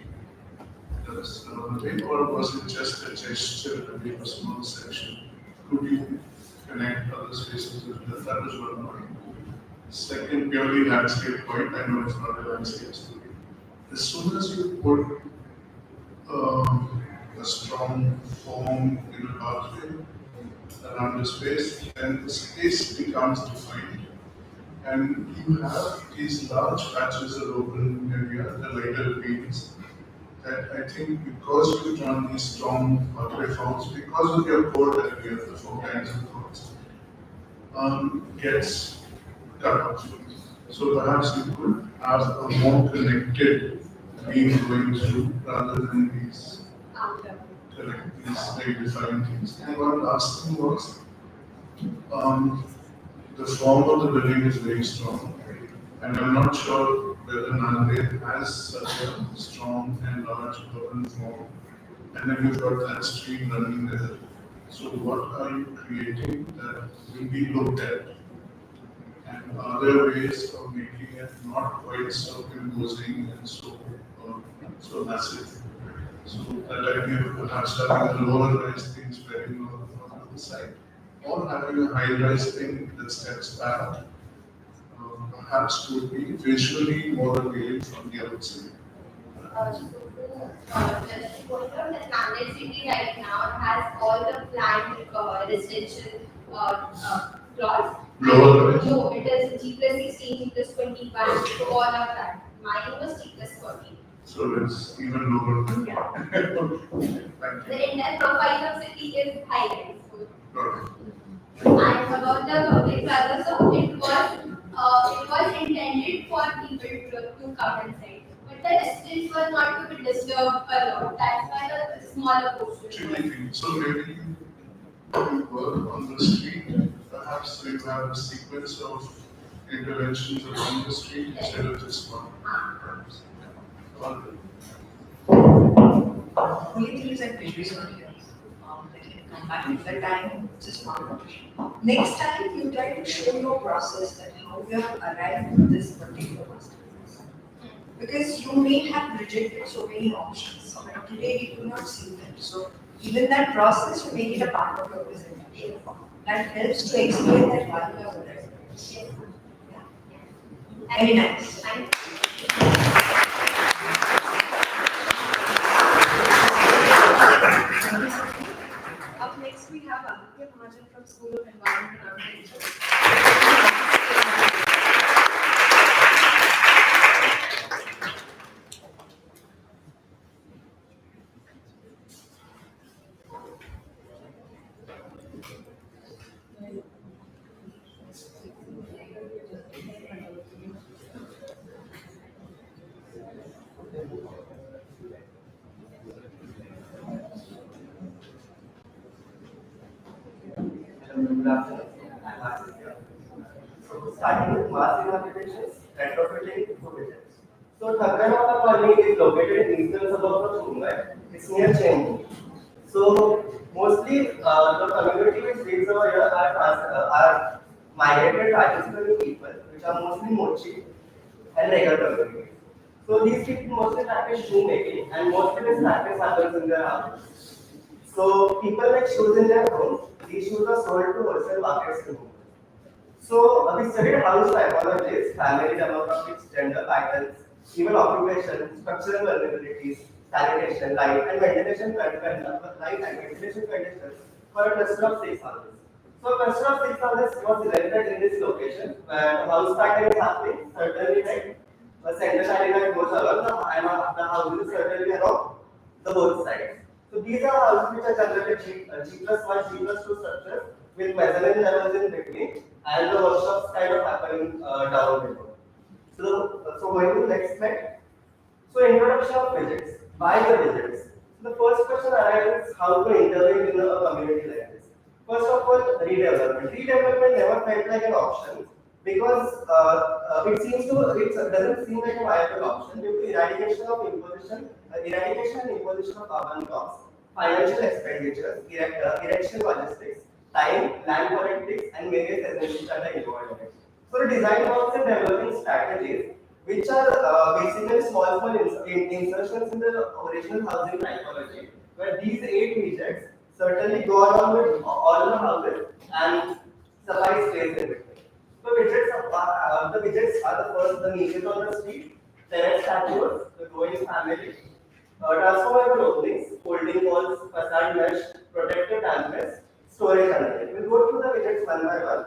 That's another thing, or was it just a gesture to be a small section? Could you connect other spaces with that? That is one point. Second, purely landscape point, I know it's not a landscape story. As soon as you put a strong form in a pathway around the space, then the space becomes defined. And you have these large patches of open area, the lighter fields, that I think because you've done these strong pathway forms, because of your core area, the 4 kinds of forms, gets cut off. So perhaps you could have a more connected beam going through rather than these very defined things. And one last thing was, the form of the building is very strong, and I'm not sure whether Nanded has such a strong and large urban form, and then you've got that stream running there. So what are you creating that will be looked at? And are there ways of making it not quite so imposing and so massive? So that idea of perhaps having a lower-rise thing spreading on the side, or having a high-rise thing that steps back, perhaps would be visually more appealing from the outside. Just the Nanded city right now has all the planned residential plots. No, it is G+16, G+21, all of that. Mine was G+40. So it's even lower than Yeah. Thank you. The entire profile of city is high-rise. Got it. And about the public plaza, so it was intended for people to come inside. But the residents were not to be disturbed a lot. That's why the smaller portion. So maybe you work on the street, perhaps you have a sequence of interventions along the street instead of just one. Perhaps. Only thing is that visuals are here. They can come back at the time, just one. Next time you try to show your process that how you have arrived at this particular master class. Because you may have rejected so many options, but today you do not see them. So even that process, you make it a part of your presentation. That helps to explain that why you have arrived. Very nice. Thank you. Up next, we have Aditya Mahajan from School of Environment and Architecture. Good afternoon. I'm Asif here. So starting with massive applications, retrofitting to widgets. So Thakramatta colony is located in eastern suburbs of Mumbai. It's near Chennai. So mostly the community which lives over here are migrated Rajasthani people, which are mostly Mochi and regular communities. So these people mostly practice shoemaking, and mostly this practice happens in their houses. So people make shoes in their homes. These shoes are sold to wholesale markets in Mumbai. So we studied house typologies, family demographics, gender patterns, even occupation, structural vulnerabilities, sanitation, light and ventilation conditions for a cluster of 6 houses. So a cluster of 6 houses was selected in this location where the house pattern is happening, certainly right. A center line goes along the houses certainly along the both sides. So these are houses which are generally G+1, G+2 structures with mezzanine levels in between and the workshops kind of happening down below. So going to the next slide. So introduction of widgets. Why the widgets? So the first question arises how to intervene in a community like this. First of all, redevelopment. Redevelopment never felt like an option because it doesn't seem like a viable option due to eradication and imposition of urban blocks, financial expenditures, erection logistics, time, land politics, and various agencies that are involved in it. So the design works and developing strategies, which are basically small insertions in the original housing typology, where these 8 widgets certainly go along with all the houses and suffice space in between. So the widgets are the first, the niches on the street, terrace statues, the growing family, transformable openings, folding walls, facade mesh, protected dampness, storage underneath. We'll go through the widgets one by one.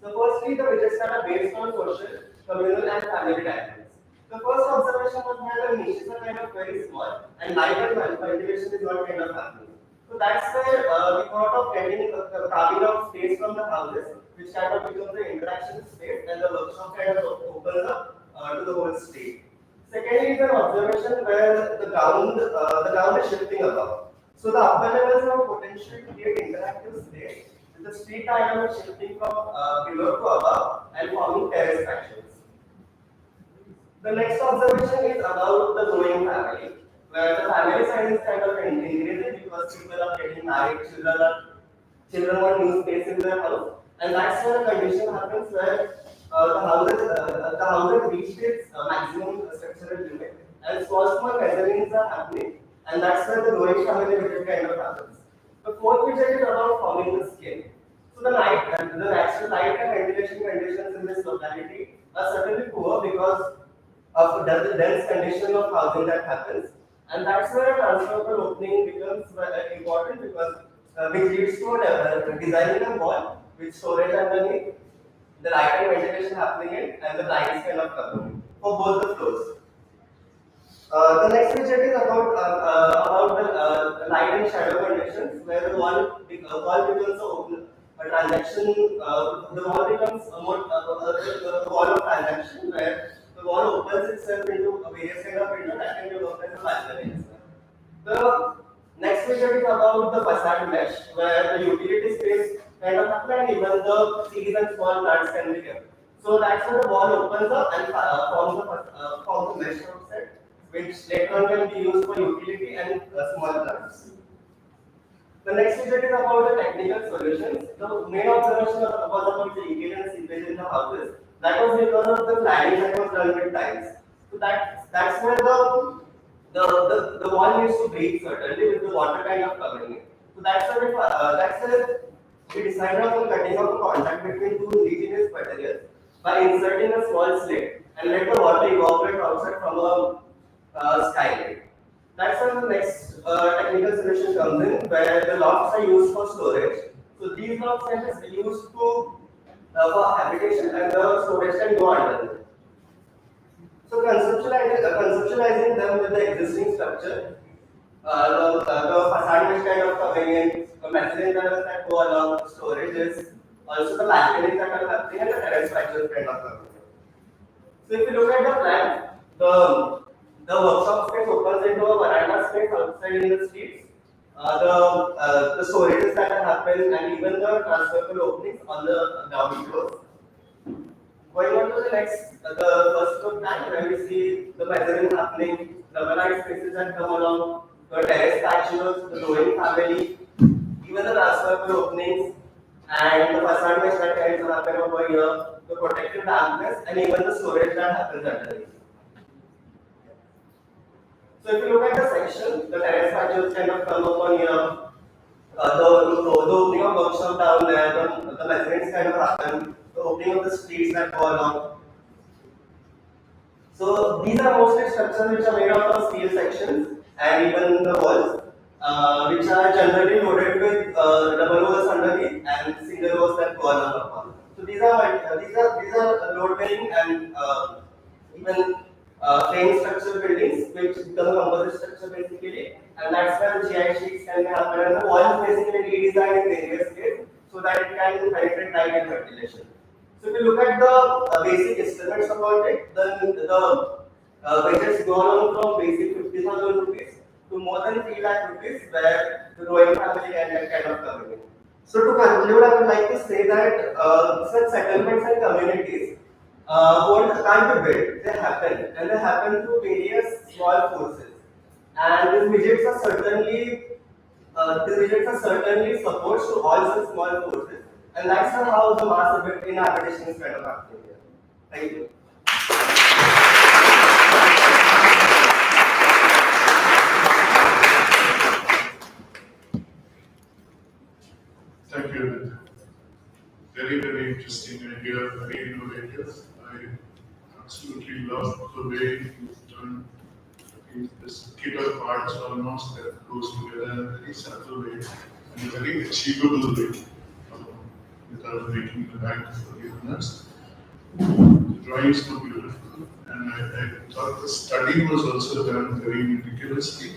So firstly, the widgets that are based on social, communal and family dynamics. The first observation was that the niches are kind of very small and light and ventilation is not kind of happening. So that's where we thought of getting carving out space from the houses, which kind of becomes the interaction space and the workshop kind of opens up to the whole street. Secondly is an observation where the ground is shifting above. So the upper levels have potential to create interactive space with the street dynamic shifting from below to above and forming terrace sections. The next observation is about the growing family, where the family size is kind of increasing because people are getting married, children want new space in their house, and that's where the condition happens where the houses reach its maximum structural limit, and small mezzanines are happening, and that's where the growing family widget kind of happens. The fourth widget is about forming the skin. So the natural light and ventilation conditions in this locality are certainly poor because of the dense condition of housing that happens, and that's where a transferable opening becomes important because which leads to designing a wall with storage underneath, the light and ventilation happening in, and the blinds kind of covering for both the floors. The next widget is about the light and shadow conditions, where the wall becomes a transaction. The wall becomes the wall of transaction, where the wall opens itself into a various kind of window that can be worked as a balcony as well. The next widget is about the facade mesh, where the utility space kind of happens and even the trees and small plants can be kept. So that's where the wall opens up and forms the mesh outside, which later on can be used for utility and small plants. The next widget is about the technical solutions. The main observation was about the leakage and seepage in the houses. That was because of the planning that was done with tiles. So that's where the wall needs to breathe certainly with the water kind of covering it. So that's where we decided on cutting off the contact between two indigenous materials by inserting a small slit and let the water evaporate outside from a skylight. That's where the next technical solution comes in, where the lofts are used for storage. So these lofts can be used to for habitation, and the storage can go under them. So conceptualizing them with the existing structure, the facade mesh kind of coming in, the mezzanine levels that go along, storages, also the balconies that are happening, and the terrace structures kind of coming in. So if you look at the plan, the workshop space opens into a veranda space outside in the streets. The storages that happen, and even the transferable openings on the ground floor. Going on to the next, the first floor plan, where we see the mezzanine happening, the overnight spaces that come along, the terrace patios, the growing family, even the transferable openings, and the facade mesh that kind of happen over here, the protective dampness, and even the storage that happens underneath. So if you look at the section, the terrace patios kind of come up on here. The opening of workshop down there, the mezzanines kind of happen, the opening of the streets that go along. So these are mostly structures which are made out of steel sections and even the walls, which are generally loaded with double walls underneath and single walls that go along upon. So these are load bearing and even frame structure buildings, which become a composite structure basically, and that's where the GI sheets can happen, and the wall is basically redesigned in various ways so that it can penetrate light and ventilation. So if you look at the basic estimates about it, then the budgets go on from basic 50,000 rupees to more than 3 lakh rupees, where the growing family can kind of come in. So to conclude, I would like to say that such settlements and communities can't be built, they happen, and they happen through various small forces. And these widgets are certainly supports to all such small forces, and that's how the mass inhabitation is kind of happening here. Thank you. Thank you. Very, very interesting idea, very innovative. I absolutely love the way you've done this kit parts almost that goes together in a very subtle way and a very achievable way without breaking the bank for the owners. The drawings were beautiful, and I thought the study was also done very meticulously.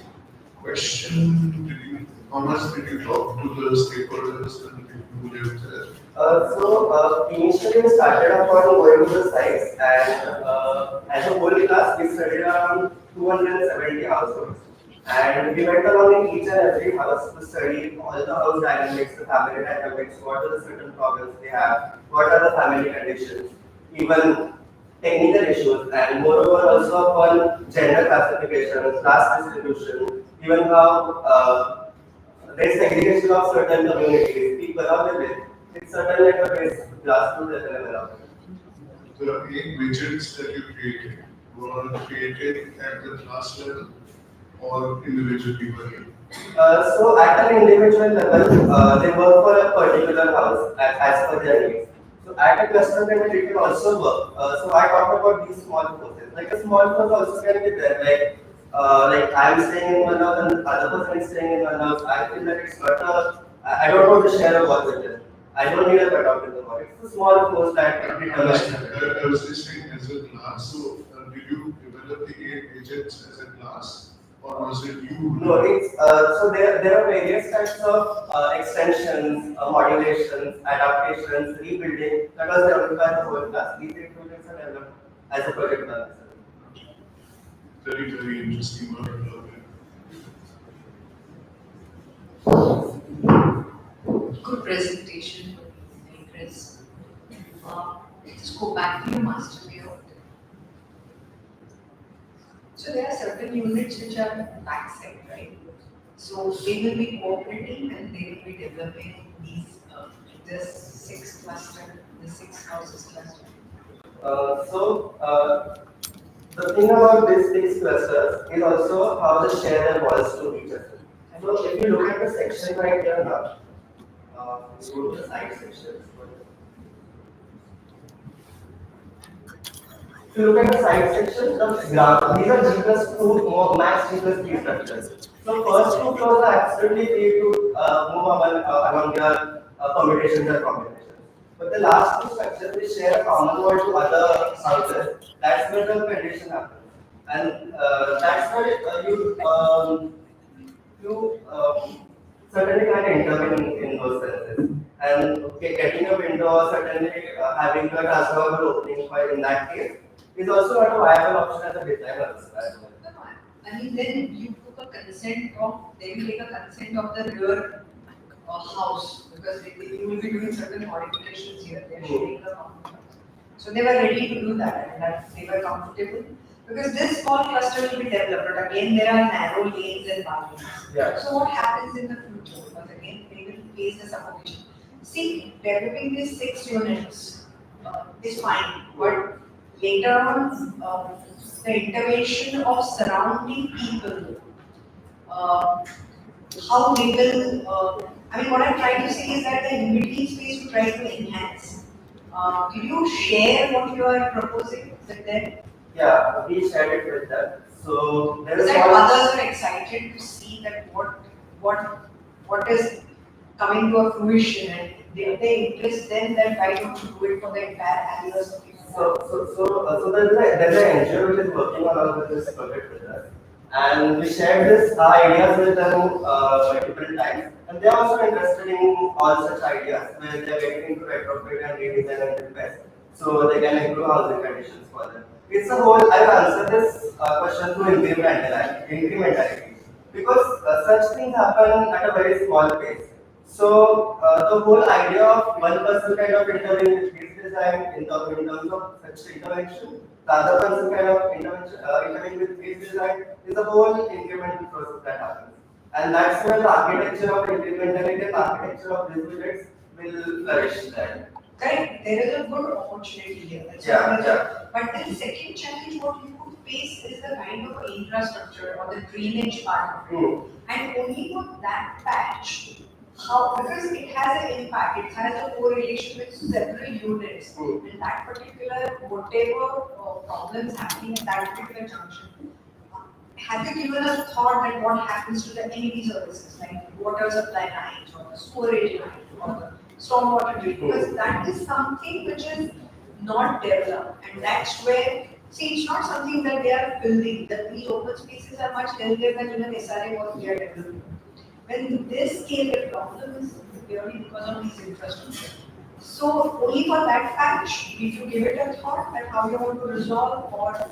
Question, how much did you talk to the stakeholders and the people who live there? Initially we started upon going to the sites, and as a whole class we studied around 270 households. And we went along in each and every house to study all the house dynamics, the family dynamics, what are the certain problems they have, what are the family conditions, even technical issues, and moreover also upon gender classification, class distribution, even how there's segregation of certain communities, people how they live. It's certainly like a base grassroots level. The 8 widgets that you created were created at the class level or individual people? So at an individual level, they work for a particular house as per their needs. So at a cluster level, it will also work. So I talked about these small forces. Like a small force also can be there. Like I'm staying in one house and the other person is staying in one house. I feel that it's not a. I don't want to share a wall with them. I don't need a cutout in the wall. It's a small force that determines. I was listening as a class. So did you develop the 8 widgets as a class? Or was it you? No, it's so there are various types of extensions, modulations, adaptations, rebuilding that was developed by the whole class. These 8 projects are developed as a project manager. Very, very interesting work. Good presentation, Chris. Let's go back to your master layout. So there are certain units which are backside, right? So they will be cooperating and they will be developing these this 6 cluster, the 6 houses cluster. The thing about these 6 clusters is also how they share their walls to each other. So if you look at the section right here now, go to the side sections. If you look at the side section, the ground, these are G plus 2 more max G plus 3 structures. So first two floors are absolutely free to move among their permutations and combinations. But the last two structures, they share a common wall to other houses. That's where the condition happens. And that's where you certainly can't intervene in those senses. And getting a window or certainly having a transformer opening in that case is also not a viable option as a designer. I mean, then you took a consent of, they will take a consent of the rear house, because you will be doing certain modifications here, they are sharing the compound. So they were ready to do that, and that they were comfortable, because this small cluster will be developed, but again, there are narrow lanes and balconies. Yeah. So what happens in the future? Because again, they will face the suffocation. See, developing these 6 units is fine, but later on, the intervention of surrounding people, how they will, I mean, what I'm trying to say is that the in-between space you try to enhance. Did you share what you are proposing with them? Yeah, we shared it with them. So there is That one. others are excited to see that what is coming to a fruition, and they interest them that why don't you do it for the entire alley or something. So there's an NGO which is working along with this project with us, and we shared this ideas with them multiple times, and they are also interested in all such ideas where they are getting into retrofit and redesign and repair, so they can improve housing conditions for them. It's a whole. I will answer this question through incrementality, because such things happen at a very small pace. So the whole idea of one person kind of intervening with his design in terms of such intervention, the other person kind of intervening with his design is a whole incremental process that happens. And that's where the architecture of incrementality and architecture of these units will flourish there. Correct, there is a good opportunity here. That's Yeah, what I'm yeah. saying. But then second challenge what you could face is the kind of infrastructure or the drainage part of it. And only for that patch, how, because it has an impact, it has a correlation with several units. And that particular, whatever problems happening at that particular junction, have you given a thought that what happens to the MEP services, like water supply lines or the storage lines or the stormwater drain? Because that is something which is not developed, and that's where, see, it's not something that they are building, that these open spaces are much healthier than even SRA what we are developing. When this scale the problem is purely because of these infrastructure. So only for that patch, did you give it a thought that how you want to resolve, or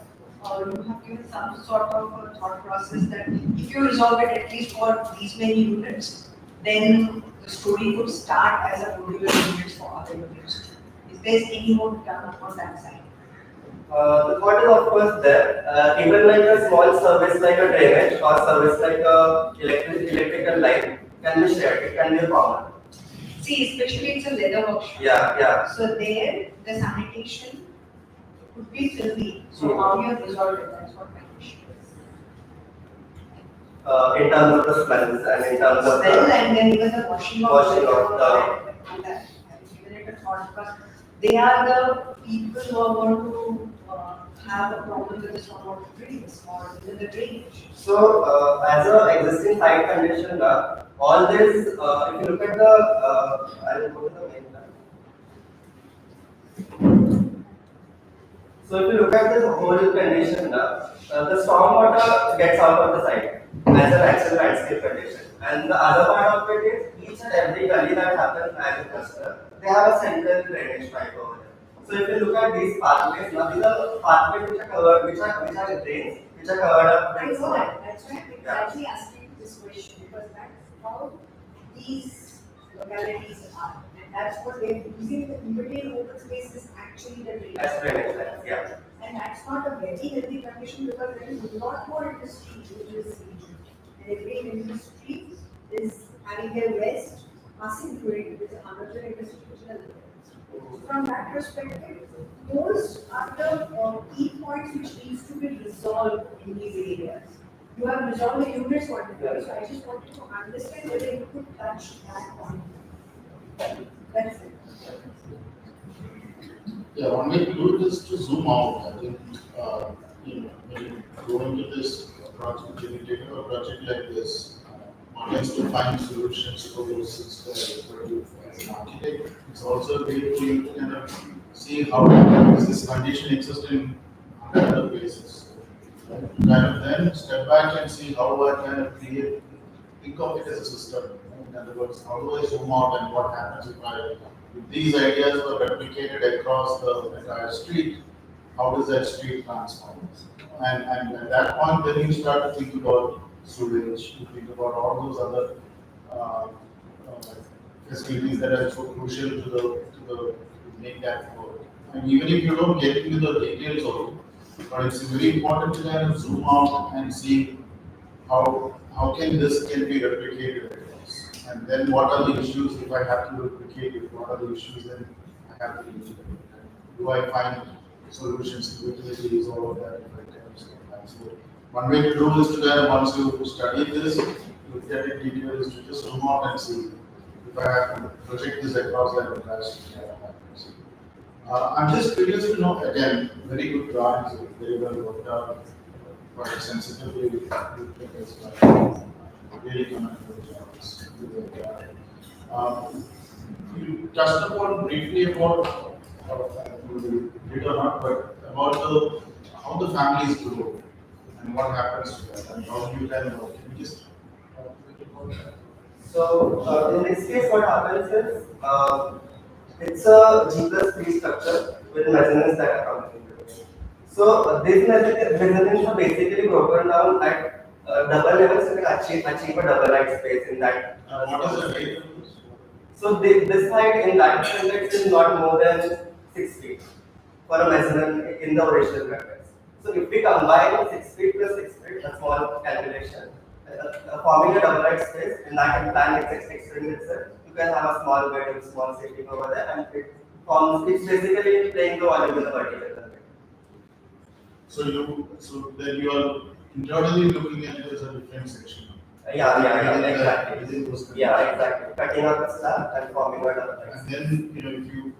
you have given some sort of a thought process that if you resolve it at least for these many units, then the story could start as a modular units for other units. Is there any more done on that side? The thought is of course there. Even like a small service like a drainage or service like a electrical line can be shared. It can be a common. See, especially it's a leather workshop. Yeah, yeah. So there, the sanitation could be filthy. So how you have resolved it? That's what my question is. In terms of the smells and in terms of Smell, the and then even the washing of that. Have you given it a thought? Because they are the people who are going to have a problem with the stormwater drains or even the drainage. So, as a existing site condition, all this, if you look at the, I'll go to the main plan. So, if you look at this whole condition, the stormwater gets out of the site as a natural landscape condition. And the other part of it is each and every gully that happens as a cluster, they have a central drainage pipe over there. So if you look at these pathways, now these are pathways which are covered, which are drains, which are covered up I with know soil. that. That's why I'm exactly asking this question, because that's how these localities are. And that's what they're using, the in-between open space is actually the drainage. As drainage lines, yeah. And that's not a very healthy condition, because there is a lot more industry in this region. And every industry is having their waste passing through it with another industry which is there. So from that perspective, those are the key points which needs to be resolved in these areas. You have resolved the units one, so I just wanted to understand whether you could touch that point. That's it. Yeah, one way to do it is to zoom out. I think go into this project, when you take a project like this, one has to find solutions for those systems. But you, as an architect, it's also a way for you to kind of see how does this condition exist in other places. Kind of then step back and see how do I kind of think of it as a system. In other words, how do I zoom out and what happens if these ideas were replicated across the entire street, how does that street transform? And at that point, then you start to think about sewage, you think about all those other uh, facilities that are so crucial to make that work. And even if you don't get into the details of it, but it's very important to kind of zoom out and see how can this can be replicated across. And then what are the issues if I have to replicate it? What are the issues then I have to do? Do I find solutions to utilities, all of that if I can step back? So one way to do is to kind of once you study this, look at it detail is to just zoom out and see if I have to project this across that entire street. I'm just curious to know again, very good drawings, very well worked out, quite sensitively with figures, really commendable drawings. You touched upon briefly about, did or not, but about how the families grow and what happens to them and how you can work. Can you just talk a bit about that? So in this case, what happens is it's a G+3 structure with mezzanines that are coming into it. So these mezzanines are basically broken down at double levels to achieve a double height space in that. What is the height? So this height in that context is not more than 6 feet for a mezzanine in the original context. So if we combine 6 feet plus 6 feet, a small calculation, forming a double height space, in that plan it's extending itself. You can have a small bedroom, small sitting over there, and it's basically playing the volume in the vertical. So then you are internally looking at it as a different section. Yeah, exactly. Within those Yeah, exactly. Cutting out the slab and forming a double height. And then,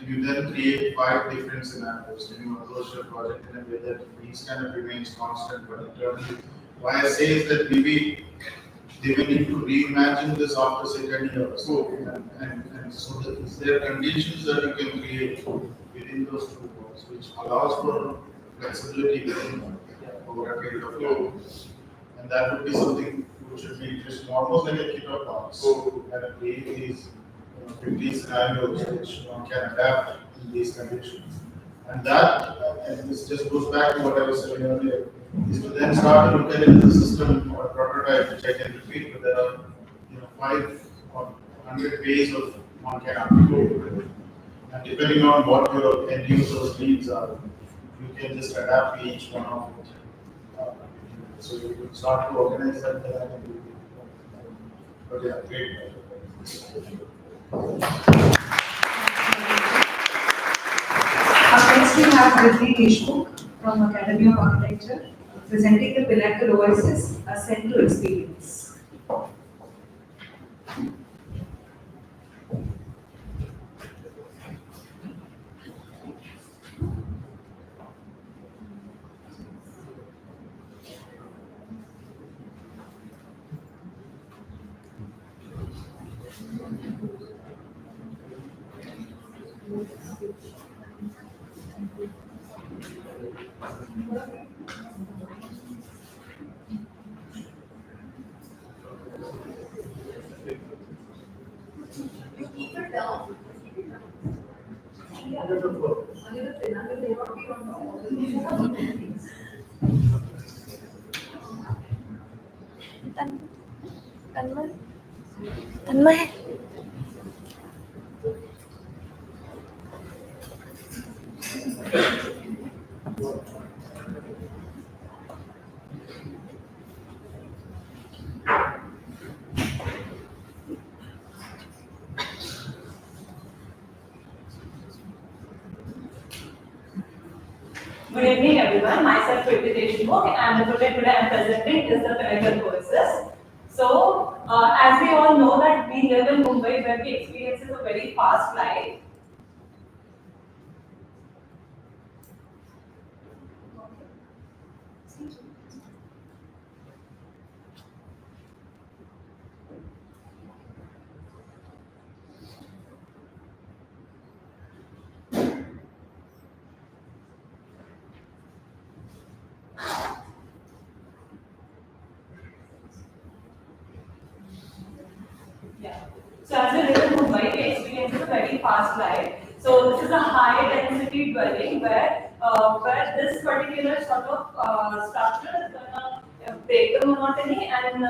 if you then create 5 different scenarios, then you approach your project in a way that these kind of remains constant, but internally, why I say is that maybe they will need to reimagine this after say 10 years. And so that is there conditions that you can create within those 2 walls, which allows for flexibility within over a period of time. And that would be something which should be just almost like a kit-out box. So kind of create these 50 scenarios which one can adapt in these conditions. And that, and this just goes back to what I was saying earlier, is to then start to look at it as a system or a prototype which I can repeat, but there are 5 or 100 ways of one can upload. And depending on what your end user's needs are, you can just adapt to each one of it. So you can start to organize that. But yeah, great. Up next we have Riddhi Deshmukh from Academy of Architecture presenting the Pinnacle Oasis, Ascent to Experience. Tanmay Good evening, everyone. Myself, Riddhi Deshmukh, and the project today I am presenting is the Pinnacle Oasis. So, as we all know that we live in Mumbai, where we experience a very fast life. So this is a high density dwelling where this particular sort of structure is gonna break the monotony and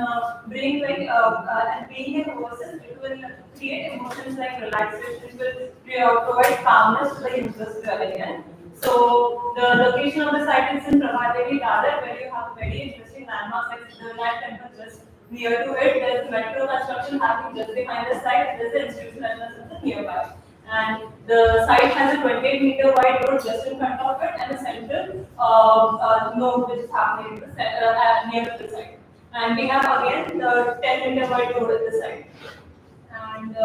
bring and being in versus it will create emotions like relaxation, will provide calmness to the users dwelling in. So the location of the site is in Prabhadevi Dadar, where you have very interesting landmarks like Siddharnath temple just near to it. There's metro construction happening just behind the site. There's an institutional center nearby. And the site has a 28-meter wide road just in front of it and a central node which is happening near to the site. And we have again the 10-meter wide road at the site. And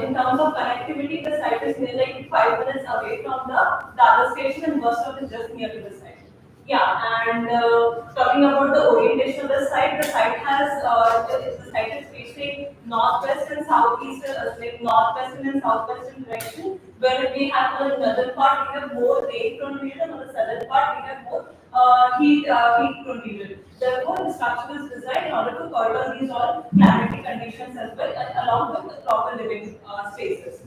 in terms of connectivity, the site is near like 5 minutes away from the Dadar station and bus stop is just near to the site. Yeah, and talking about the orientation of the site has the site is facing northwest and southeast, like northwestern and southwestern direction. Where we have on the northern part we have more rain-prone region, on the southern part we have more heat-prone region. Therefore, the structure is designed in order to cover these all climatic conditions as well, along with the proper living spaces.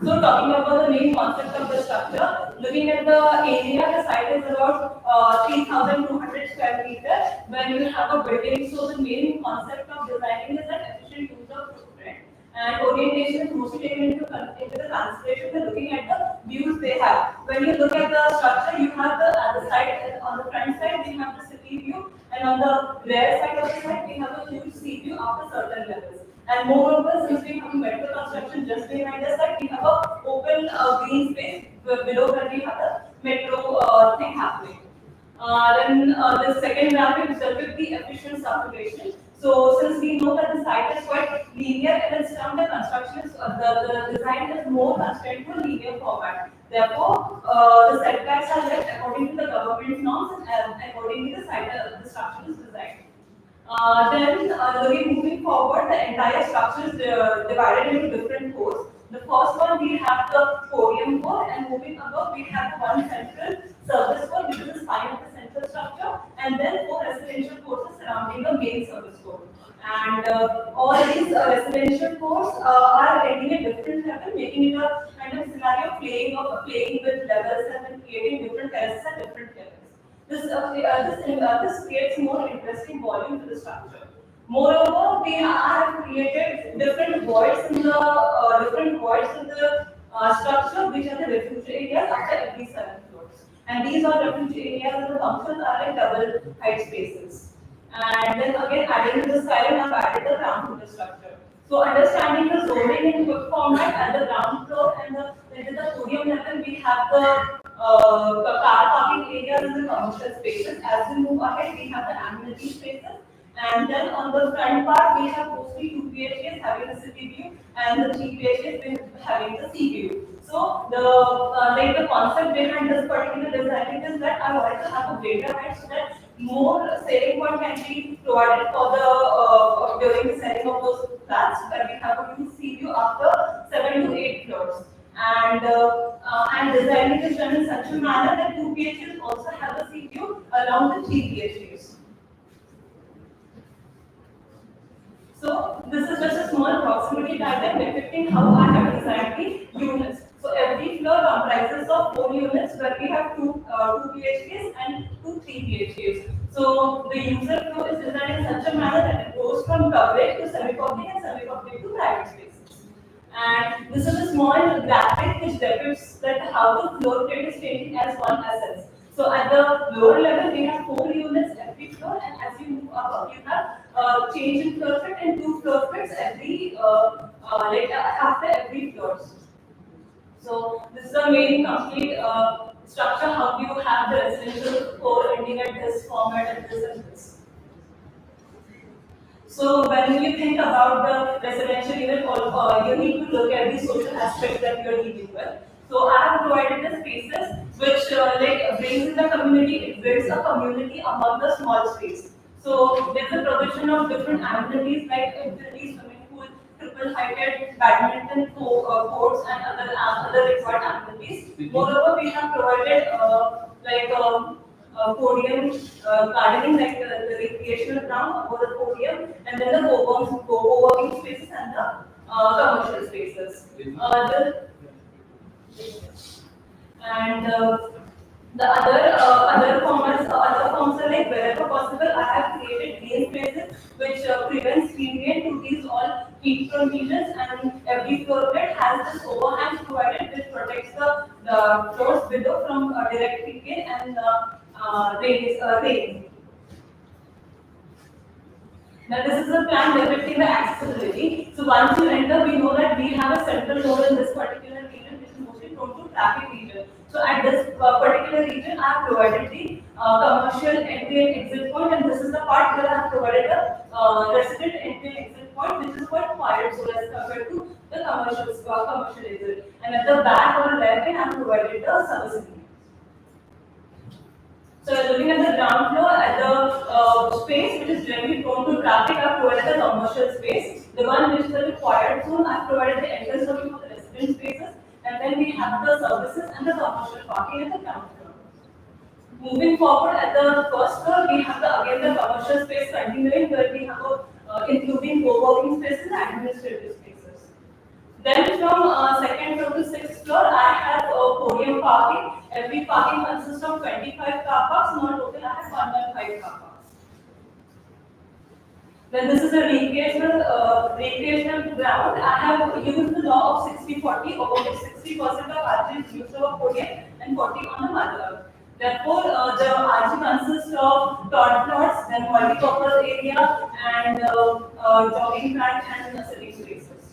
So talking about the main concept of the structure, looking at the area, the site is about 3,200 square meters. When you have a building, so the main concept of designing is that efficient use of footprint. And orientation is mostly taken into the consideration when looking at the views they have. When you look at the structure, you have at the side, on the front side, we have the city view, and on the rear side of the site, we have a huge sea view after certain levels. And moreover, since we have metro construction just behind the site, we have a open green space below where we have the metro thing happening. Then the second graphic depicts the efficient circulation. So since we know that the site is quite linear and its term, the construction is the design is more constrained to a linear format. Therefore, the setbacks are left according to the government norms and according to the site the structure is designed. Moving forward, the entire structure is divided into different cores. The first one we have the podium core, and moving above we have one central service core, which is the spine of the central structure, and then 4 residential cores surrounding the main service core. And all these residential cores are ending at different levels, making it a kind of scenario playing with levels and then creating different terraces at different levels. This creates more interesting volume to the structure. Moreover, we have created different voids in the structure, which are the refuge areas after every 7 floors. And these are refuge areas, and the functions are like double height spaces. And then again, adding to the skyline, I've added the ground to the structure. So understanding the zoning in quick format at the ground floor and the podium level, we have the car parking areas and the commercial spaces. As we move ahead, we have the amenity spaces. And then on the front part, we have mostly 2 PHAs having the city view and the 3 PHAs having the sea view. So the concept behind this particular design is that I wanted to have a greater height so that more sailing point can be provided for the during the setting of those flats, where we have a huge sea view after 7 to 8 floors. And designing is done in such a manner that 2 PHAs also have a sea view along the 3 PHAs. So this is just a small proximity diagram depicting how I have designed the units. So every floor comprises of 4 units where we have 2 PHAs and 2 3 PHAs. So the user flow is designed in such a manner that it goes from public to semi-public and semi-public to private spaces. And this is a small graphic which depicts that how the floor plate is changing as one essence. So at the lower level, we have 4 units every floor, and as you move up, you have change in floor plate and 2 floor plates after every floor. So this is the main complete structure. How do you have the residential core ending at this format and this and this? So when you think about the residential unit, you need to look at the social aspects that you are dealing with. So I have provided the spaces which brings in the community. It builds a community among the small space. So there's a provision of different amenities like utilities, swimming pool, triple-heighted badminton courts, and other required amenities. Moreover, we have provided podium, gardening, like recreational ground or the podium, and then the co-working spaces and the commercial spaces. And the other forms are like wherever possible, I have created green spaces which prevents heat gain to these all heat prone regions, and every floor plate has this overhang provided which protects the floors below from direct heat gain and rain. Now this is a plan depicting the accessibility. So once you enter, we know that we have a central node in this particular region which is mostly prone to traffic region. So at this particular region, I have provided the commercial entry and exit point, and this is the part where I have provided the resident entry and exit point, which is quite quiet so as compared to the commercial exit. And at the back or the left end, I have provided the service area. So looking at the ground floor, at the space which is generally prone to traffic, I have provided the commercial space. The one which is the quiet zone, I have provided the entrance lobby for the resident spaces, and then we have the services and the commercial parking at the ground floor. Moving forward, at the first floor, we have again the commercial space continuing, where we have including co-working spaces and administrative spaces. Then from second floor to sixth floor, I have podium parking. Every parking consists of 25 car parks. Now total, I have 115 car parks. Then this is a recreational ground. I have used the law of 60-40, over which 60% of RG is used over podium and 40 on the mother. Therefore, the RG consists of dot plots, then multi-purpose area, and jogging track and sitting spaces.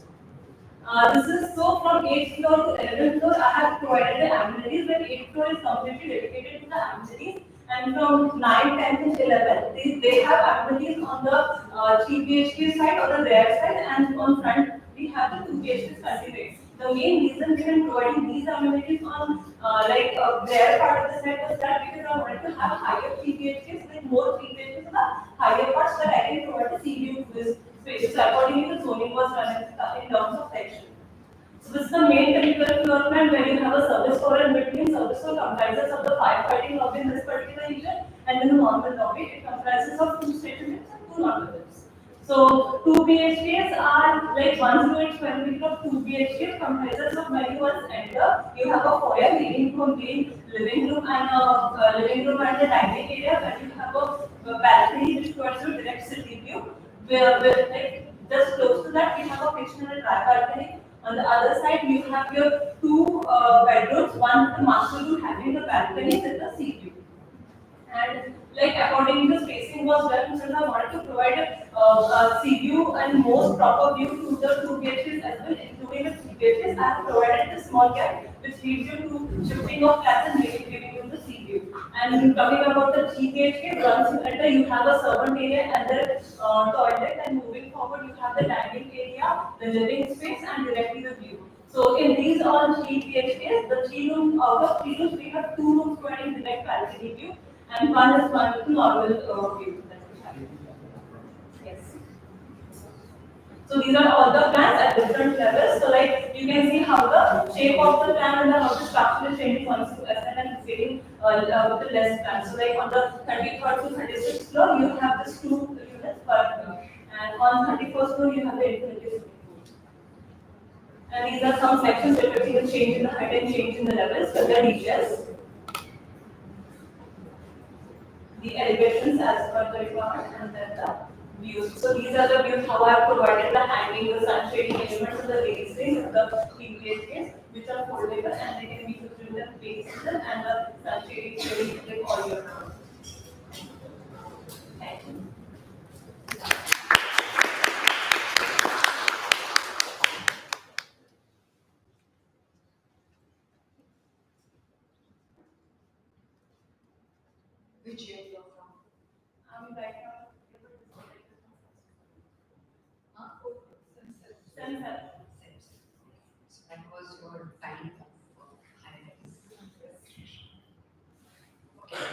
This is so from 8th floor to 11th floor, I have provided the amenities, where 8th floor is completely dedicated to the amenities, and from 9th, 10th, and 11th, they have amenities on the 3 BHK side or the rear side, and on front, we have the 2 BHK continuing. The main reason we are providing these amenities on their part of the set was that because I wanted to have higher 3 BHKs, like more 3 BHKs in the higher parts, so that I can provide the sea view to this space. So accordingly, the zoning was done in terms of section. So this is the main typical floor plan where you have a service floor in between. Service floor comprises of the firefighting lobby in this particular region, and then the normal lobby. It comprises of 2 station rooms and 2 normal rooms. So 2 BHKs are like 108 square feet of 2 BHKs comprises of when you once enter, you have a foyer leading from the living room and the dining area, where you have a balcony which provides you direct city view. Where like just close to that, we have a kitchen and a dry balcony. On the other side, you have your 2 bedrooms, one with the master room having the balcony with the sea view. And like according to the spacing was done, so I wanted to provide a sea view and most proper view to the 2 BHKs as well, including the 3 BHKs. I have provided a small gap which leads you to shifting of flats and giving you the sea view. And talking about the 3 BHK, once you enter, you have a servant area and the toilet, and moving forward, you have the dining area, the living space, and directly the view. So in these all 3 BHKs, the 3 rooms, out of 3 rooms, we have 2 rooms providing direct balcony view, and one is one with normal view that we have. Yes. So these are all the plans at different levels. So like you can see how the shape of the plan and how the structure is changing once you ascend and getting with the less plan. So like on the 33rd to 36th floor, you have this 2 units per floor, and on 31st floor, you have the infinity swimming pool. And these are some sections depicting the change in the height and change in the levels with the details. The elevations as per the requirement, and then the views. So these are the views how I have provided the hanging, the sun shading elements of the base of the PVHs, which are foldable and they can be used in the base season and the sun shading like all year round. Which year you're from? I'm right now. Sense. So that was your time of higher education. Okay.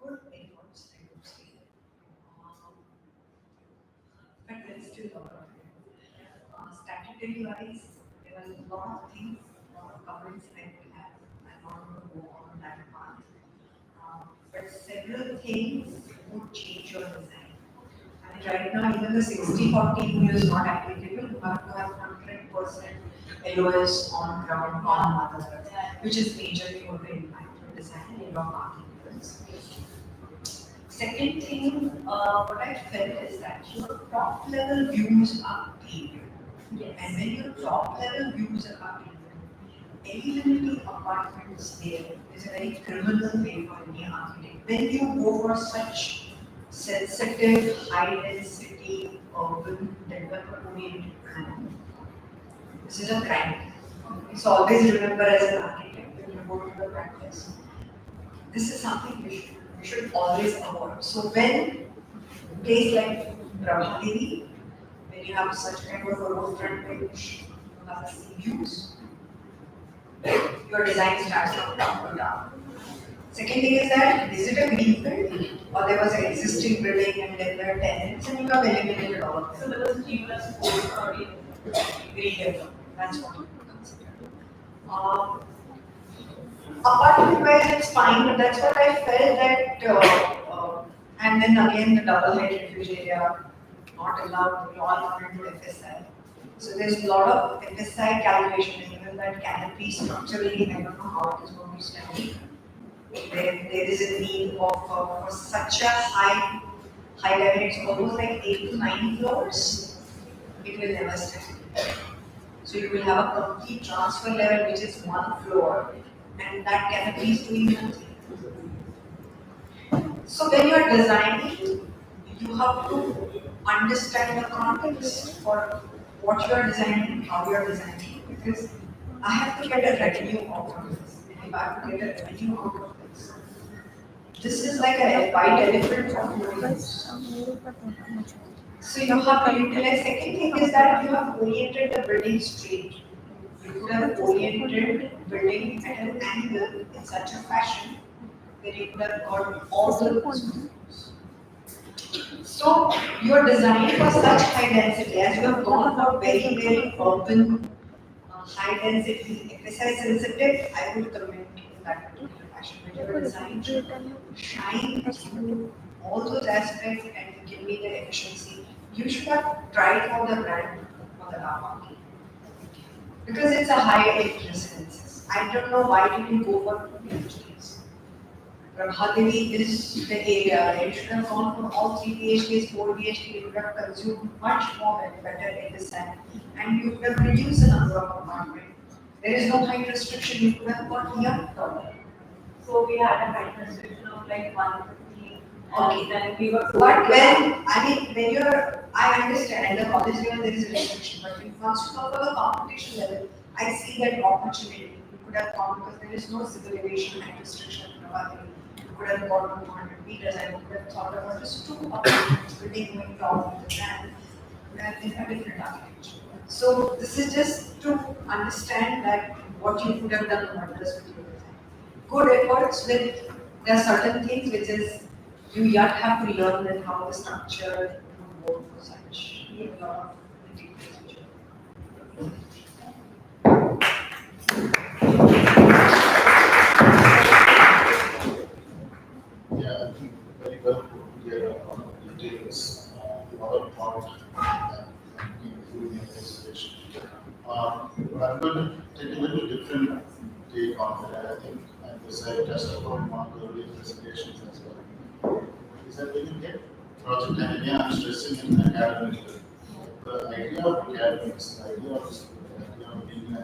Good efforts, I would say. But there's still a lot of it. Statutory wise, there are a lot of things, a lot of comments I will have. I'm not going to go on that path. but several things would change your design. I mean, right now, even the 60-40 rule is not applicable. You have to have 100% LOS on ground on Mother Earth, which is majorly going to impact your design and your marketing. Second thing, what I felt is that your top level views are clear. Yes. And when your top level views are clear, eliminating apartments there is a very criminal way for any architect. When you go for such sensitive, high density, urban, developer oriented plan, this is a crime. So always remember as an architect when you go to the practice, this is something we should always avoid. So when place like Brahmadevi, when you have such kind of a road front which has sea views, your design starts from top to down. Second thing is that, is it a greenfield or there was an existing building and there were tenants and you have eliminated all of them? So there was G+4 already. Redevelopment, that's what you consider. Apartment wise it's fine, but that's what I felt that, and then again the double height refuge area, not allowed, we all come into FSI. So there's a lot of FSI calculation, and even that canopy structurally, I don't know how it is going to stand. There is a need of, for such a high level, it's almost like 8 to 9 floors, it will never stand. So you will have a complete transfer level which is 1 floor, and that canopy is doing nothing. So when you are designing, you have to understand the context for what you are designing, how you are designing, because I have to get a revenue out of this. If I have to get a revenue out of this, this is like a white elephant from humans. So you have to utilize. Second thing is that you have oriented the building straight. You could have oriented building at an angle in such a fashion that you could have got all the rooms. So your design for such high density, as you have gone for very, very urban, high density, FSI sensitive, I would recommend in that particular fashion. When your design should shine through all those aspects and give me the efficiency. You should have tried for the brand for the Lavaki. Because it's a high residence. I don't know why did you go for PhDs. Brahmadevi is the area. You should have gone for all 3 PhDs, 4 PhDs. You would have consumed much more and better in this time. And you would have reduced the number of apartments. There is no height restriction. You could have got here taller. So we had a height restriction of like 150. Okay. Then we were. But when you're, I understand at the college level there is a restriction, but when once you come to the competition level, I see that opportunity. You could have gone because there is no civil aviation and restriction. You could have gone 200 meters. I would have thought about just 2 apartments building going down with the brand. In a different architecture. So this is just to understand that what you could have done wonders with your design. Good efforts with, there are certain things which is you yet have to learn that how the structure would work for such a lot of integration. Yeah, I think very well put together on the details, a lot of thought including the presentation. But I'm going to take a little different take on that. I think, and this I touched upon one of the earlier presentations as well. Is that when you get project idea, I'm stressing in academic, the idea of academics, the idea of being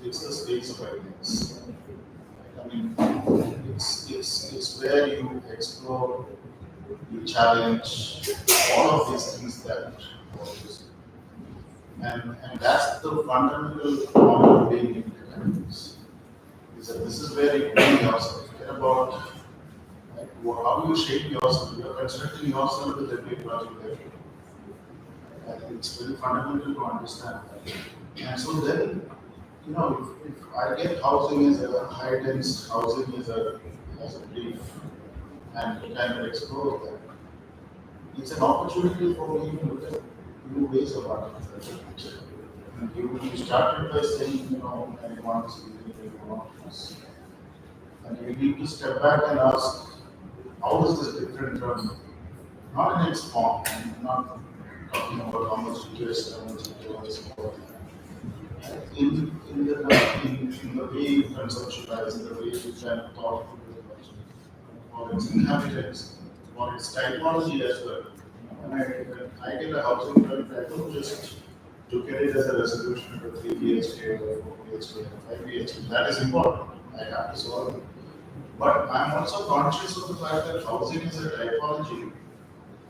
it's the space of ideas. I mean, it's where you explore, you challenge all of these things that and that's the fundamental point of being in academics. Is that this is where you bring yourself. Care about like, how you shape yourself. You are constructing yourself with every project there. And it's very fundamental to understand that. And so then, you know, if I get housing as a high dense housing as a brief and kind of explore that, it's an opportunity for me to look at new ways of architecture. You started by saying, you know, I want this, and you need to step back and ask, how is this different from, not in its form, I'm not talking about how much interest, how much influence, in the way you conceptualize, in the way you try to talk to the person, for its inhabitants, for its typology as well. When I get a housing permit, I don't just look at it as a resolution of a 3 BHK or 4 BHK or 5 BHK. That is important. I have to solve it. But I'm also conscious of the fact that housing is a typology,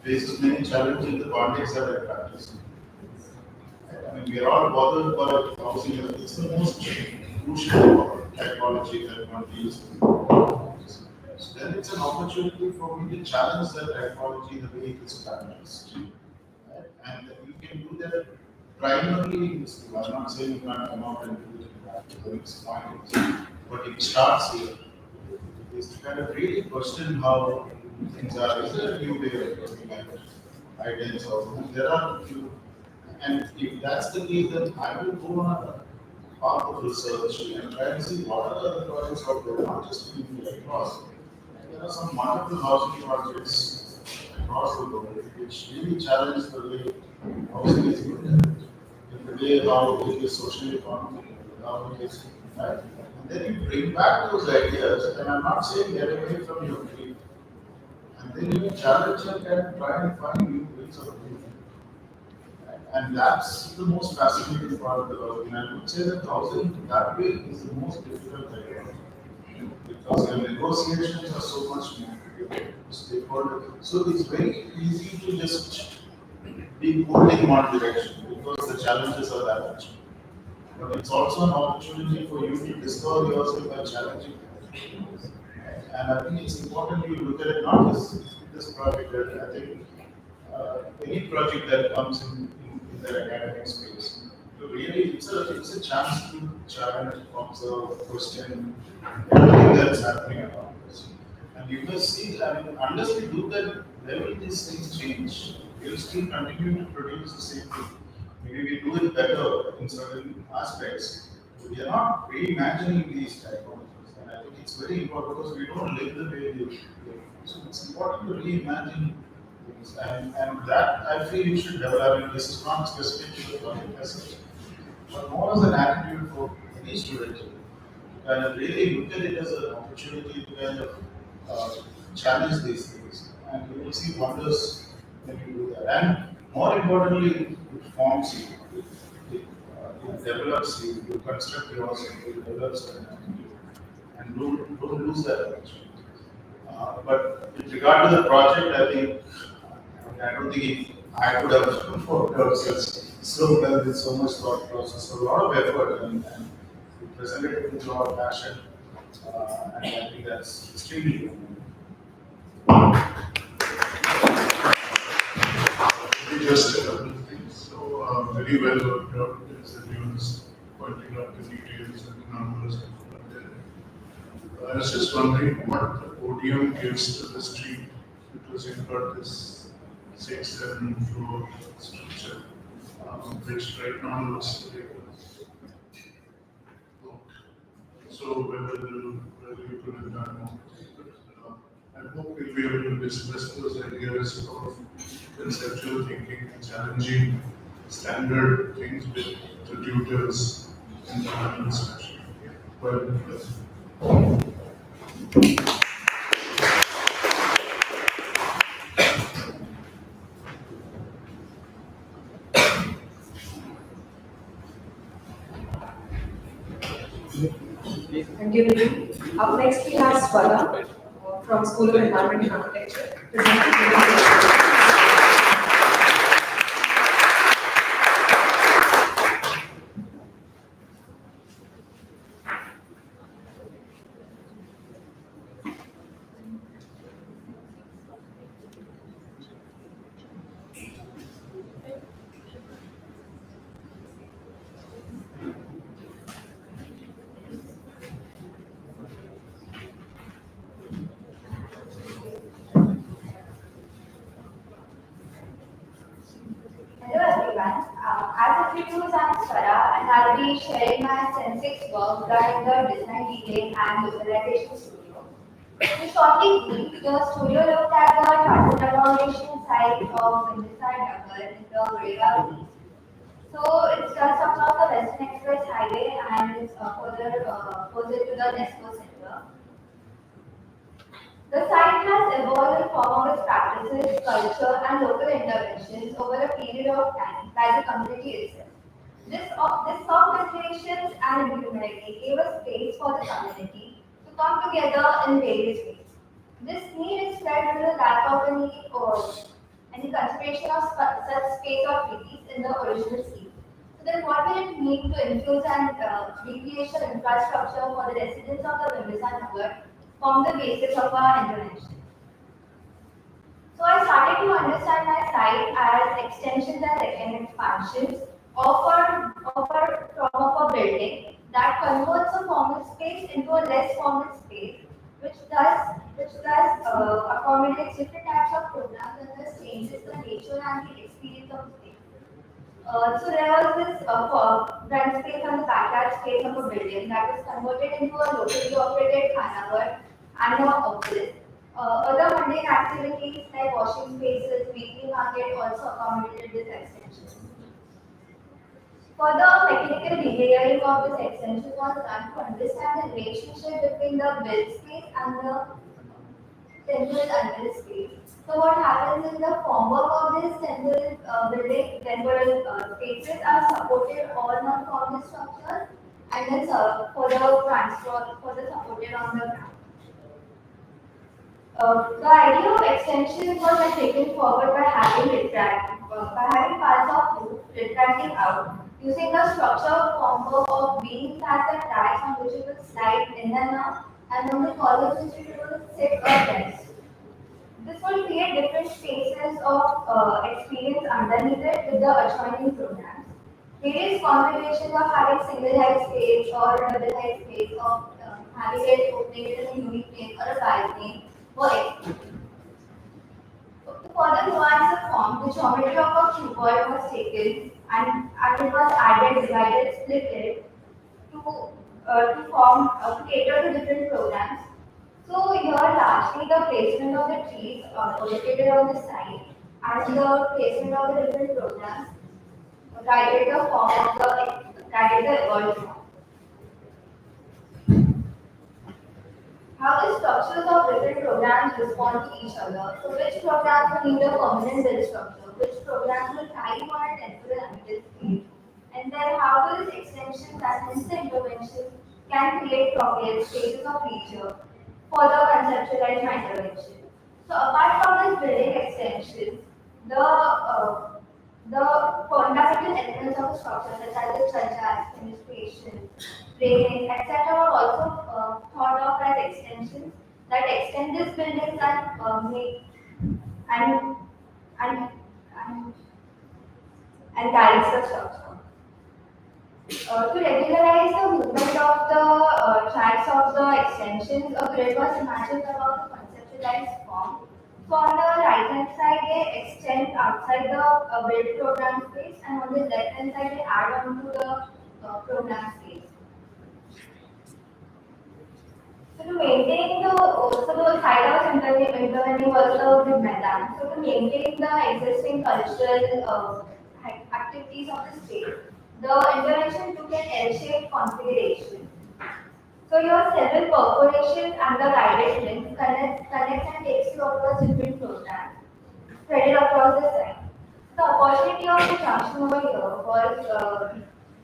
faces many challenges in the context that I practice. I mean, we are all bothered by housing. It's the most crucial typology that one deals with. So then it's an opportunity for me to challenge that typology the way it is practiced. Right? And you can do that primarily in school. I'm not saying you can't come out and do it in practice, but it starts here. Is to kind of really question how things are. Is there a new way of looking at ideas or there are a few, and if that's the case, then I will go on a path of research and try to see what are the other projects out there, not just in Red Cross. And there are some wonderful housing projects across the world which really challenge the way housing is looked at, in the way how it is socially economic, how it is, right? And then you bring back those ideas, and I'm not saying get away from your field. And then you challenge and try and find new ways of doing it. And that's the most fascinating part of the work. And I would say that housing that way is the most difficult idea. Because the negotiations are so much more stakeholder. So it's very easy to just be pulled in one direction because the challenges are that much. But it's also an opportunity for you to discover yourself by challenging. And I think it's important you look at it not as this project, but I think any project that comes in the academic space. So really, it's a chance to challenge, observe, question everything that's happening around us. And you must see, I mean, unless we do that, where will these things change? We'll still continue to produce the same thing. Maybe we do it better in certain aspects. We are not reimagining these typologies. And I think it's very important because we don't live the way we live. So it's important to reimagine things. And that I feel you should develop. And this is not specific to the project message, but more as an attitude for any student to kind of really look at it as an opportunity to kind of challenge these things. And you will see wonders when you do that. And more importantly, it forms you, it develops you, you construct yourself, it develops an attitude. And don't lose that opportunity. But with regard to the project, I don't think I could have worked out so well with so much thought process, a lot of effort, and we presented it with a lot of passion, and I think that's extremely good. Just a couple of things. So very well worked out. As everyone is pointing out the details and the numbers and all that. I was just wondering what the podium gives to the street, because you've got this 6-7 floor structure, which right now looks like so whether you could have done more. I hope we'll be able to discuss those ideas of conceptual thinking and challenging standard things with the tutors in the panel discussion. Well, Thank you. Up next we have Swara from School of Environment and Architecture. Hello everyone. As introduced, I'm Swara and I'll be sharing my Sensix work regarding the design, detailing and visualization studio. To shortly brief, the studio looked at the transit accommodation site of Bindusar Nagar in the Goregaon East. So it's just across the Western Express Highway and it's further opposite to the Nesco Center. The site has evolved in form of its practices, culture, and local interventions over a period of time by the community itself. This soft declarations and immunity gave a space for the community to come together in various ways. This need is felt due to the lack of any consideration of such space or treaties in the original scheme. So then what will it mean to infuse and recreation infrastructure for the residents of the Bindusar Nagar form the basis of our intervention. So I started to understand my site as extensions and expansions of a building that converts a formal space into a less formal space, which thus accommodates different types of programs and thus changes the nature and the experience of the space. So there was this front space and the backyard space of a building that was converted into a locally operated khanagar and an office. Other mundane activities like washing spaces, weekly market also accommodated this extension. Further mechanical relayering of this extension was done to understand the relationship between the built space and the temporary unbuilt space. So what happens is the formwork of this temporary temporal spaces are supported all non-formal structures and then further supported on the ground. The idea of extension was taken forward by having parts of roof retracting out, using the structural formwork of beams as the tracks on which it will slide in and out, and on the columns which it will sit or rest. This will create different spaces of experience underneath it with the adjoining programs. Various combinations of having single height space or double height space, of having it opening it in a unique place or a balcony were explored. To further nuance the form, the geometry of a cuboid was taken and it was added, divided, split it to cater to different programs. So here largely the placement of the trees located on the site and the placement of the different programs guided the evolved form. How the structures of different programs respond to each other. So which programs will need a permanent build structure, which programs will thrive on a temporal unbuilt space, and then how those extensions and hence the intervention can create pockets, spaces of leisure, further conceptualize my intervention. So apart from this building extension, the fundamental elements of the structure such as the churches, fenestration, railings, etc. are also thought of as extensions that extend these buildings and and and, and guides the structure. To regularize the movement of the tracks of the extensions, a grid was imagined about the conceptualized form. So on the right hand side, they extend outside the build program space, and on the left hand side, they add on to the program space. So to maintain the side of intervening was the grid Maidan. So to maintain the existing cultural activities of the state, the intervention took an L-shaped configuration. So your several perforations and the guided links connect and takes you across different programs, spread it across the site. The opportunity of the junction over here was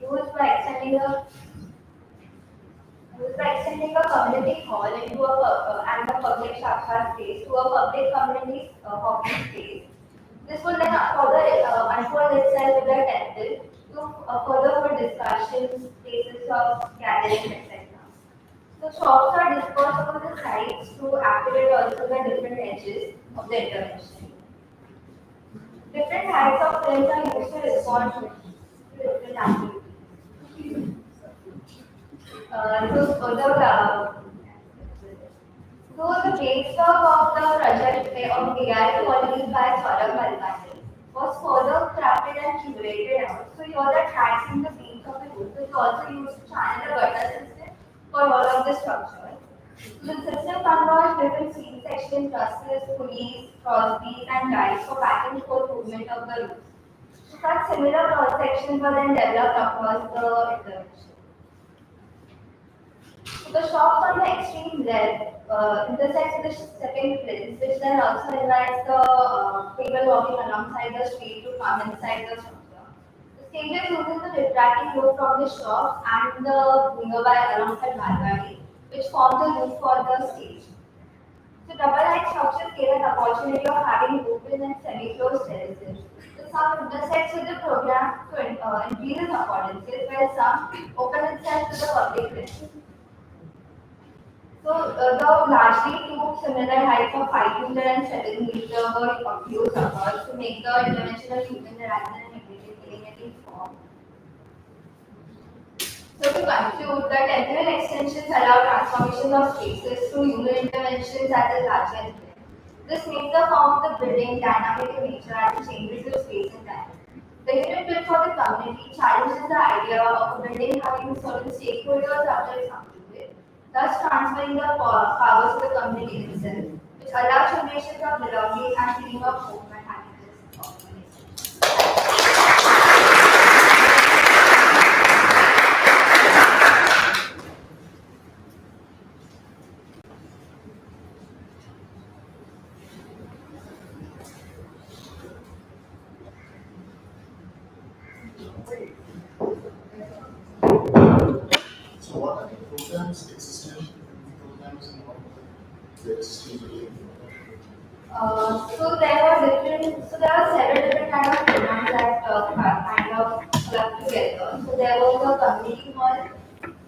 used by extending a community hall into and a public shakha space to a public community hockey space. This will then further unfold itself with the temple to further for discussions, places of gathering, etc. The shops are dispersed over the sites to activate also the different edges of the intervention. Different types of films are used to respond to different activities. So the basework of the project of AI qualities by Saurabh Malpani was further crafted and curated out. So here the tracks in the beams of the roof is also used to channel the gutter system for all of the structure. The system converts different seat sections, trusses, pulleys, crossbeams, and guides for back and forth movement of the route. So such similar cross sections were then developed across the intervention. So the shocks on the extreme left intersects with the stepping planes, which then also invites the people walking alongside the street to come inside the structure. The stages uses the refracting loop from the shocks and the nearby alongside Malwari, which form the roof for the stage. So double-height structures gave an opportunity of having open and semi-closed terraces. So some intersects with the program to increase affordances, while some open itself to the public benefit. So the largely two similar heights of 5 meter and 7 meter were used to make the interventional human rather than eliminating form. So to conclude, the temporal extensions allow transformation of spaces through human interventions at a larger scale. This makes the form of the building dynamic in nature as it changes with space and time. The unit built for the community challenges the idea of a building having certain stakeholders after it's completed, thus transferring the powers to the community itself, which allows generations of belonging and feeling of home and happiness. So what are the programs existing, programs and what are the existing building? So there are several different kind of programs that kind of club together. So there was a community hall,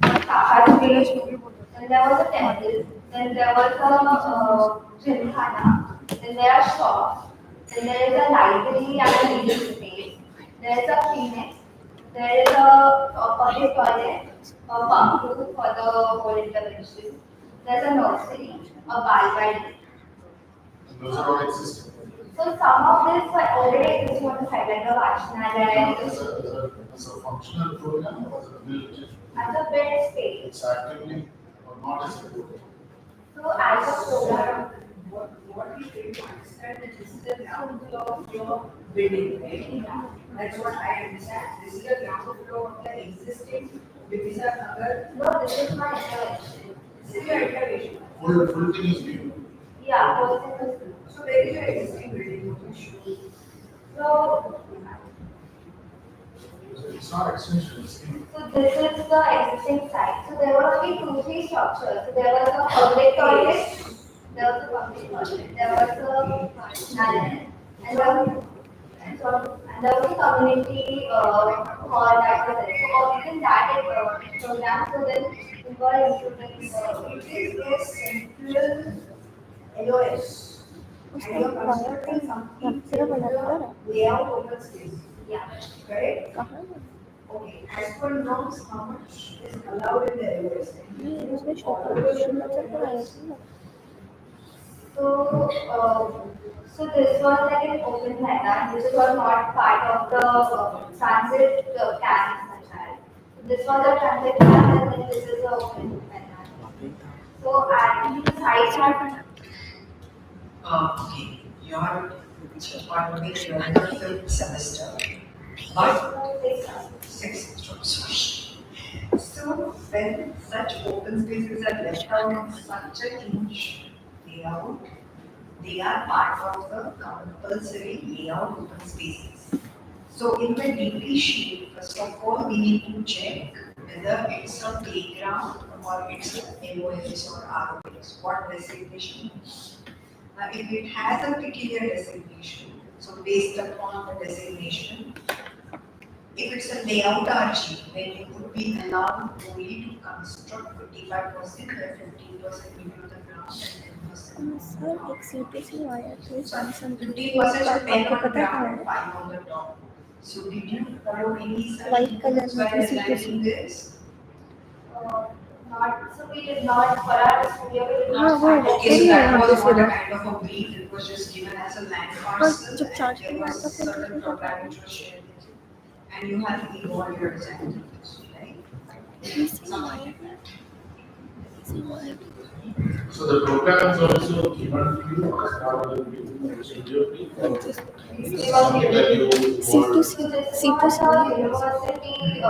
Shahar village, then there was a temple, then there was a gymkhana, then there are shops, then there is a library and a reading space, there is a clinic, there is a public toilet, a pump room for the whole intervention, there's a nursery, a balcony. Those are all existing. So some of this were already existing on the site, like the Vaishnava, As a functional program or as a built? as a built space. It's actively or not as a program? So as a program, What we try to understand that this is the ground floor of your building, right? That's what I understand. This is the ground floor of the existing Vivisa Nagar. no, this is my intervention. This is your intervention. Full thing is new. Yeah, whole thing is good. So where is your existing building? What you show? So, So it's not extension, it's new. so this is the existing site. So there were only 2-3 structures. So there was a public toilet, there was a public toilet, there was a nalin, and there was a community hall that was there. So within that program, so then we were including It is a central LOS. And you're constructing something in the layout open space, yeah. correct? Okay, as per norms, how much is allowed in the LOS? So this was like an open meta. This was not part of the transit camp sunshine. This was a transit camp and then this is the open meta. So at the site had Okay, you're on your fifth semester, but sixth. So when such open spaces are left out in such a huge layout, they are part of the compulsory layout open spaces. So in the DP sheet, first of all, we need to check whether it's a playground or it's an LOS or ROS, what designation is. If it has a peculiar designation, so based upon the designation, if it's a layout RG, then you would be allowed only to construct 55% or 15% into the ground and 10%. Sir एक CPC wire थे 50% of 10 on the ground and 5 on the top. So did you follow any such White color rules while CPC. designing this? not, so we did not, for our studio, we did हाँ, not वो start Okay, so that was not a फिर kind of a brief, it was just given as a land parcel जब charge and there किया was तो a फिर certain program which was shared with you. And you have evolved your design, right? CPC wire So the program is also given to you as part of the studio. Something that you want. C2C university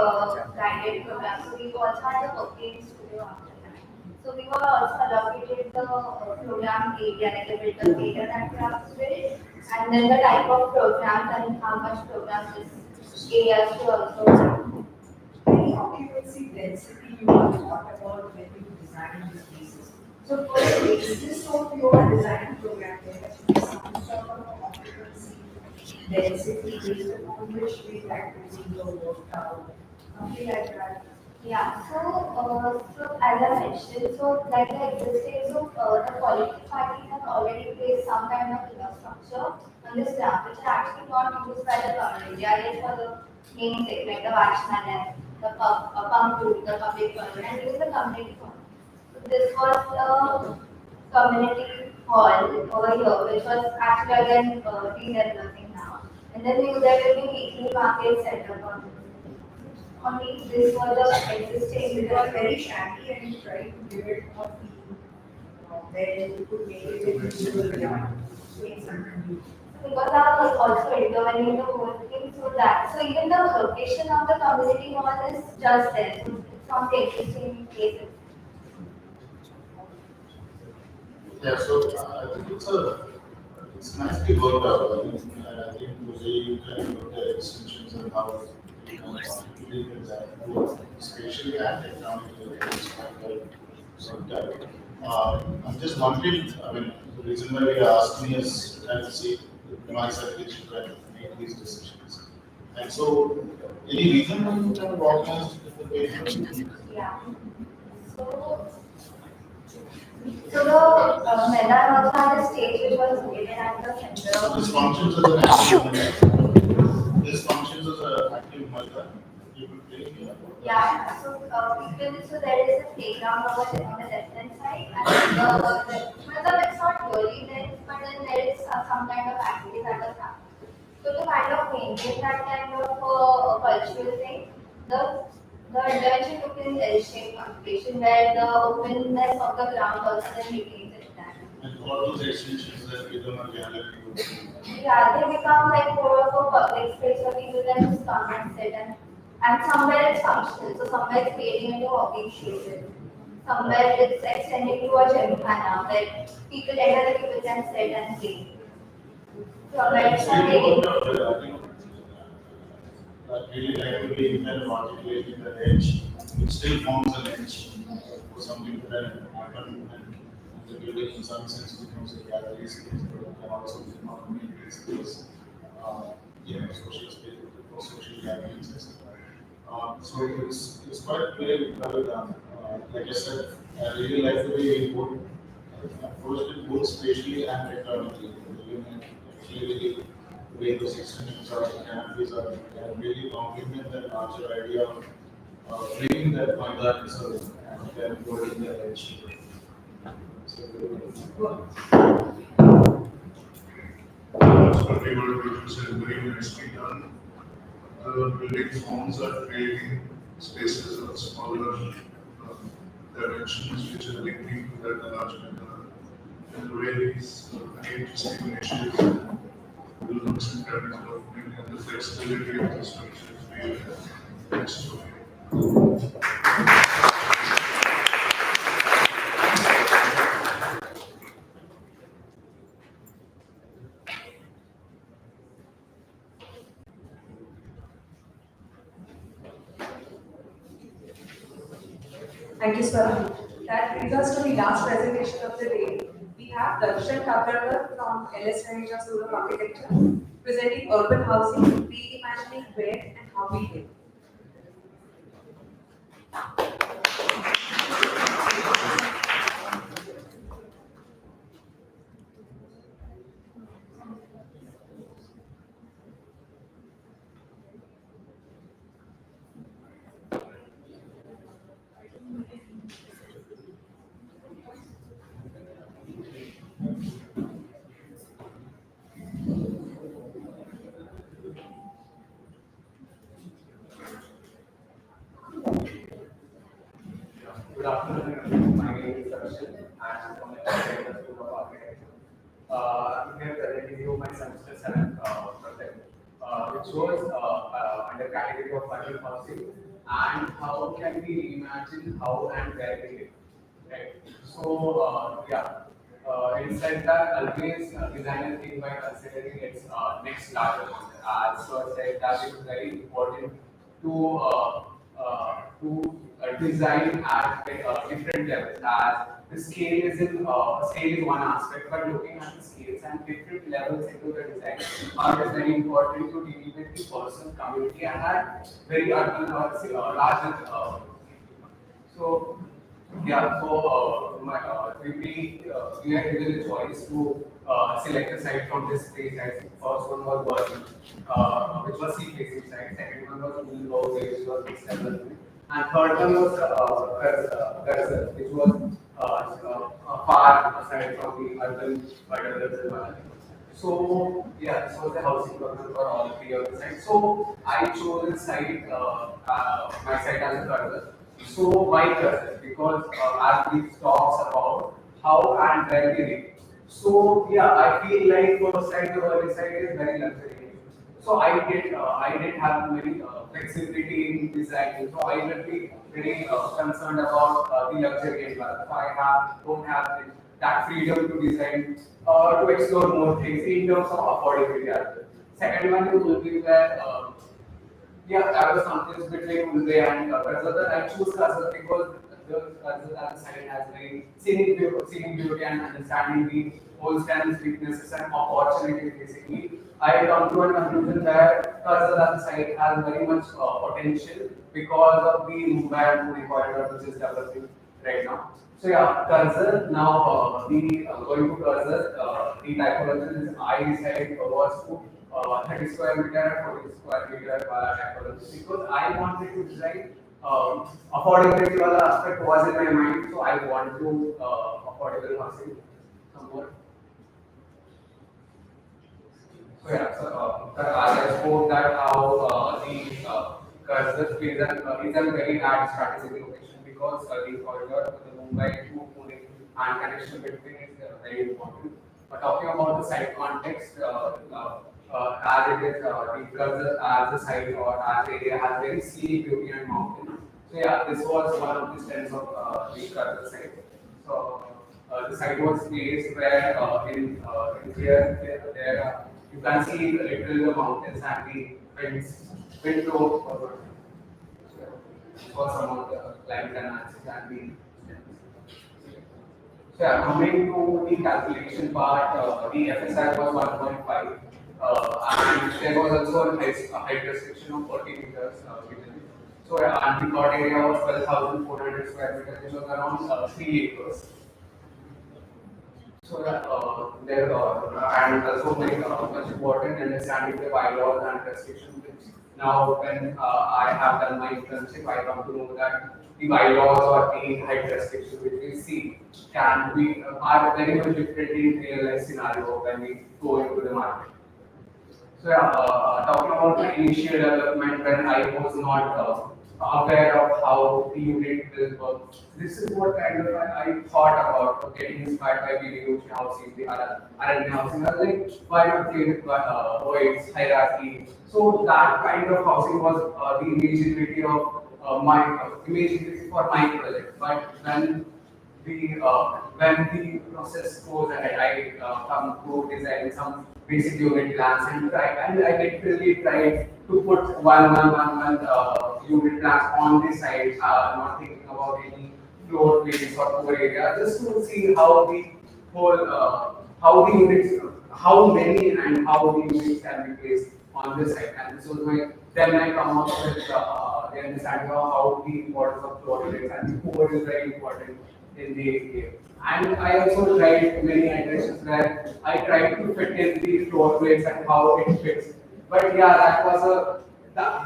guided program, so we also had a working studio after that. So we were also allocated the program area, like the built area that we have to build, and then the type of programs and how much programs this area should also have. Any occupancy density you have thought about when you design these pieces? So for the basis of your design program, there should be some sort of occupancy density based upon which we actually go worked out, something like that. Yeah, so as I mentioned, so like the existing, the political parties have already placed some kind of infrastructure on this ground, which is actually not used by the government. They are just for the main thing, like the watchman and the pump route, the public fund, and use the community fund. So this was the community hall over here, which was actually again redeveloping now. And then there will be weekly market set up only this was the existing. It was very shabby and you tried to give it a feel, where you could make it into doing something new. Because I was also intervening the whole thing, so even the location of the community hall is just there. So it's not the existing places. Yeah, so I think it's nicely worked out. I think Mosaic and the extensions and how you can really design both spatially and economically is quite well worked out. I'm just wondering, I mean, the reason why you asked me is trying to see myself which try to make these decisions. And so, any reason why you kind of organized different ways? Yeah. So the Medan also had a stage which was given at the center. This functions as an active This functions as an active mother. You will play here. Yeah, so there is a playground over there on the left hand side, and it's not really there, but then there is some kind of activity that is happening. So to kind of maintain that kind of cultural thing, the intervention took in L-shaped configuration where the openness of the ground also then retains its time. And all those extensions that become a gallery. Yeah, they become like more of a public space where people can just come and sit and somewhere it's functional, so somewhere it's fading into walking spaces. Somewhere it's extending to a gymkhana where people enter, the people can sit and play. Somewhere it's not really. That really actively kind of articulating the edge. It still forms an edge for something that happen and the building in some sense becomes a gallery space, but it can also become a community space, social space for social gatherings, etc. So it's quite very well done. Like I said, I really like the way you approached it both spatially and technically. Clearly, the way those extensions are, the canopies are, can really complement that larger idea of bringing that Manda itself and then putting the edge. So, that's what we were able to say, very nicely done. The building forms are creating spaces of smaller dimensions which are linking to that large meta. And the way these interesting initiatives will look some kind of and the flexibility of the structure is really next to it. Thank you, Swaran. That brings us to the last presentation of the day. We have Darshan Kakarkar from LS Raheja School of Architecture presenting urban housing, reimagining where and how we live. Good afternoon. My name name is Darshan and I'm from the School of Architecture. I'm here presenting you my semester 7 project, which was under category of urban housing and how can we imagine how and where we live. Right. So it said that always design a thing by considering its next larger one. As said that it is very important to design at different levels. As the scale is one aspect, but looking at the scales and different levels into the design is very important to deal with the person, community, and at very urban or larger. So yeah, so we are given a choice to select a site from this three sites. First one was Berlin, which was sea facing site. Second one was Ulmo, which was mixed development. And third one was Cursor, which was far aside from the urban developed environment. So yeah, this was the housing program for all three of the sites. So I chose the site, my site as a Cursor. So why Cursor? Because as we talks about how and where we live. So yeah, I feel like first site, the early site is very luxurious. So I did have very flexibility in design. So I will be very concerned about the luxury environment. So I don't have that freedom to design or to explore more things in terms of affordability as well. Second one will be where yeah, I was confused between Ulve and Cursor. I choose Cursor because the Cursor as a site has very scenic beauty and understanding the whole strengths, weaknesses, and opportunities basically. I come to a conclusion that Cursor as a site has very much potential because of the Mumbai and Pune corridor which is developing right now. So yeah, Cursor now going to Cursor, the typology is I decided was to 30 square meter and 40 square meter typology because I wanted to design affordability wala aspect was in my mind, so I want to affordable housing somewhat. So yeah, so as I spoke that how the Cursor is a very large strategic location because the corridor for the Mumbai to Pune and connection between is very important. But talking about the site context, as it is the Cursor as a site or as area has very scenic beauty and mountain. So yeah, this was one of the strengths of the Cursor site. So the site was placed where in here you can see literally the mountains and the wind flow for some of the climate analysis and the so yeah, coming to the calculation part, the FSI was 1.5 and there was also a height restriction of 40 meters given. So and the plot area was 12,400 square meters, which was around 3 acres. So there and also very much important understanding the bylaws and restrictions. Now, when I have done my internship, I come to know that the bylaws or the height restrictions which we see can be are very much different in real life scenario when we go into the market. So yeah, talking about the initial development when I was not aware of how the unit will work. This is what kind of I thought about getting inspired by video housing, the RNA housing. I was like, why not play with voids, hierarchy? So that kind of housing was the imageability of my imageability for my project. But when the process goes ahead, I come to design some basic unit plans and I literally try to put one unit plans on the side, not thinking about any floor plates or core area, just to see how the whole how the units, how many and how the units can be placed on this side. And this was my then I come up with the understanding of how the importance of floor plates and the core is very important in the game. And I also tried many iterations where I tried to fit in the floor plates and how it fits. But yeah, that was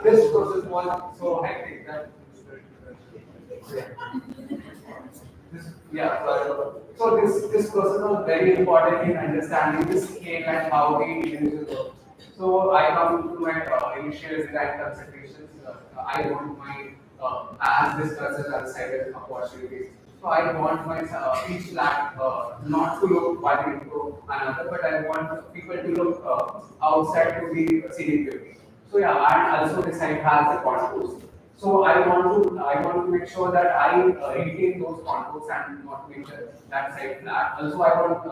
this process was so hectic that so this process was very important in understanding the scale and how the images work. So I come to my initial design considerations. I want my as this process as cited opportunities. So I want my each flat not to look one into another, but I want people to look outside to the scenic beauty. So yeah, and also the site has the contours. So I want to make sure that I retain those contours and not make that site flat. Also, I want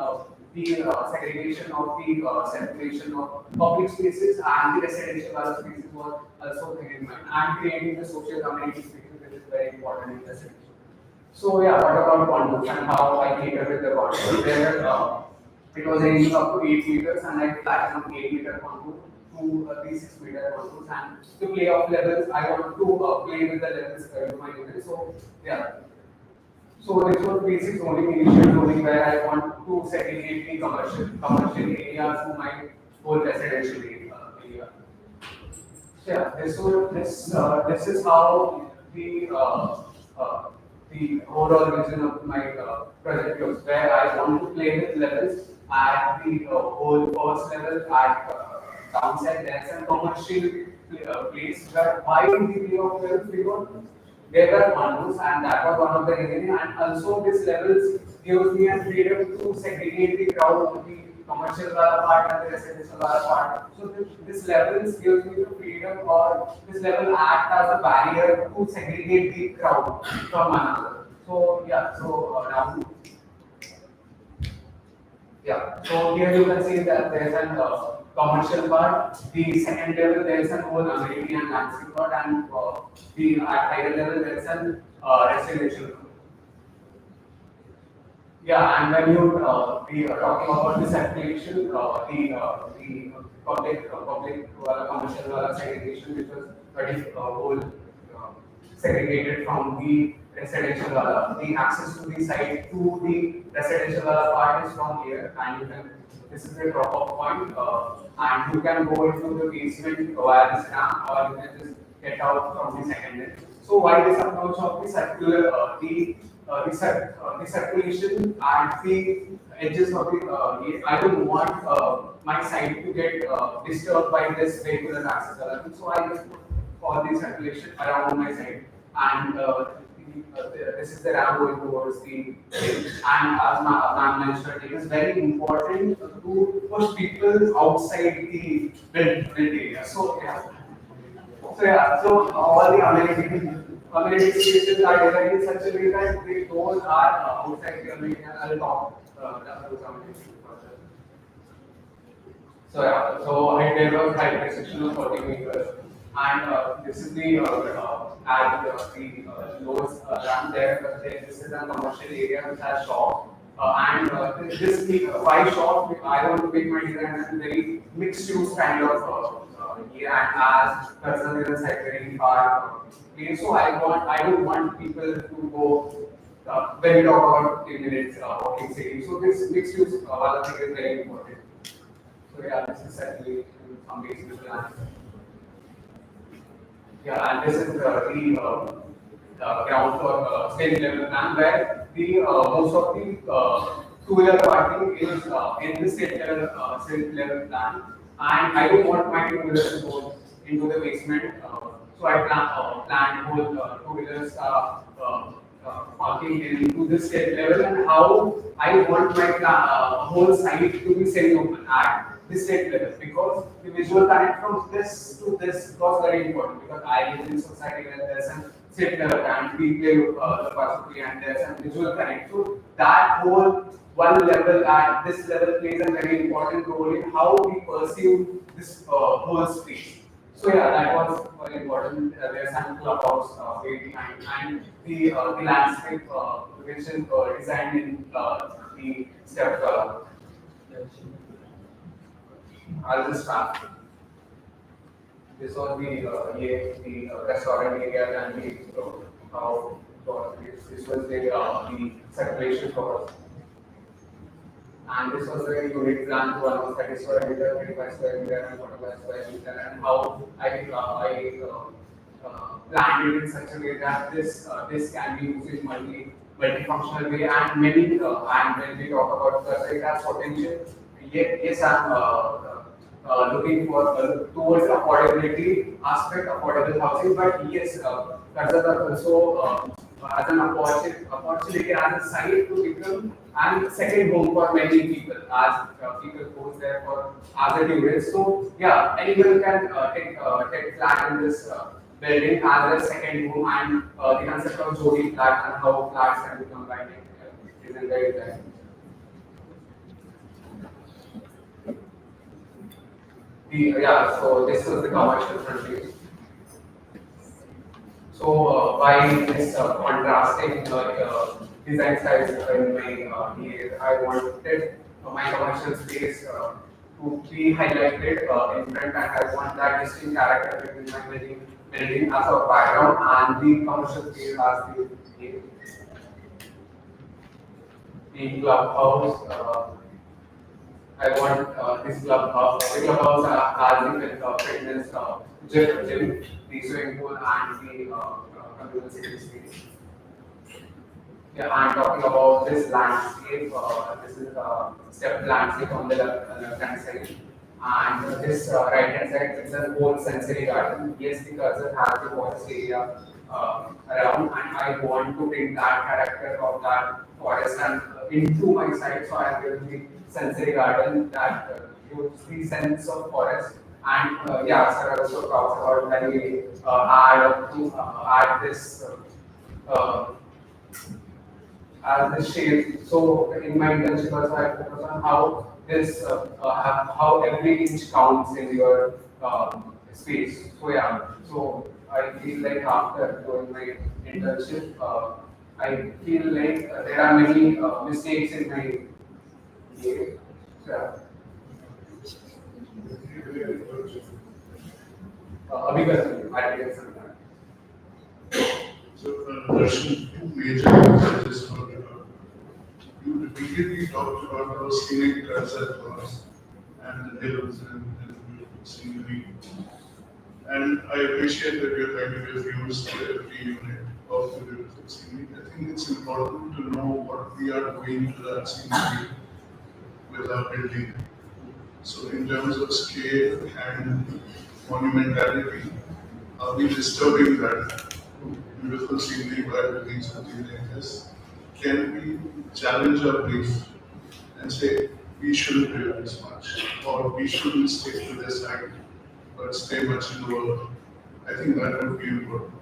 the segregation of the separation of public spaces and the residential other spaces was also thing in mind. And creating the social community spaces, which is very important in the city. So yeah, what about contours and how I cater with the contours? There, it was ranging up to 8 meters, and I flattened on 8-meter contour to 6-meter contours. And to play off levels, I want to play with the levels in my unit. So yeah. So this was basic zoning, initial zoning, where I want to segregate the commercial areas to my whole residential area. Yeah, this is how the overall vision of my project goes, where I want to play with levels at the whole first level at downside. There's some commercial place where why the play of levels because there were contours, and that was one of the reasons. And also this levels gives me a freedom to segregate the crowd to the commercial part and the residential part. So this levels gives me the freedom, or this level act as a barrier to segregate the crowd from another. So yeah, so now yeah, so here you can see that there's an commercial part. The second level there is an whole amenity and landscape part, and the at higher level there is an residential part. Yeah, and when you we are talking about the circulation, the public commercial segregation, which was whole segregated from the residential the access to the site to the residential part is from here, and you can this is the drop off point, and you can go into the basement via this ramp, or you can just get out from the second end. So why this approach of the circular the circulation at the edges of the I don't want my site to get disturbed by this vehicular access element, so I just put all the circulation around my site, and this is the ramp going towards the edge. And as ma'am mentioned, it is very important to push people outside the built area. So yeah, so all the community spaces are designed in such a way that those are outside the amenity, and I'll talk those amenities further. So yeah, so I developed high section of 40 meters, and this is the at the lowest ramp there. This is a commercial area which has shop, and this five shops I want to make my design as a very mixed use kind of area, and as person is like very far. So I don't want people to go when we talk about 15 minutes walking city. So this mixed use one thing is very important. So yeah, this is certainly some basic plan. Yeah, and this is the ground floor stage level plan, where the most of the two-wheeler parking is in this stage level plan, and I don't want my two-wheelers to go into the basement. So I plan whole two-wheelers parking into this state level, and how I want my whole site to be semi-open at this state level, because the visual connect from this to this was very important, because I live in society where there's a state level and we play the possibility, and there's a visual connect. So that whole one level at this level plays a very important role in how we perceive this whole space. So yeah, that was very important. There's some clubhouse way behind, and the landscape which is designed in the step. I'll just start. This was the restaurant area, and this was the circulation for us. And this was a unit plan to almost 30 square meter, 25 square meter, and 45 square meter, and how I planned it in such a way that this can be used in multifunctional way, and many and when we talk about the it has potential. Yes, I'm looking for towards affordability aspect, affordable housing, but yes, Karzat are also as an opportunity as a site to become and second home for many people as people goes there for other tourists. So yeah, anyone can take flat in this building as a second home, and the concept of Jodi flat and how flats can be combined isn't very there. Yeah, so this is the commercial frontier. So by this contrasting design styles in my here, I wanted my commercial space to be highlighted in front, and I want that distinct character between my building as a background and the commercial space as the clubhouse. I want this clubhouse. The clubhouse has the fitness gym, the swimming pool, and the communal sitting space. Yeah, I'm talking about this landscape. This is step landscape on the left-hand side, and this right-hand side is a whole sensory garden. Yes, the cursor has the forest area around, and I want to bring that character of that forest and into my site. So I will the sensory garden that gives the sense of forest. And yeah, sir also talks about when we add this as the shape. So in my internship also I focus on how this how every inch counts in your space. So yeah, so I feel like after doing my internship, I feel like there are many mistakes in my game. Yeah. Because I did some time. So, Darshan, two major challenges for you repeatedly talked about how scenic concept was and the hills and beautiful scenery. And I appreciate that you're trying to give views to every unit of the beautiful scenery. I think it's important to know what we are doing to that scenery with our building. So in terms of scale and monumentality, are we disturbing that beautiful scenery by building something like this? Can we challenge our brief and say we shouldn't do this much, or we shouldn't stick to this side, but stay much lower? I think that would be important.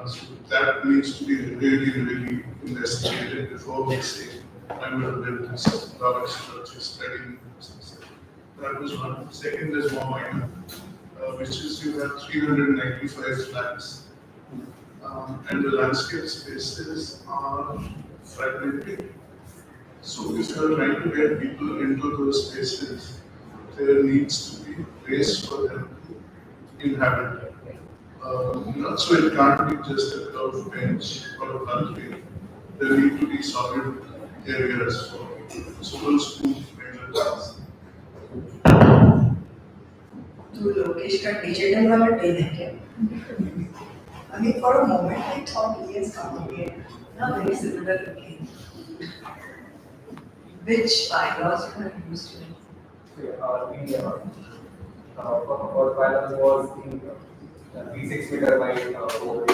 So that needs to be really investigated before we say I'm going to build this large structure studying this. That was one. Second is more minor, which is you have 395 flats. And the landscape spaces are fragmented. So if you are trying to get people into those spaces, there needs to be place for them to inhabit. So it can't be just a curved bench or a balcony. There need to be solid areas for schools to maintain. तो लोकेश का digital वाला train है क्या? I mean, for a moment I thought he is coming in, not very similar looking. Which bylaws you have used to it? For bylaws was the 6 meter by road.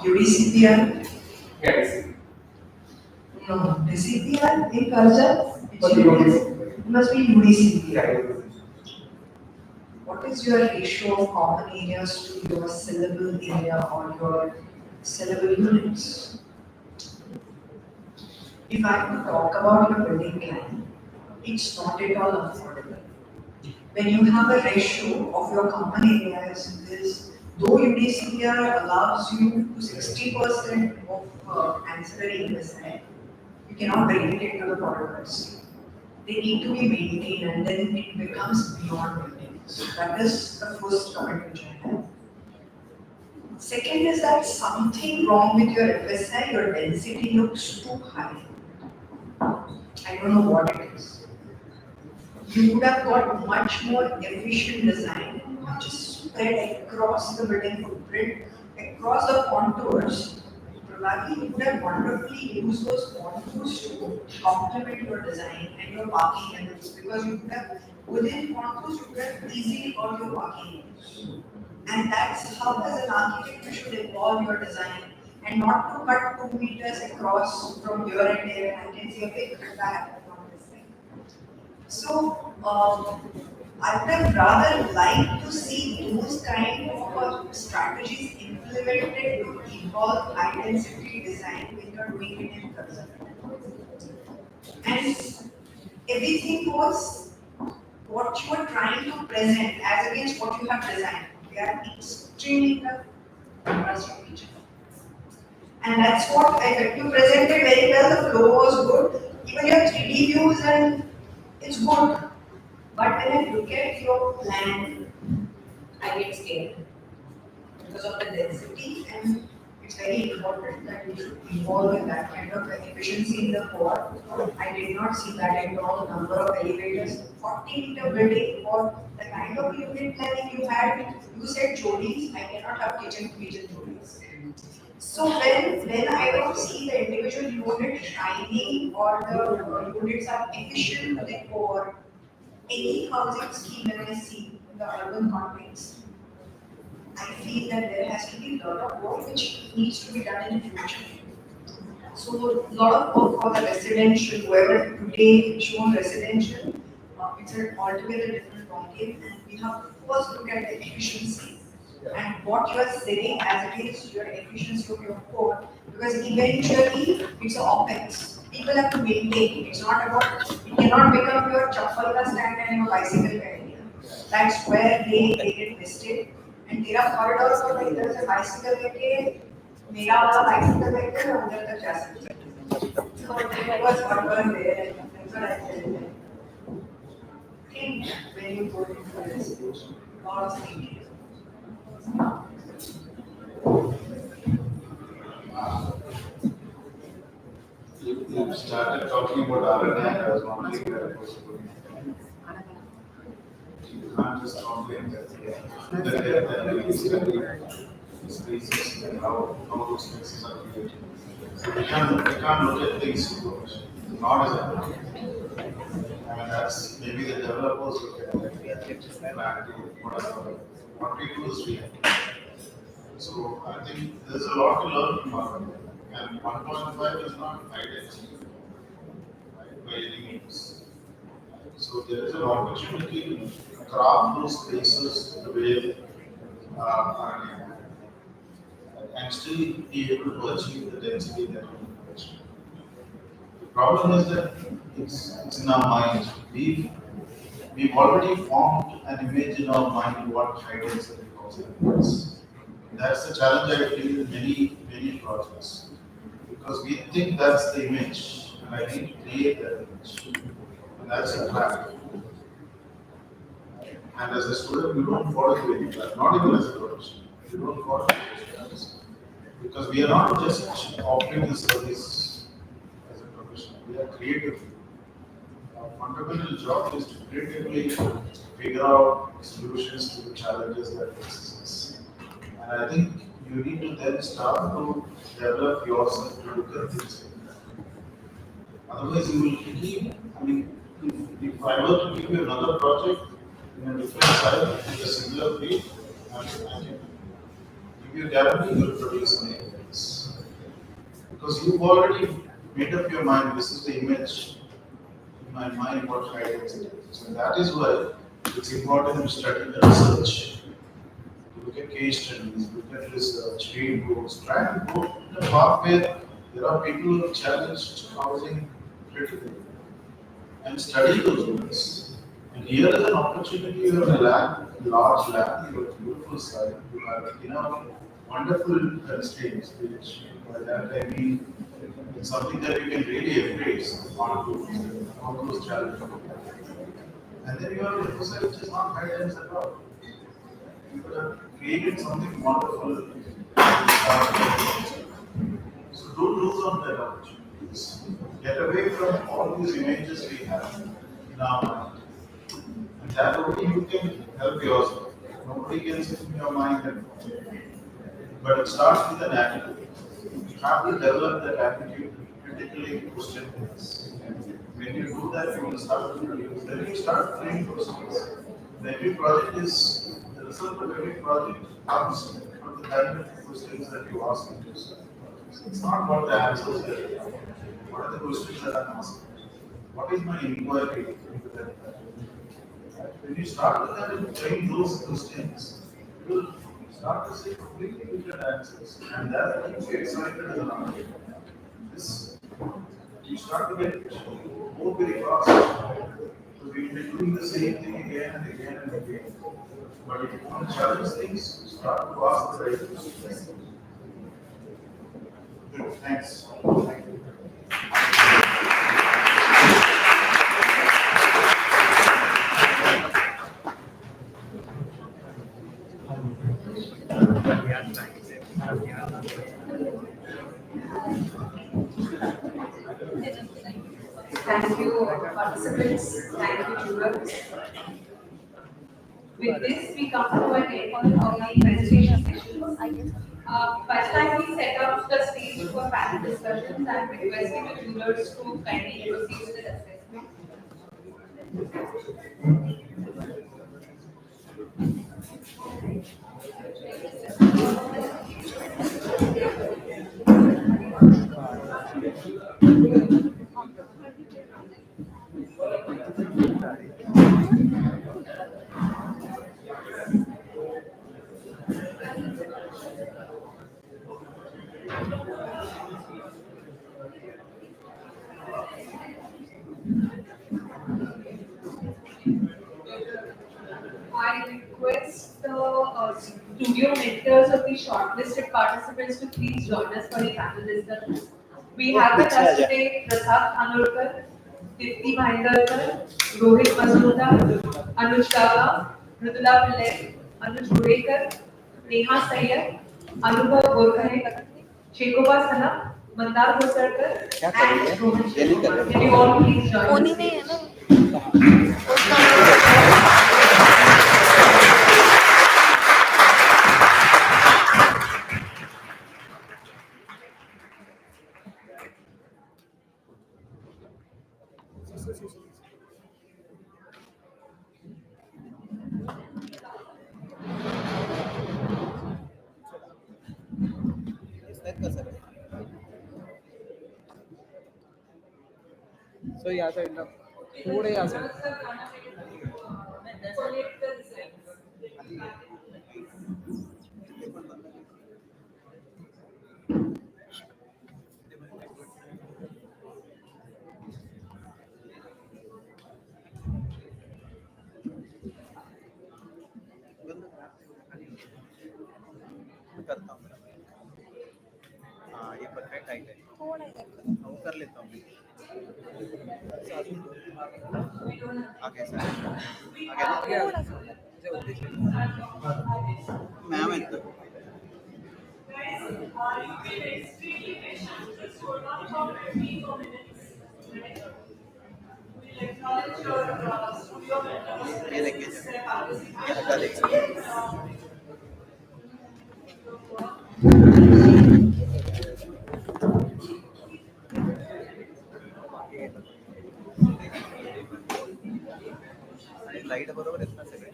UDCPR? Yes. No, DCPR in culture? It must be UDCPR. What is your ratio of common areas to your syllable area or your syllable units? If I have to talk about your building plan, it's not at all affordable. When you have a ratio of your common areas, this, though UDCPR allows you to 60% of ancillary investment, you cannot bring it into the products. They need to be maintained and then it becomes beyond maintenance. So that is the first comment which I have. Second is that something wrong with your FSI, your density looks too high. I don't know what it is. You would have got much more efficient design, not just spread across the building footprint, across the contours. Probably you would have wonderfully used those contours to complement your design and your parking elements, because you would have, within contours, you would have easily got your parking elements. And that's how, as an architect, you should evolve your design and not to cut 2 meters across from here and there, and I can see a big back from this thing. So, I would have rather liked to see those kind of strategies implemented to evolve high-density design when you're doing it in person. And everything was what you were trying to present as against what you have designed. They are extremely contrast of each other. And that's what you presented very well. The flow was good. Even your 3D views and it's good. But when I look at your plan, I get scared because of the density, and it's very important that we should involve in that kind of efficiency in the core. I did not see that at all. Number of elevators, 40-meter building for the kind of unit planning you had. You said jodis, I cannot have kitchen jodis. So when I don't see the individual unit shining or the units are efficient to the core, any housing scheme that I see in the urban context, I feel that there has to be a lot of work which needs to be done in the future. So a lot of work for the residential, whoever today shown residential, it's an altogether different ballgame, and we have to first look at the efficiency and what you are saying as against your efficiency of your core, because eventually it's an OPEX. People have to maintain. It's not about, it cannot become your chappal ka stand and your bicycle area. That's where they get listed. And there are corridors for like there's a bicycle लेके मेरा वाला bicycle लेके अंदर तक जा सकते हैं. So there was one there, and that's what I said. Think when you go into this, lot of thinking. You started talking about R&I, I was wondering where it was going. You can't just complain that we study spaces and how those spaces are created. We can't look at things not as a I mean, that's maybe the developers look at whatever. What we do is we. So I think there's a lot to learn from R&I. And 1.5 is not high density, right, by any means. So there is an opportunity to craft those spaces the way and still be able to achieve the density that we achieve. The problem is that it's in our mind. We've already formed an image in our mind what high density housing is. That's the challenge I feel in many projects. Because we think that's the image, and I need to create that image. And that's a trap. And as a student, you don't follow the way, not even as a professional. You don't follow the way. Because we are not just offering the service as a professional, we are creative. Our fundamental job is to creatively figure out solutions to the challenges that face us. And I think you need to then start to develop yourself to look at things like that. Otherwise, you will keep, I mean, if I were to give you another project in a different site with a similar field, I can give you a guarantee you will produce something else. Because you've already made up your mind, this is the image in my mind what high density is. And that is why it's important to study the research. Look at case studies, look at research, read books, try to go in a path where there are people who have challenged housing critically and study those books. And here is an opportunity, you have a lab, large lab, you have a beautiful site, you have wonderful constraints, which by that I mean it's something that you can really embrace on those challenges. And then you have a site which is not high dense at all. You could have created something wonderful. So don't lose on that opportunities. Get away from all these images we have in our mind. And that only you can help yourself. Nobody can sit in your mind. But it starts with an attitude. You have to develop that attitude to critically question things. When you do that, you will start to produce. Then you start doing those things. Every project is, the result of every project comes from the kind of questions that you ask yourself. It's not what the answers are. What are the questions that I'm asking? What is my inquiry into that? When you start with that and train those questions, you will start to see completely different answers. And that keeps you excited around it. This, you start to get more very fast. So we'll be doing the same thing again and again and again. But if you want to challenge things, start to ask the right questions. Good, thanks. Thank you. Thank you, participants. Thank you, jurors. With this, we come to an end of the presentation session. By the time we set up the stage for panel discussions, I'm requesting the jurors to kindly proceed with the assessment. I request the studio mentors of the shortlisted participants to please join us for the panel discussion. We have with us today Prasad Khanolkar, Dipti Bhaindarkar, Rohit Mazumdar, Anuj Daga, Mridula Pillai, Anuj Gurekar, Neha Sayyar, Anubhav Gorkhane, Shekoba Sana, Mandar Hosarkar, and Rohan Sharma. Can you all please join us? So या साइडला थोडे या side करता हूँ हाँ ये perfect height है वो कर लेता हूँ आगे सर आगे मैम है ये देखिए ये हटा देखिए लाईट बरोबर आहेत ना सगळे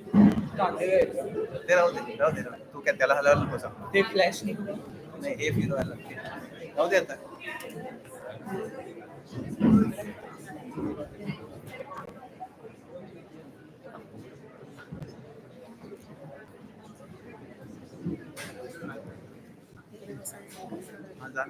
ते राहू दे तू काय त्याला हलवायला नको सांग ते फ्लॅश नाही हे फिरवायला लागते राहू दे आता जा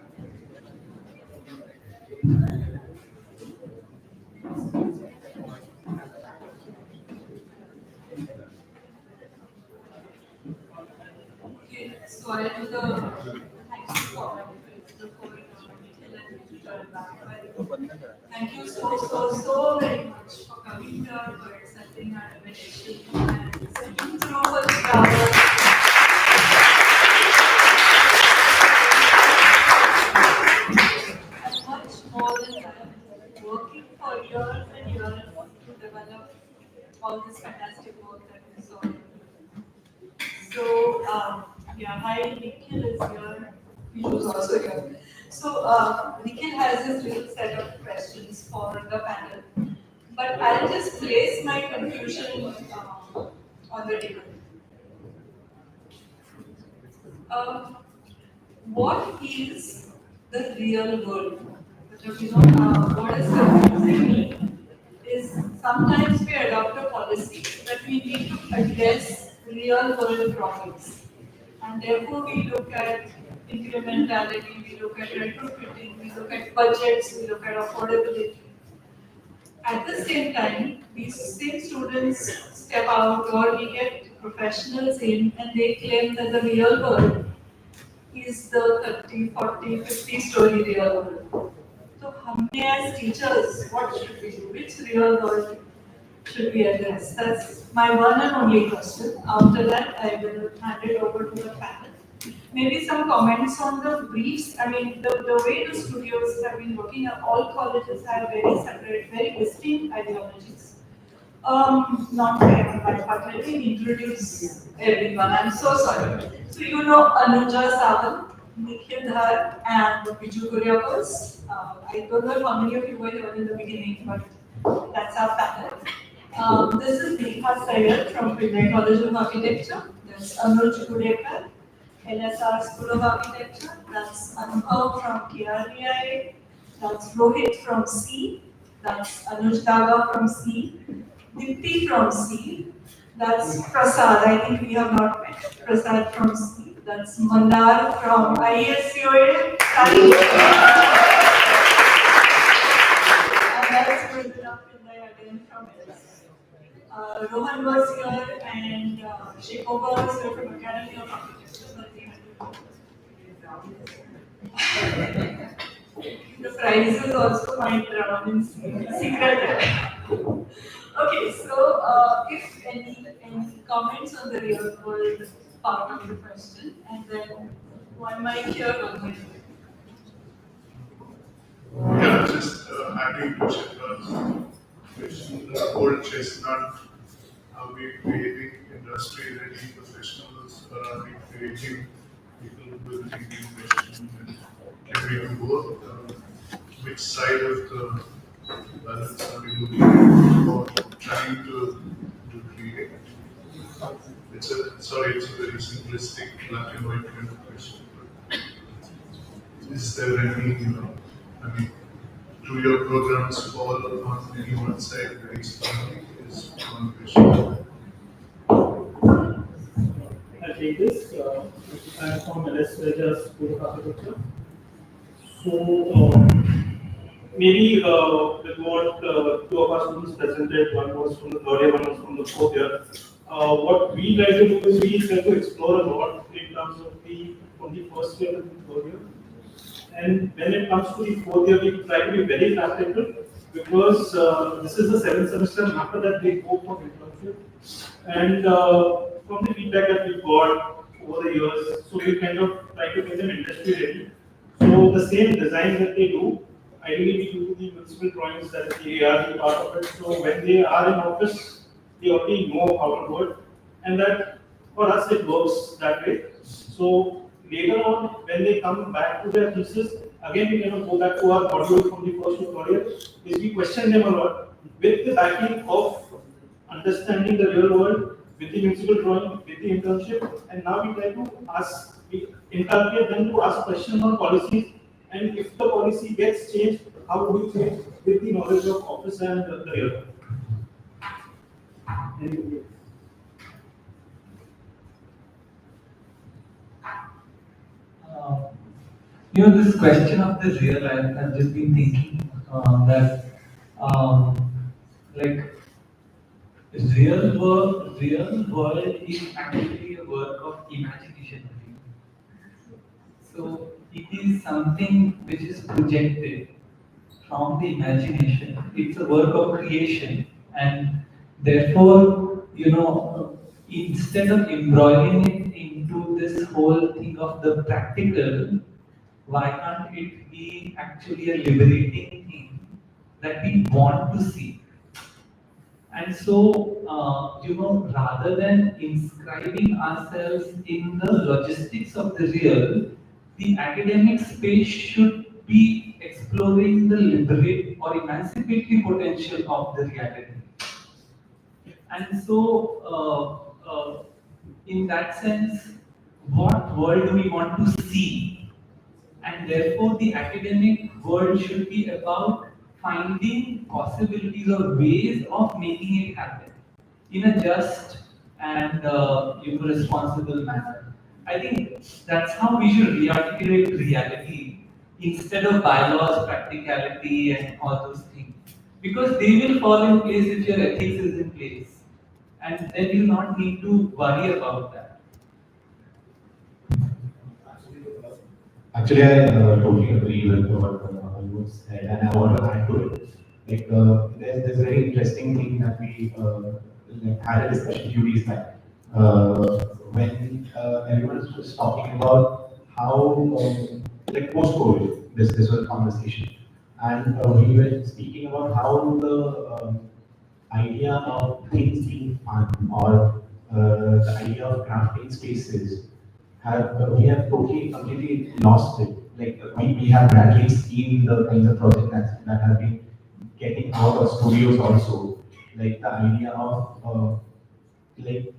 So I do the thank you so very much for coming here, for accepting our invitation and sitting through for the hours. And much more than that, working for years and years to develop all this fantastic work that we saw. So, yeah, hi, Nikhil is here. Vishnu's also here. So, Nikhil has his little set of questions for the panel. But I'll just place my confusion on the table. What is the real world. What is confusing me is sometimes we adopt a policy that we need to address real world problems. And therefore we look at incrementality, we look at retrofitting, we look at budgets, we look at affordability. At the same time, these same students step out or we get professionals in and they claim that the real world is the 30, 40, 50 story real world. So, humne as teachers, what should we do? Which real world should we address? That's my one and only question. After that, I will hand it over to the panel. Maybe some comments on the briefs. I mean, the way the studios have been working, all colleges have very separate, very distinct ideologies. Not fair on my part. Let me introduce everyone. I'm so sorry. So you know Anuja Sawant, Nikhil Dhar, and Biju Kuriapos. I don't know how many of you were here in the beginning, but that's our panel. This is Neha Sayed from Pillai College of Architecture. There's Anuj Gudekar, LSR School of Architecture. That's Anubhav from KRBI. That's Rohit from C. That's Anuj Daga from C. Dipti from C. That's Prasad. I think we have not met. Prasad from C. That's Mandar from ISCOA. And that's Gurdula Pillai again from LSR. Rohan was here and Shekoba was here from Academy of Architecture. The prize is also quite around in secret. Okay, so if any comments on the real world part of the question, and then one might hear one might. Yeah, just adding to Chitra's question, the old chestnut, are we creating industry-ready professionals, or are we creating people with thinking question, and can we do both? Which side of the balance are we looking for trying to create? It's a very simplistic black and white kind of question. But is there any, I mean, do your programs fall on any one side very strongly? Is one question. I'll take this. I'm from LS Raja School of Architecture. So, maybe with what two of our students presented, one was from the third year, one was from the fourth year. What we like to do is we try to explore a lot in terms of from the first year to the third year. And when it comes to the fourth year, we try to be very practical because this is the seventh semester, and after that they go for internship. And from the feedback that we got over the years, so we kind of try to get them industry ready. So the same design that they do, ideally we do the municipal drawings that they are the part of it. So when they are in office, they already know how to do it, and that for us it works that way. So later on, when they come back to their thesis, again we cannot go back to our module from the first to third year, is we question them a lot with the backing of understanding the real world, with the municipal drawing, with the internship, and now we try to ask, we encourage them to ask questions on policies, and if the policy gets changed, how do we change with the knowledge of office and the real world. This question of the real, I've just been thinking that, like, real world is actually a work of imagination. So it is something which is projected from the imagination. It's a work of creation, and therefore, instead of embroiling it into this whole thing of the practical, why can't it be actually a liberating thing that we want to see? And so, rather than inscribing ourselves in the logistics of the real, the academic space should be exploring the liberate or emancipatory potential of the reality. And so, in that sense, what world do we want to see? and therefore the academic world should be about finding possibilities or ways of making it happen in a just and responsible manner. I think that's how we should re-articulate reality instead of bylaws, practicality, and all those things. Because they will fall in place if your ethics is in place, and then you not need to worry about that. Actually, I totally agree with what you said, and I want to add to it. Like, there's a very interesting thing that we had a discussion a few days back when everyone was talking about how, like, post-COVID, this was a conversation, and we were speaking about how the idea of things being fun or the idea of crafting spaces we have totally completely lost it. Like we have gradually seen the kinds of projects that have been getting out of studios also. Like the idea of like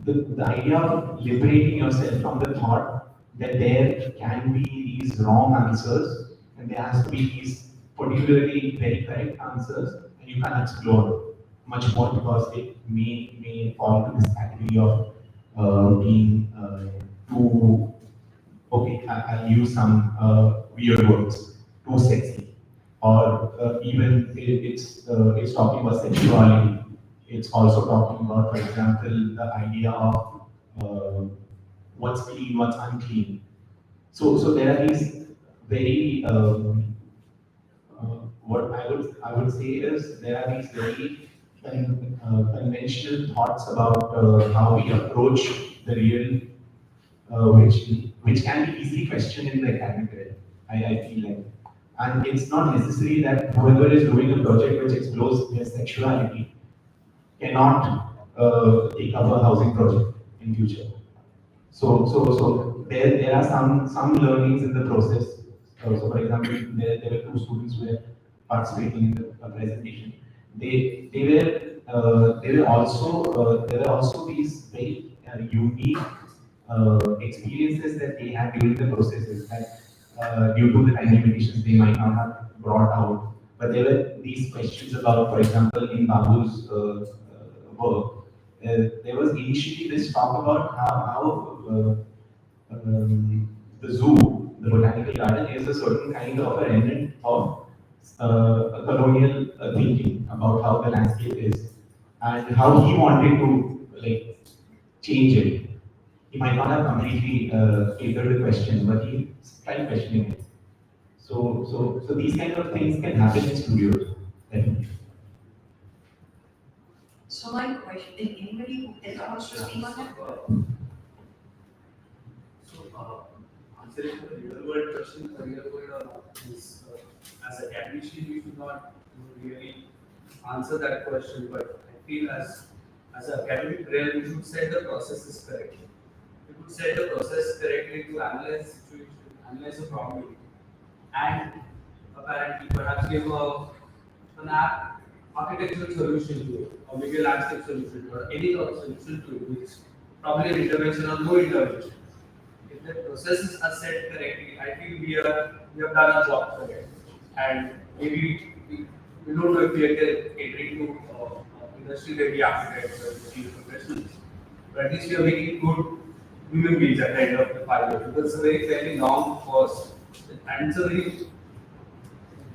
the idea of liberating yourself from the thought that there can be these wrong answers and there has to be these particularly very correct answers, and you can explore much more because it may fall into this category of being too, okay, I'll use some weird words, too sexy, or even it's talking about sexuality. It's also talking about, for example, the idea of what's clean, what's unclean. So there are these very what I would say is there are these very conventional thoughts about how we approach the real, which can be easily questioned in the academic realm. I feel like, and it's not necessary that whoever is doing a project which explores their sexuality cannot take up a housing project in future. So there are some learnings in the process. So for example, there were two students who were participating in the presentation. There were also these very unique experiences that they had during the processes that due to the time limitations they might not have brought out. But there were these questions about, for example, in Babu's work, there was initially this talk about how the zoo, the botanical garden, is a certain kind of a remnant of a colonial thinking about how the landscape is and how he wanted to like change it. He might not have completely catered the question, but he tried questioning it. So these kind of things can happen in studios, definitely. So my question, is anybody who wants to speak on that? Answering the real world question, the real world is as a academician, we should not really answer that question, but I feel as an academic realm, we should set the processes correctly. We could set the process correctly to analyze the situation, analyze the problem, and apparently perhaps give an architectural solution to it, or maybe a landscape solution to it, or any sort of solution to it, which is probably an intervention or no intervention. If the processes are set correctly, I feel we have done our job correctly. And maybe we don't know if we are catering to industry-ready architects or chief professionals, but at least we are making good human beings at the end of the 5 years. Because it's a very fairly long course, and it's a very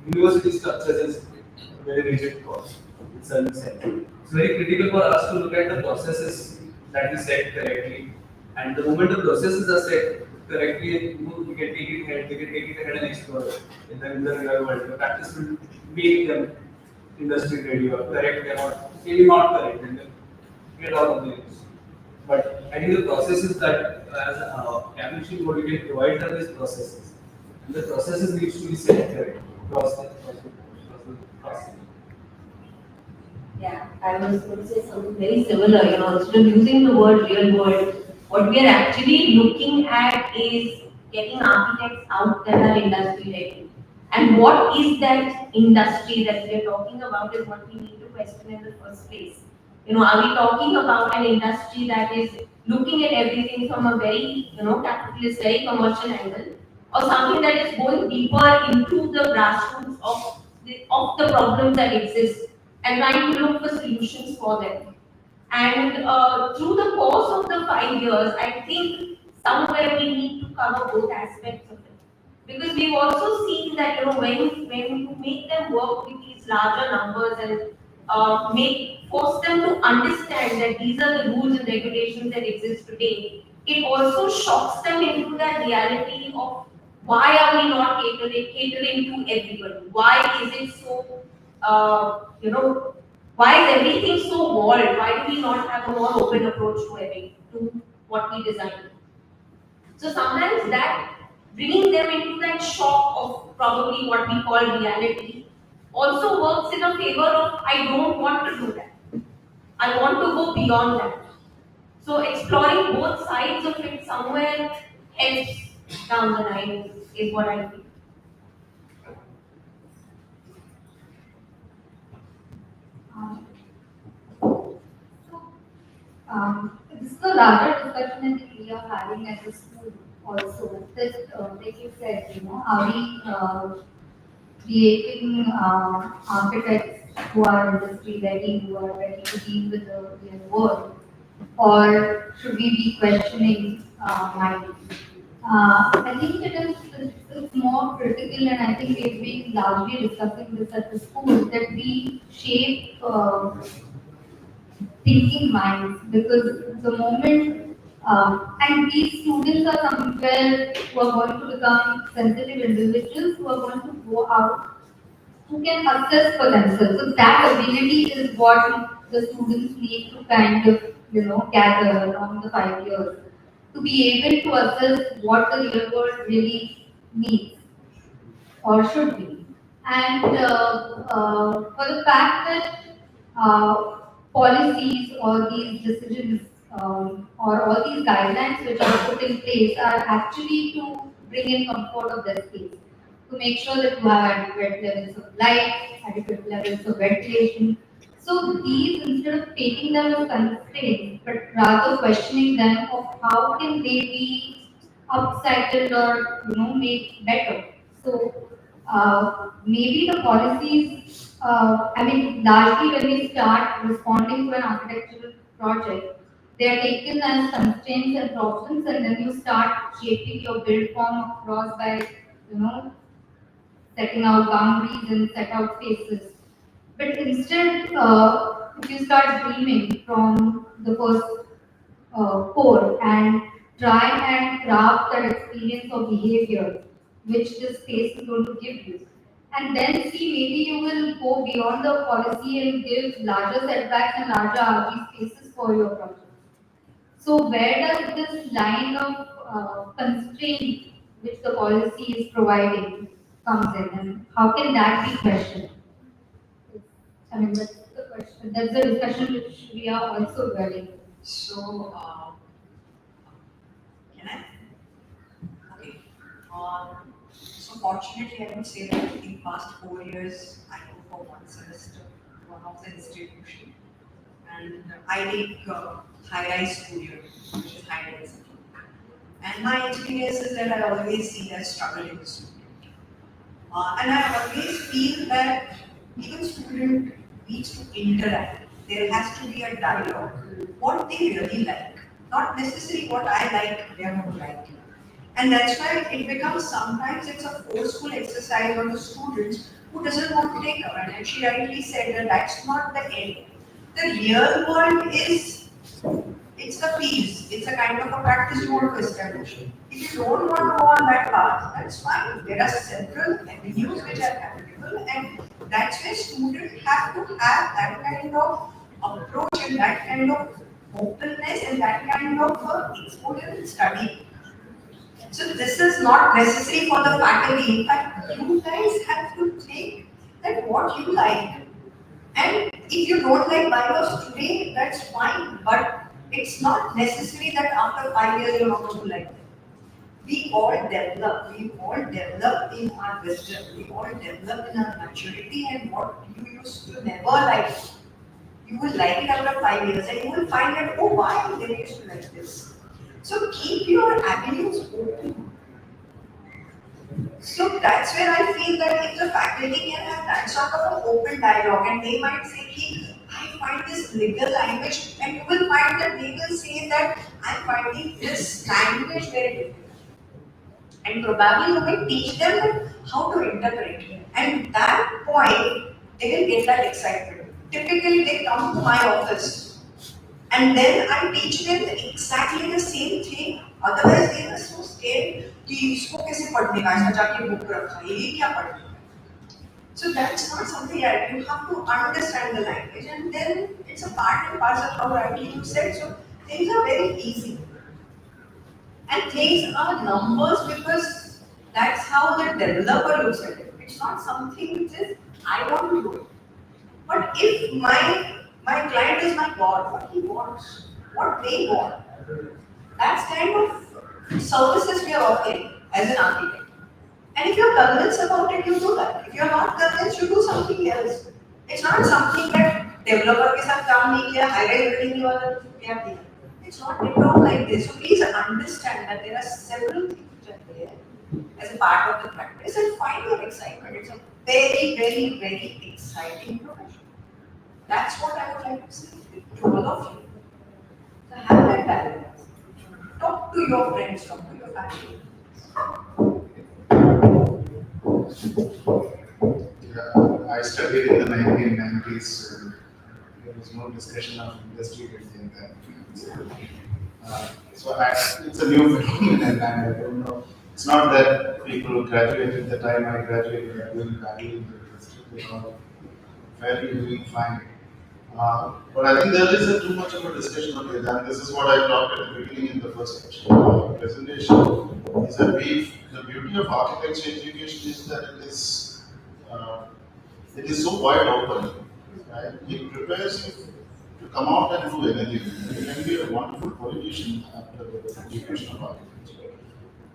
university structure is a very rigid course in certain sense. It's very critical for us to look at the processes that we set correctly, and the moment the processes are set correctly, we can take it ahead and explore it in the real world. The practice will make them industry ready or correct them or maybe not correct and then get out of the use. But I think the processes that as academician what we can provide are these processes. And the processes needs to be set correct across the process. Yeah, I was going to say something very similar. Instead of using the word real world, what we are actually looking at is getting architects out that are industry ready. And what is that industry that we are talking about is what we need to question in the first place. Are we talking about an industry that is looking at everything from a very, capitalist, very commercial angle, or something that is going deeper into the grassroots of the problems that exist and trying to look for solutions for them? And through the course of the 5 years, I think somewhere we need to cover both aspects of it. Because we've also seen that when you make them work with these larger numbers and force them to understand that these are the rules and regulations that exist today, it also shocks them into that reality of why are we not catering to everybody? Why is it so, why is everything so walled? Why do we not have a more open approach to what we design? So sometimes that bringing them into that shock of probably what we call reality also works in a favor of I don't want to do that. I want to go beyond that. So exploring both sides of it somewhere helps down the line is what I feel. This is a larger discussion I think we are having at the school also. That, like you said, are we creating architects who are industry ready, who are ready to deal with the real world, or should we be questioning minds? I think it's more critical, and I think we've been largely discussing this at the school, that we shape thinking minds, because the moment and these students are somewhere who are going to become sensitive individuals who are going to go out, who can assess for themselves. So that ability is what the students need to kind of gather along the 5 years to be able to assess what the real world really needs or should be. And for the fact that policies or these decisions or all these guidelines which are put in place are actually to bring in comfort of their space, to make sure that you have adequate levels of light, adequate levels of ventilation. So these, instead of taking them as constraints, but rather questioning them of how can they be upcycled or made better. So maybe the policies, largely when we start responding to an architectural project, they are taken as constraints and problems, and then you start shaping your build form across by, setting out boundaries and set out spaces. But instead, if you start dreaming from the first core and try and craft that experience of behavior which this space is going to give you, and then see maybe you will go beyond the policy and give larger setbacks and larger RG spaces for your project. So where does this line of constraint which the policy is providing comes in, and how can that be questioned? That's the question. That's the discussion which we are also having. So, can I? Okay. So fortunately, I would say that in past 4 years, I go for one semester, one of the institution, and I take high-rise studio, which is high density. And my experience is that I always see that struggle in the student. And I always feel that even student needs to interact. There has to be a dialogue. What they really like, not necessarily what I like, they are not like. And that's why it becomes sometimes it's a forceful exercise on the students who doesn't want to take up. And she rightly said that that's not the end. The real world is, it's a piece, it's a kind of a practice you want to establish. If you don't want to go on that path, that's fine. There are several avenues which are applicable, and that's where students have to have that kind of approach and that kind of openness and that kind of exposure and study. So this is not necessary for the faculty. In fact, you guys have to take that what you like. And if you don't like bios today, that's fine. But it's not necessary that after 5 years you're not going to like them. We all develop in our wisdom, we all develop in our maturity, and what you used to never like, You will like it after 5 years and you will find that, oh, why they used to like this. So keep your avenues open. So that's where I feel that if the faculty can have that sort of an open dialogue and they might say, I find this legal language, and you will find that they will say that I'm finding this language very difficult. And probably you will teach them how to interpret it. And at that point, they will get that excitement. Typically, they come to my office and then I teach them exactly the same thing. Otherwise, they are so scared कि इसको कैसे पढ़ने का, इसका जाके book रखा, ये क्या पढ़ने का. So that's not something that you have to understand the language, and then it's a part and parcel how rightly you said. So things are very easy. And things are numbers because that's how the developer looks at it. It's not something which is, I want to do it. But if my client is my God, what he wants, what they want, that's kind of services we are offering as an architect. And if you're convinced about it, you do that. If you're not convinced, you do something else. It's not something that developer के साथ काम नहीं किया, high-rise building वाला क्या किया. It's not at all like this. So please understand that there are several things which are there as a part of the practice and find your excitement. It's a very, very, very exciting profession. That's what I would like to say to all of you. So have that balance. Talk to your friends, talk to your family. Yeah, I studied in the 1990s. There was no discussion of industry in that. So it's a new phenomenon, and I don't know. It's not that people graduated at the time I graduated are doing badly in the industry. They are fairly doing fine. But I think there is too much of a discussion on it, and this is what I talked at the beginning in the first section of the presentation. Is that the beauty of architecture education is that it is so wide open. Right? It prepares you to come out and do anything. You can be a wonderful politician after the education of architecture.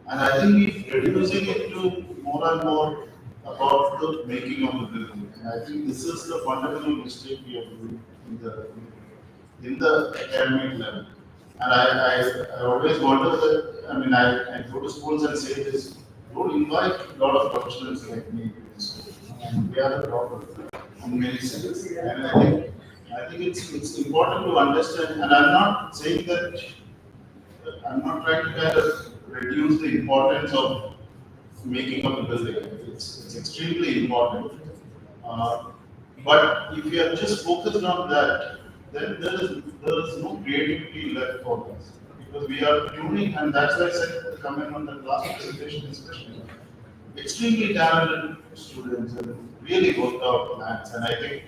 And I think we're reducing it to more and more about the making of the building. And I think this is the fundamental mistake we are doing in the academic level. And I always wonder that, I go to schools and say this, don't invite a lot of professionals like me to school. And we are the problem in many senses. And I think it's important to understand, and I'm not saying that, I'm not trying to kind of reduce the importance of making of the building. It's extremely important. But if you are just focused on that, then there is no creativity left for us. Because we are tuning, and that's why I said, comment on the class presentation especially. Extremely talented students and really worked out plans, and I think,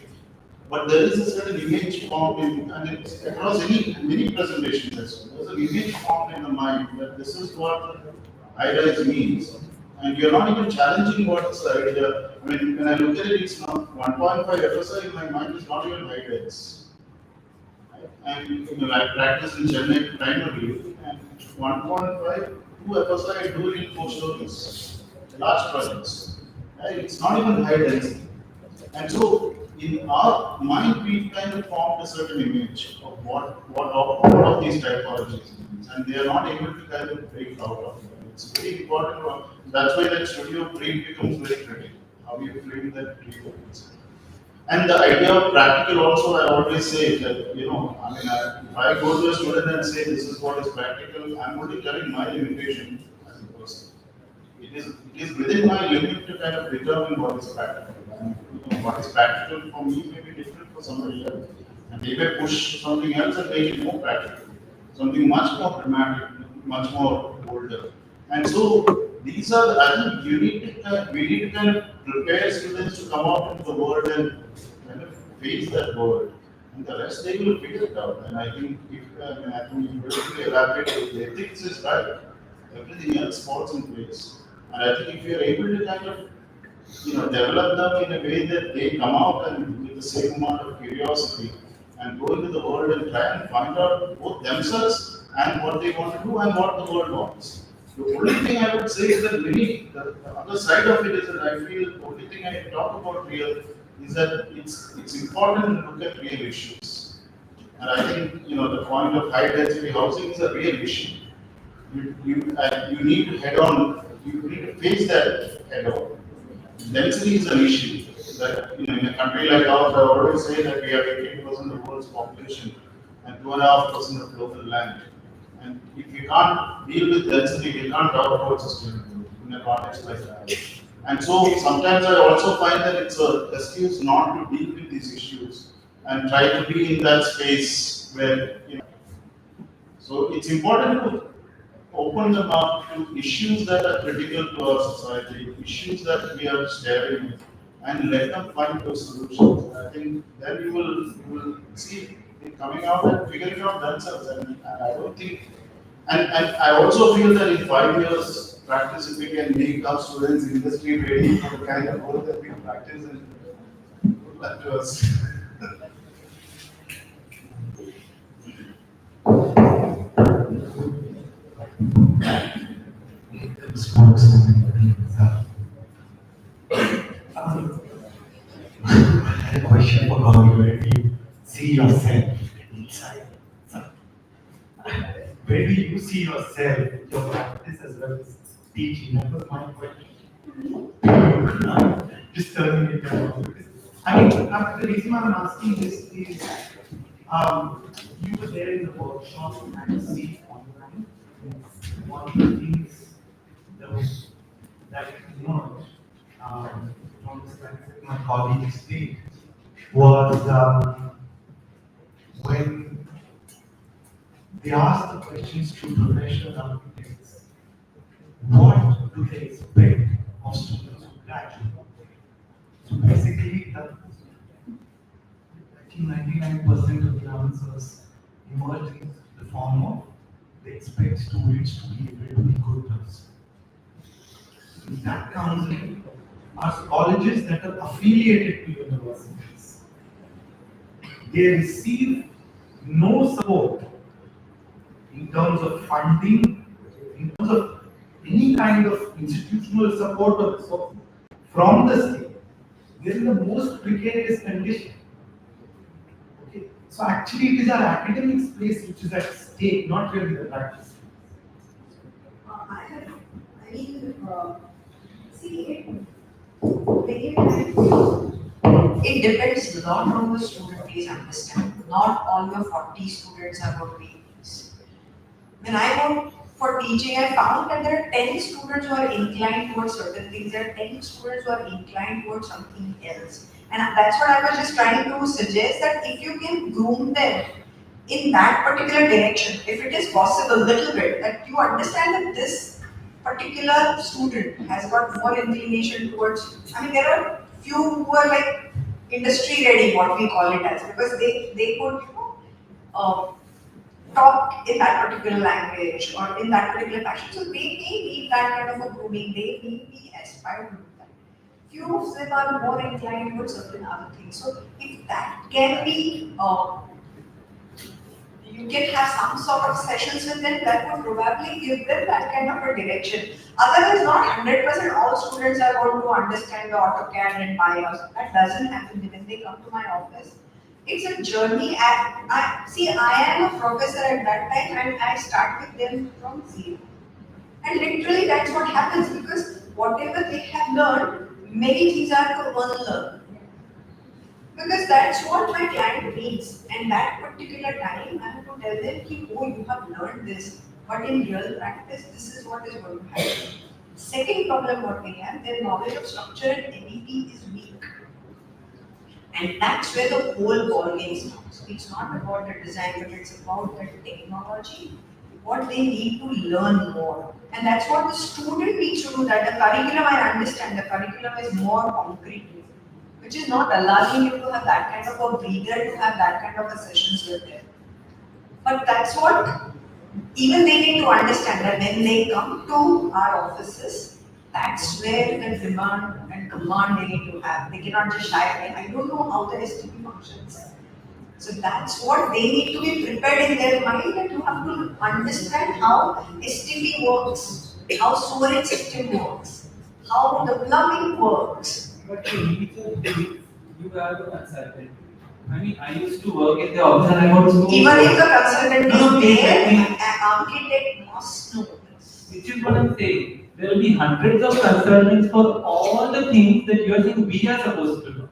but there is a certain image formed in, and it's across many presentations as well. There's an image formed in the mind that this is what high-rise means. And you're not even challenging what's the idea. When I look at it, it's not 1.5 FSI in my mind is not even high-rise. And I practice in Chennai primarily, and 1.5, 2 FSI I do it in 4 stories, large projects. Right? It's not even high density. And so, in our mind, we kind of formed a certain image of what of these typologies means, and they are not able to kind of break out of it. It's very important. That's why that studio frame becomes very critical. How you frame that frame. And the idea of practical also, I always say that, if I go to a student and say this is what is practical, I'm only telling my limitation as a person. It is within my limit to kind of determine what is practical. And, what is practical for me may be different for somebody else. And they may push something else and make it more practical. Something much more dramatic, much more bolder. And so these are, I think we need to kind of prepare students to come out into the world and kind of face that world. And the rest they will figure it out. And I think if you really elaborate, the ethics is right. Everything else falls in place. And I think if you are able to kind of develop them in a way that they come out and with the same amount of curiosity and go into the world and try and find out both themselves and what they want to do and what the world wants. The only thing I would say is that the other side of it is that I feel the only thing I talk about here is that it's important to look at real issues. And I think, the point of high density housing is a real issue. You need to head on, you need to face that head on. Density is an issue that, in a country like ours, I always say that we have 18% of the world's population and 2.5% of global land. And if you can't deal with density, you can't talk about sustainability in a context like that. And so sometimes I also find that it's an excuse not to deal with these issues and try to be in that space where, so it's important to open them up to issues that are critical to our society, issues that we are staring at, and let them find those solutions. I think then you will see it coming out and figuring out themselves. And I don't think, and I also feel that in 5 years, practice if we can make our students industry ready for the kind of work that we practice and put that to us. I had a question for how where do you see yourself inside? Where do you see yourself, your practice as well as teaching? That was my question. Just turning it down. I mean, the reason why I'm asking this is you were there in the workshop and see online. One of the things that emerged from the slides that my colleagues did was when they asked the questions to professional architects, what do they expect of students who graduate? So basically, I think 99% of the answers emerged in the form of they expect students to be able to be good persons. That comes in are colleges that are affiliated to universities. They receive no support in terms of funding, in terms of any kind of institutional support or so from the state. They're in the most precarious condition. Okay. So actually it is our academic space which is at stake, not really the practice. It depends a lot on the student, please understand. Not all your 40 students are going to be these. When I went for teaching, I found that there are 10 students who are inclined towards certain things, there are 10 students who are inclined towards something else. And that's what I was just trying to suggest, that if you can groom them in that particular direction, if it is possible, little bit, that you understand that this particular student has got more inclination towards, I mean, there are few who are like industry ready, what we call it as, because they could talk in that particular language or in that particular fashion. So they may need that kind of a grooming, they may be aspired to do that. Few of them are more inclined towards certain other things. So if that can be, you can have some sort of sessions with them that would probably give them that kind of a direction. Otherwise, not 100% all students are going to understand the AutoCAD and BIOS. That doesn't happen when they come to my office. It's a journey. I am a professor at that time and I start with them from zero. And literally that's what happens, because whatever they have learned, many things are to unlearn. Because that's what my client needs. And that particular time, I have to tell them, oh, you have learned this, but in real practice, this is what is going to happen. Second problem what we have, their knowledge of structure and MEP is weak. And that's where the whole ball game starts. It's not about the design, but it's about the technology, what they need to learn more. And that's what the student needs to do. That the curriculum, I understand, the curriculum is more concrete, which is not allowing you to have that kind of a breather, to have that kind of a sessions with them. But that's what even they need to understand, that when they come to our offices, that's where the demand and command they need to have. They cannot just shy away. I don't know how the STP functions. So that's what they need to be prepared in their mind, that you have to understand how STP works, how sewerage system works, how the plumbing works. But the you are the consultant. I mean, I used to work in the office and I got so... Even if the consultant No, is there, please, an architect must know this. which is what I'm saying. There will be hundreds of consultants for all the things that you are saying we are supposed to do.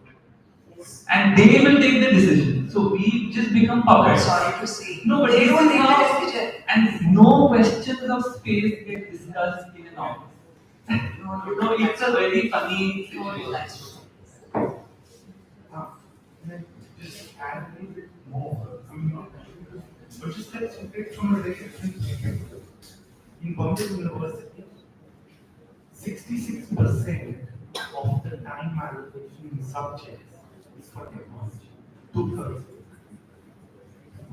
And they will take the decision. So we just become puppets. Sorry to say. No, but They this don't is make how- the decision. And no questions of space get discussed in an office. You know, it's a very funny situation. Just add a little bit more. I mean, but just let's look at from a very different perspective. In Bombay University, 66% of the time allocation in subjects is for technology. 2/3.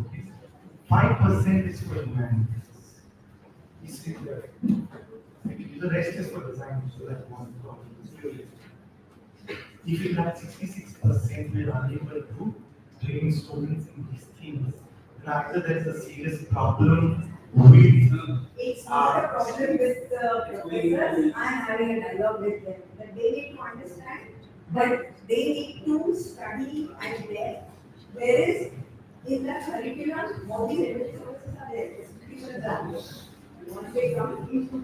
Okay. 5% is for humanities. The rest is for design, so that's one problem. If you have 66% we are unable to train students in these things, then either there is a serious problem with It's not a problem with the professors. I'm having a dialogue with them, that they need to understand that they need to study and there is in the curriculum, all these evidence sources are there, especially that. Once they come into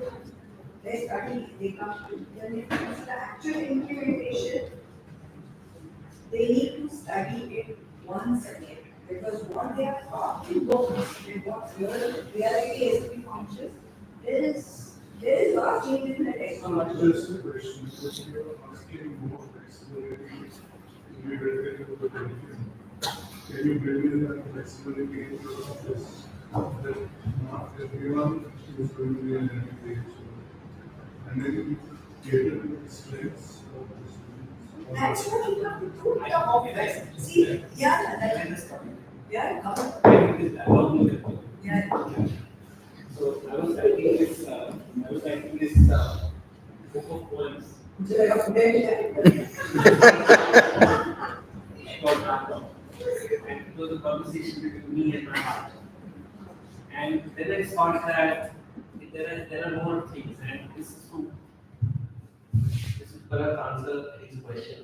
they study, they come to, then it comes the actual implementation, they need to study it once again. Because what they are taught in books and what reality is to be conscious, there is vast change in the technology. Just a question, because you are asking more flexibility to be related to the curriculum. Can you build in that flexibility into the office? That not everyone is going to be an education. And then you cater to the strengths of the students. That's what you have to do in the office. See, yeah, that is coming. Yeah, come. Yeah. So I was writing this book of poems. About random. And it was a conversation between me and my heart. And then I thought that there are more things, and this is perhaps answer his question.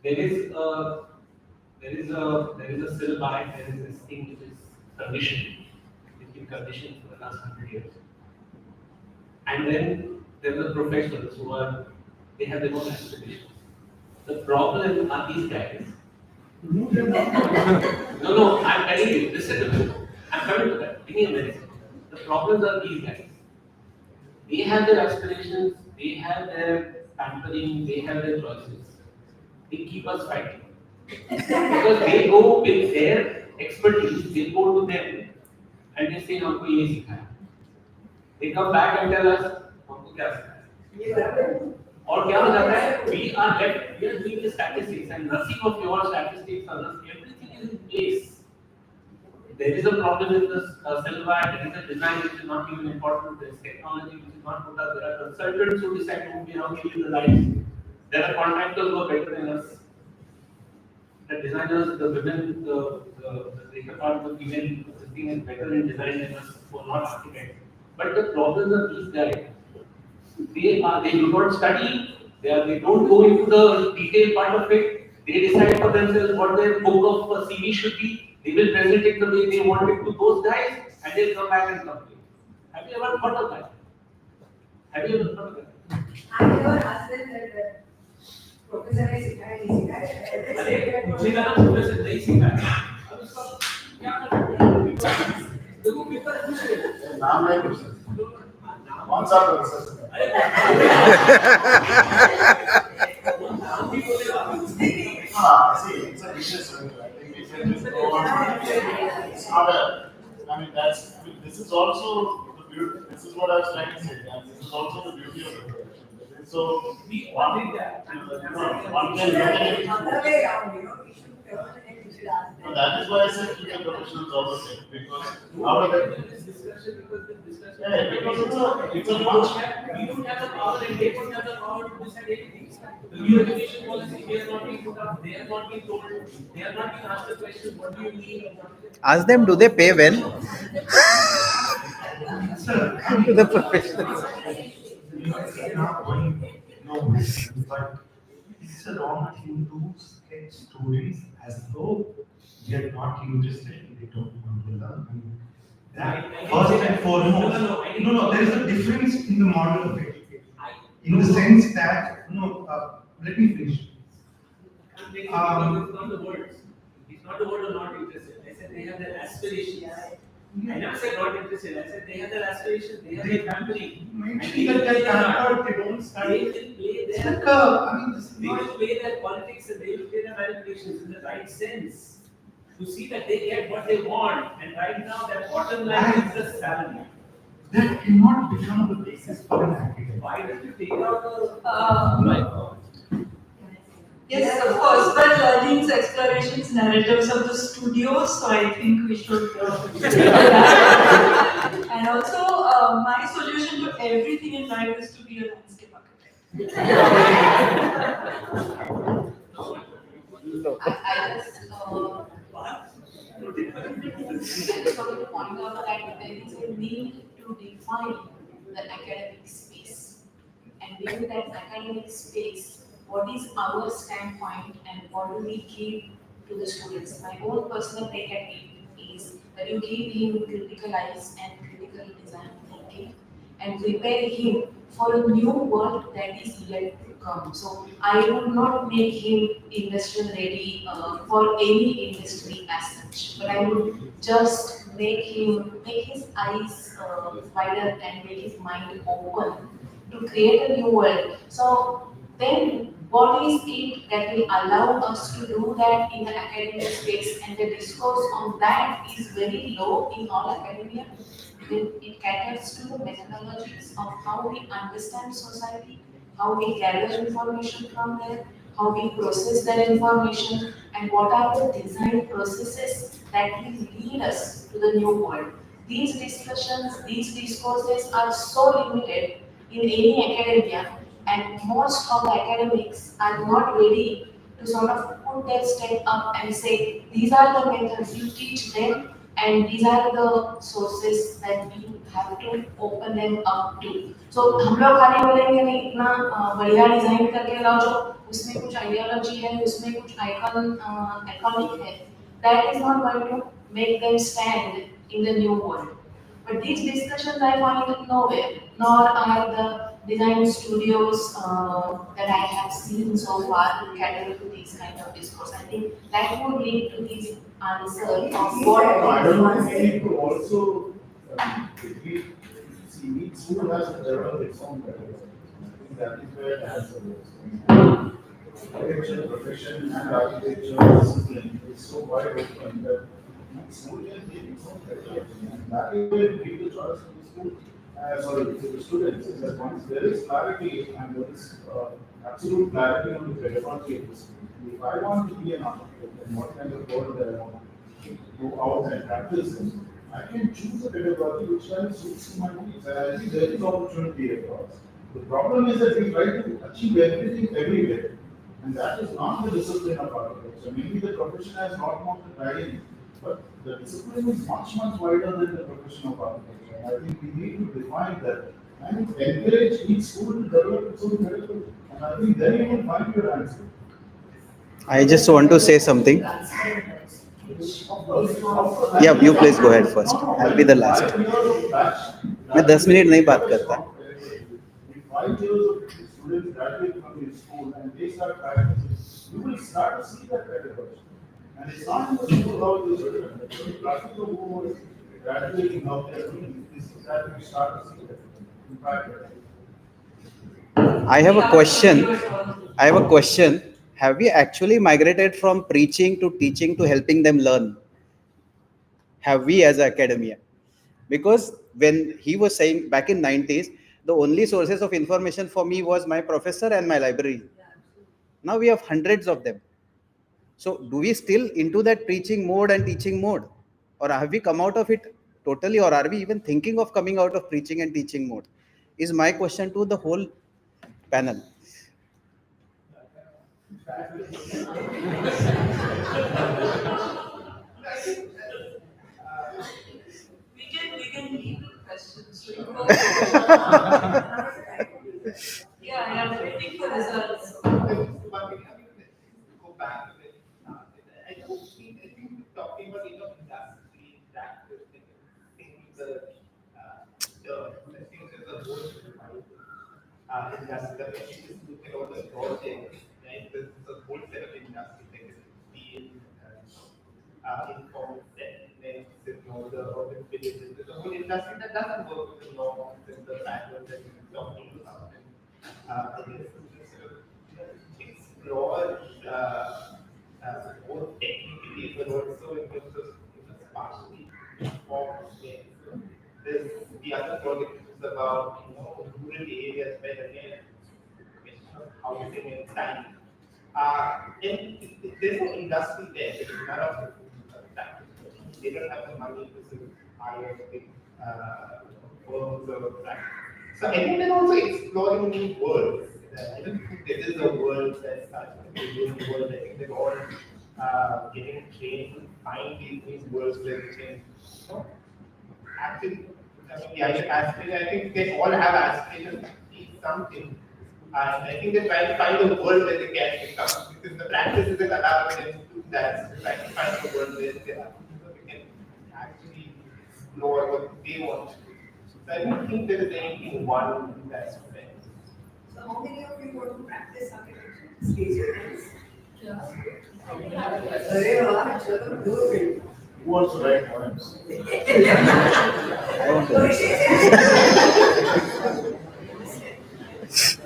There is a syllabi, there is this thing which is conditioned. It's been conditioned for the last 100 years. And then there are the professionals they have their own aspirations. The problem are these guys. No, I'm telling you, listen to me. I'm coming to that. Give me a minute. The problems are these guys. They have their aspirations, they have their pampering, they have their choices. They keep us fighting. Because they go with their expertise, they go to them and they say, हमको ये सिखाया. They come back and tell us, हमको क्या सिखाया. और क्या हो जाता है? We are doing the statistics and nothing of your statistics or nothing, everything is in place. There is a problem with the syllabi, there is a design which is not even important, there is technology which is not put up, there are consultants who decide to move around, give you the lights. There are contractors who are better than us. The designers, the women, the part of the female, the thing is better in design than us who are not architects. But the problems are these guys. They do not study, they don't go into the detailed part of it. They decide for themselves what their book of CV should be. They will present it the way they want it to those guys, and they'll come back and complain. Have you ever thought of that? Have you ever thought of that? I never asked them that professor ने सिखाया नहीं सिखाया. अरे मुझे लगा professor नहीं सिखाया. अब इसका क्या करना? देखो पेपर पूछे. नाम है कुछ. कौन सा professor? See, it's a vicious circle. I think we can just go on. It's not a. I mean, this is also the beauty. This is what I was trying to say. And this is also the beauty of the profession. So we wanted that. One can look at it. Other way around, we should turn and we should ask them. That is why I said keep the professionals out of it, because out of it. Yeah, because it's a much. We don't have the power and they don't have the power to decide anything. The new education policy, they are not being put up, they are not being told, they are not being asked the question, what do you mean? Ask them, do they pay well? To the professionals. It's not going nowhere. But it's a wrong thing to sketch students as though they are not interested, they don't want to learn. I mean, that first and foremost, no, there is a difference in the model of education. In the sense that, let me finish. It's not the words. It's not the word of not interested. I said they have their aspirations. I never said not interested. I said they have their aspirations. They have their family. They don't study. They will play their. They will play their politics and they will play their manipulations in the right sense to see that they get what they want. And right now, their bottom line is the salary. That cannot become the basis for an academic. Why don't you take out the Yes, of course, but learnings, explorations, narratives of the studio, so I think we should And also, my solution to everything in life is to be a landscape architect. I just want to point out that there is a need to define the academic space. And within that academic space, what is our standpoint and what do we give to the students? My own personal take at it is that you give him critical eyes and critical design thinking and prepare him for a new world that is yet to come. So I would not make him industrial ready for any industry as such, but I would just make his eyes wider and make his mind open to create a new world. So then what is it that will allow us to do that in the academic space? And the discourse on that is very low in all academia. It caters to the methodologies of how we understand society, how we gather information from there, how we process that information, and what are the design processes that will lead us to the new world. These discussions, these discourses are so limited in any academia, and most of the academics are not ready to sort of put their step up and say, these are the methods you teach them, and these are the sources that we have to open them up to. So हम लोग खाली बोलेंगे नहीं इतना बढ़िया design करके लाओ जो उसमें कुछ आइडियोलॉजी है, उसमें कुछ आइकॉनिक है. That is not going to make them stand in the new world. But these discussions I find nowhere, nor are the design studios that I have seen so far to cater to these kind of discourse. I think that would lead to this answer of what I don't know, we need to also each school has developed its own category. I think that is where the answer is. Architecture profession and architecture discipline is so wide open that each school can take its own category. And that is where people choice to the school. To the students is that once there is clarity and there is absolute clarity on the pedagogy of the school. If I want to be an architect and what kind of work that I want to go out and practice in, I can choose a pedagogy which suits my needs. And I think there is opportunity across. The problem is that we try to achieve everything everywhere. And that is not the discipline of architecture. Maybe the profession has not more to tie in, but the discipline is much, much wider than the profession of architecture. I think we need to define that and encourage each school to develop its own pedagogy. And I think then you will find your answer. I just want to say something. Yeah, you please go ahead first. I'll be the last. मैं 10 minute नहीं बात करता. 5 years of students graduate from your school and they start practicing, you will start to see that pedagogy. And it's not in the school how it is written. The practical who is graduating how they are doing is that we start to see that in practice. I have a question. Have we actually migrated from preaching to teaching to helping them learn? Have we as academia? Because when he was saying back in 90s, the only sources of information for me was my professor and my library. Now we have hundreds of them. So do we still into that preaching mode and teaching mode? Or have we come out of it totally? Or are we even thinking of coming out of preaching and teaching mode? Is my question to the whole panel. We can leave the questions. Yeah, I am waiting for results. but go back to it. I think talking about industry practice, I think the I think there's a whole industry. When you just look at all the projects, right? There's a whole set of industry like steel, informal settlements, the urban villages. There's a whole industry that doesn't work with the norms and the patterns that we're talking about. And this is sort of explore both technically but also in terms of sparsely informed ways. There's the other project which is about rural areas where again question of housing and time. And there's no industry there. There is none of that. They don't have the money to sort of hire big firms or that. So I think they're also exploring new worlds. I don't think there is a world that's such a new world. I think they're all getting trained to find these new worlds where they can actually, I think they all have aspirations to be something. And I think they're trying to find a world where they can become, because the practice isn't allowing them to do that. So they're trying to find a world where they can actually explore what they want to do. So I don't think there is anything one that's fair. So how many of you want to practice architecture? Raise your hands. Who wants to write poems?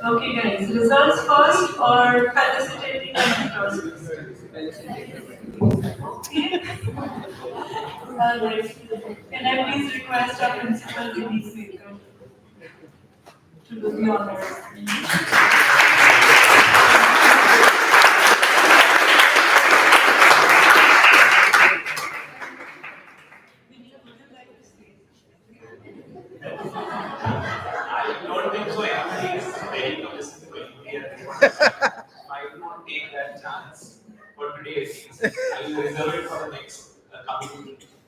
Okay, guys, results first or felicitating the process? Okay. Alright. Can I please request our principal Vinny Baker to do the honors? I don't think so. Everybody is very committed to India. I will not take that chance for today. I will reserve it for the next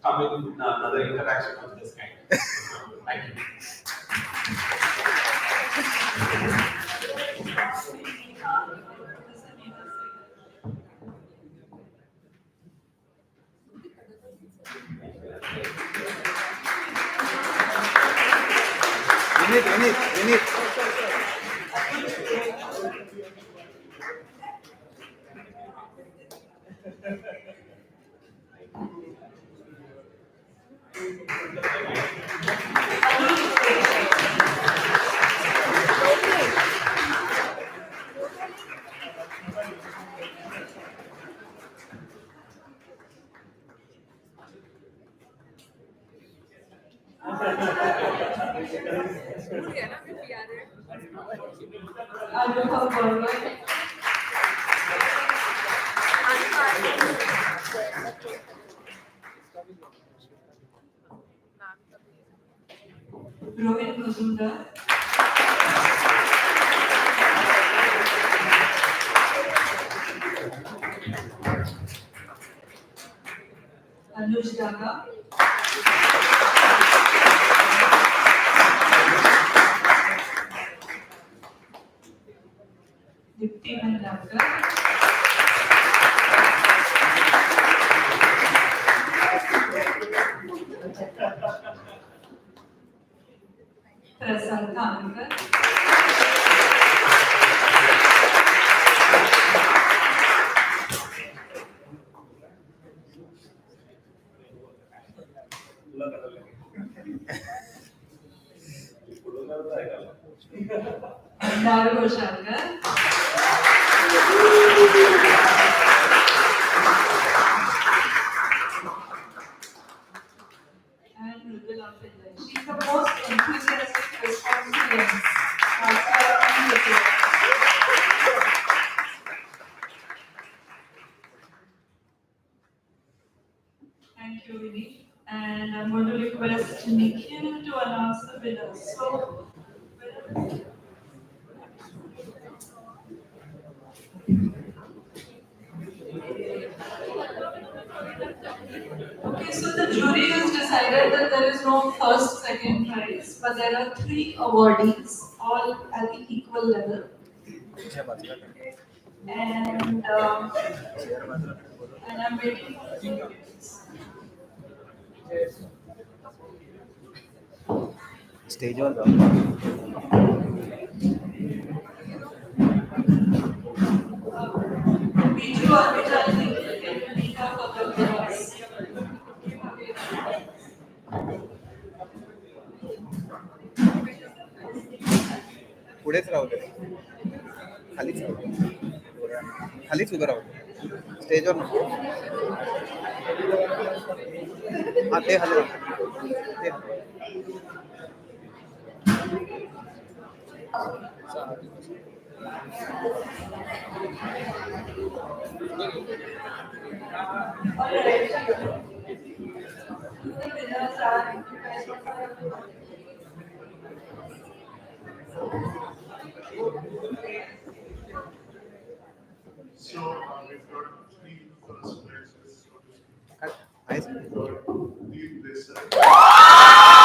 coming another interaction of this kind. Thank you. Vinit. Rohit Mazumdar. Anuj Daga. Dipti Mandavkar. Prasad Thankar. Daru Shankar. And Mridula Pillai. She's the most enthusiastic responsibility. Thank you, Vinny. And I'm going to request Nikhil to announce the winners. So, okay, so the jury has decided that there is no first, second prize, but there are 3 awardees, all at the equal level. and I'm waiting for the documents. Stage one. Biju Orbital Nika for the class. पुढेच राहू दे खालीच राहू दे खालीच उभं राहू दे स्टेजवर नको हा ते हलव ते हलव. So we've got 3 first places. Nice. Leave this side.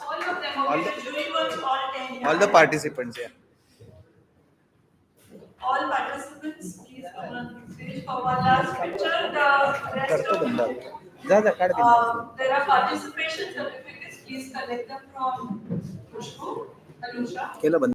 All of them, okay, the jury was all 10. All the participants, yeah. All participants, please come on stage for one last picture. The rest करतो of बंदा जा जा काढ दे. there are participation certificates. Please collect them from Khushbu, Alusha. केलं बंद.